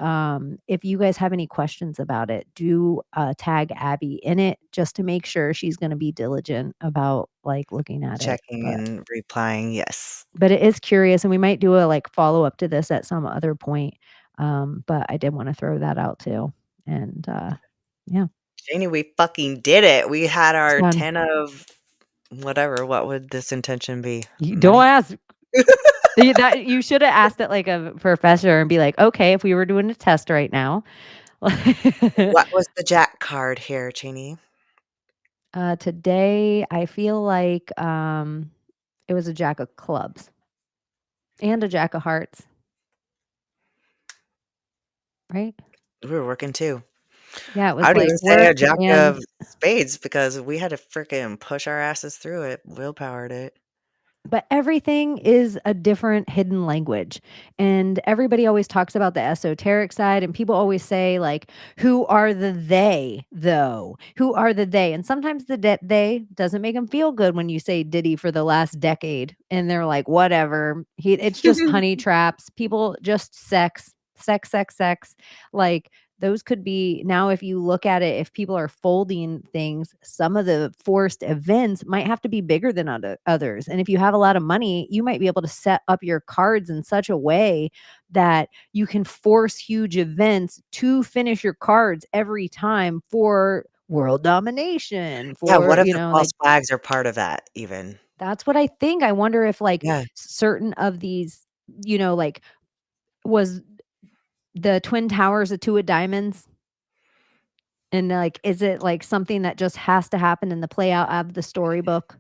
if you guys have any questions about it, do tag Abbie in it just to make sure she's going to be diligent about like looking at it. Checking and replying, yes. But it is curious, and we might do a like follow up to this at some other point. But I did want to throw that out too. And yeah, Chaney, we fucking did it. We had it's our done. 10 of whatever. What would this intention be? You don't Money? ask. You should have asked it like a professor and be like, okay, if we were doing a test right now. What was the jack card here, Chaney? Today, I feel like it was a jack of clubs and a jack of hearts, right? We were working too. Yeah, it was I would like even say a work jack and of spades because we had to freaking push our asses through it, willpowered it. but everything is a different hidden language. And everybody always talks about the esoteric side, and people always say, like, who are the they, though? Who are the they? And sometimes the they doesn't make them feel good when you say Diddy for the last decade. And they're like, whatever. It's just honey traps. People just sex, sex, sex, sex. Like, those could be now if you look at it, if people are folding things, some of the forced events might have to be bigger than others. And if you have a lot of money, you might be able to set up your cards in such a way that you can force huge events to finish your cards every time for world domination, Yeah, for, what if the like false flags are part of that even? that's what I think. I wonder if like Yeah. certain of these, like was the Twin Towers a two of diamonds? And, like, is it, like, something that just has to happen in the play out of the storybook?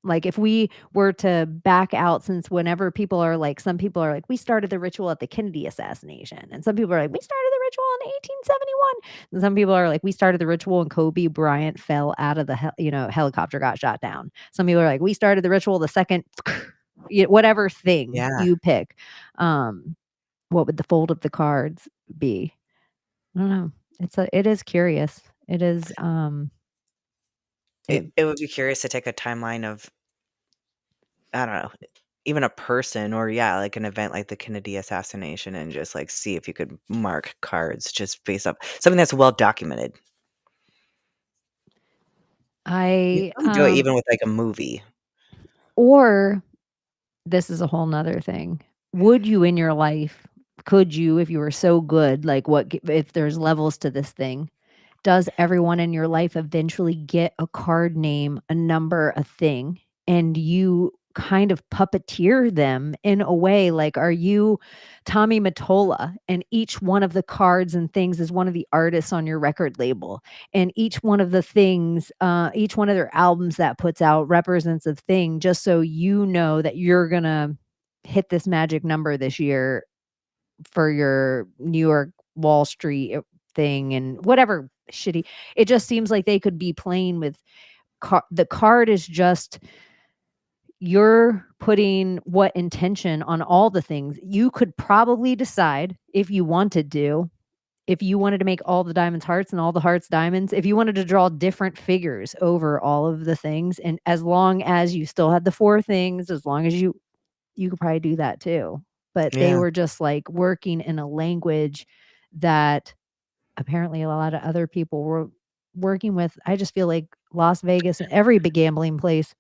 Like, if we were to back out since whenever people are like some people are like, "We started the ritual at the Kennedy assassination," and some people are like, "We started the ritual in 1871," and some people are like, "We started the ritual when Kobe Bryant fell out of the helicopter got shot down." Some people are like, "We started the ritual the second" whatever thing Yeah. you pick. Um, what would the fold of the cards be? I don't know. It is curious. It is, it It would be curious to take a timeline of, I don't know, even a person or, yeah, like an event like the Kennedy assassination and just, like, see if you could mark cards just based off something that's well documented. You I, can probably do it even with, like, a movie. or this is a whole 'nother thing. Would you in your life could you, if you were so good, like, if there's levels to this thing, does everyone in your life eventually get a card name, a number, a thing, and you kind of puppeteer them in a way? Like, are you Tommy Mottola, and each one of the cards and things is one of the artists on your record label, and each one of the things, each one of their albums that puts out represents a thing just so you know that you're gonna hit this magic number this year for your New York Wall Street thing and whatever shitty it just seems like they could be playing with the card is just you're putting what intention on all the things. You could probably decide if you wanted to, if you wanted to make all the diamonds hearts and all the hearts diamonds, if you wanted to draw different figures over all of the things, and as long as you still had the four things, as long as you could probably do that too. But they Yeah. were just like working in a language that apparently a lot of other people were working with. I just feel like Las Vegas and every big gambling place.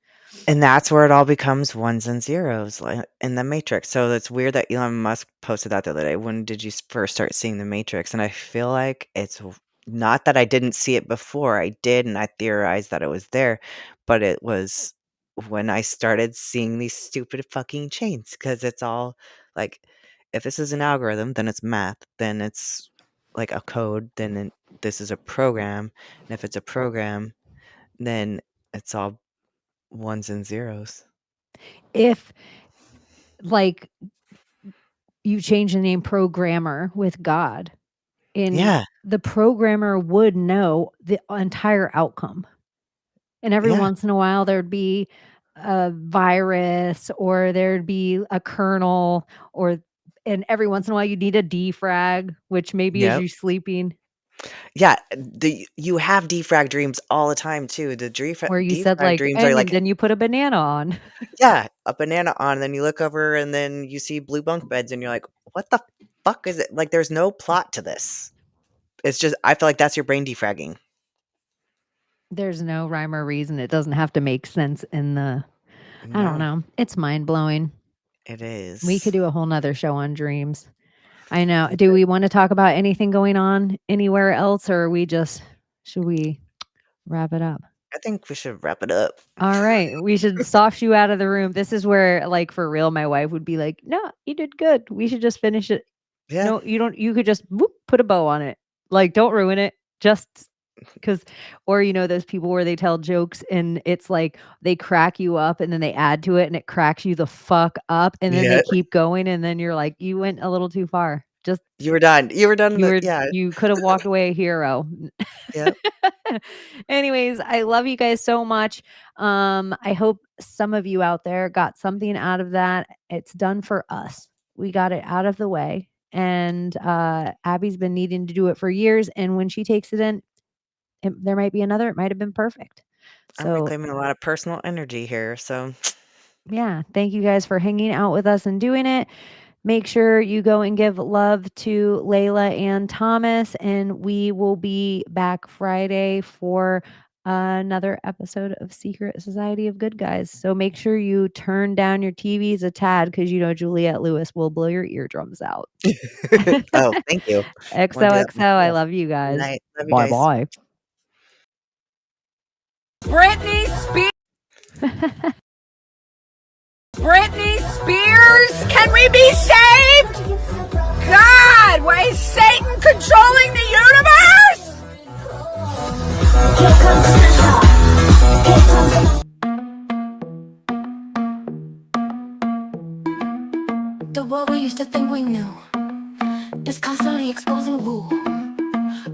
And that's where it all becomes ones and zeros, like in the Matrix. So it's weird that Elon Musk posted that the other day. When did you first start seeing the Matrix? And I feel like not that I didn't see it before. I did, and I theorized that it was there, but it was when I started seeing these stupid fucking chains because it's all like, if this is an algorithm, then it's math. Then it's like a code. This is a program, and if it's a program, then it's all ones and zeros. If like you change the name programmer with God, and Yeah, the programmer would know the entire outcome. And every yeah, once in a while, there'd be a virus or there'd be a kernel, and every once in a while, you need a defrag, which maybe is yep. you sleeping. Yeah, you have defrag dreams all the time too. The Where you said, defrag like, dreams are "And like then you put a banana on." yeah, a banana on, and then you look over and then you see blue bunk beds and you're like, "What the fuck is it?" Like, there's no plot to this. It's just I feel like that's your brain defragging. There's no rhyme or reason. It doesn't have to make sense in the I don't No, know. It's mind-blowing. it We could is. do a whole 'nother show on dreams. I know. We Do could we wanna talk about anything going on anywhere else, or should we wrap it up? I think we should wrap it up. All right. We should soft you out of the room. This is where, like, for real, my wife would be like, "No, you did good. We should just finish it. Yeah, No, you don't you could just whoop, put a bow on it. Like, don't ruin it. Just because or those people where they tell jokes and it's like they crack you up and then they add to it and it cracks you the fuck up and then they yeah. keep going and then you're like, "You went a little too far. Just You were done. You were done in you the were yeah, you could have walked away a hero." yep. Anyways, I love you guys so much. I hope some of you out there got something out of that. It's done for us. We got it out of the way. And Abby's been needing to do it for years. And when she takes it in, there might be another. It might have been perfect. I'm So reclaiming a lot of personal energy here, so yeah, thank you guys for hanging out with us and doing it. Make sure you go and give love to Layla and Thomas, and we will be back Friday for another episode of Secret Society of Good Guys. So make sure you turn down your TVs a tad because Juliette Lewis will blow your eardrums out. Oh, thank you. Wanna do that XOXO. I myself. love you Good guys. night. Love you Bye guys. bye. Britney Spears. Britney Spears. Can we be saved? God, why is Satan controlling the universe? The world we used to think we knew is constantly exposing woo.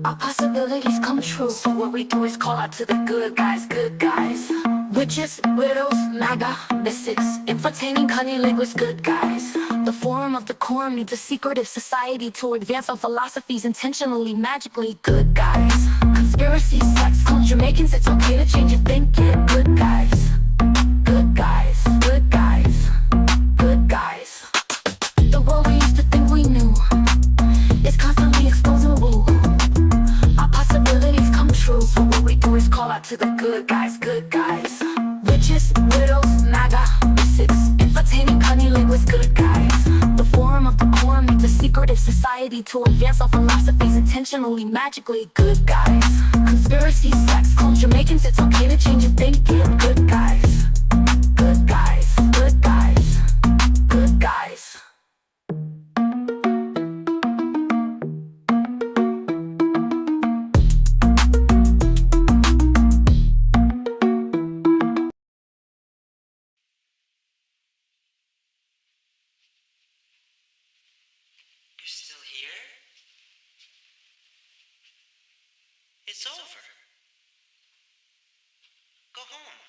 Our possibilities come true. So what we do is call out to the good guys, good guys. Witches, widows, MAGA, mystics, entertaining cunning linguists, good guys. The forum of the quorum needs a secretive society to advance our philosophies intentionally, magically, good guys. Conspiracy, sex, cults, Jamaicans, it's okay to change your thinking, good guys. Good guys, good guys, good guys. The world we used to think we knew is constantly exposing woo. Our possibilities come true. So what we do is call out to the good guys, good guys. Witches, widows, MAGA, mystics, entertaining cunning linguists, good guys. The forum of the quorum needs a secretive society to advance our philosophies intentionally, magically, good guys. Conspiracy, sex, cults, Jamaicans, it's okay to change your thinking, good guys. Good guys, good guys, good guys. You're still here? It's over. Go home.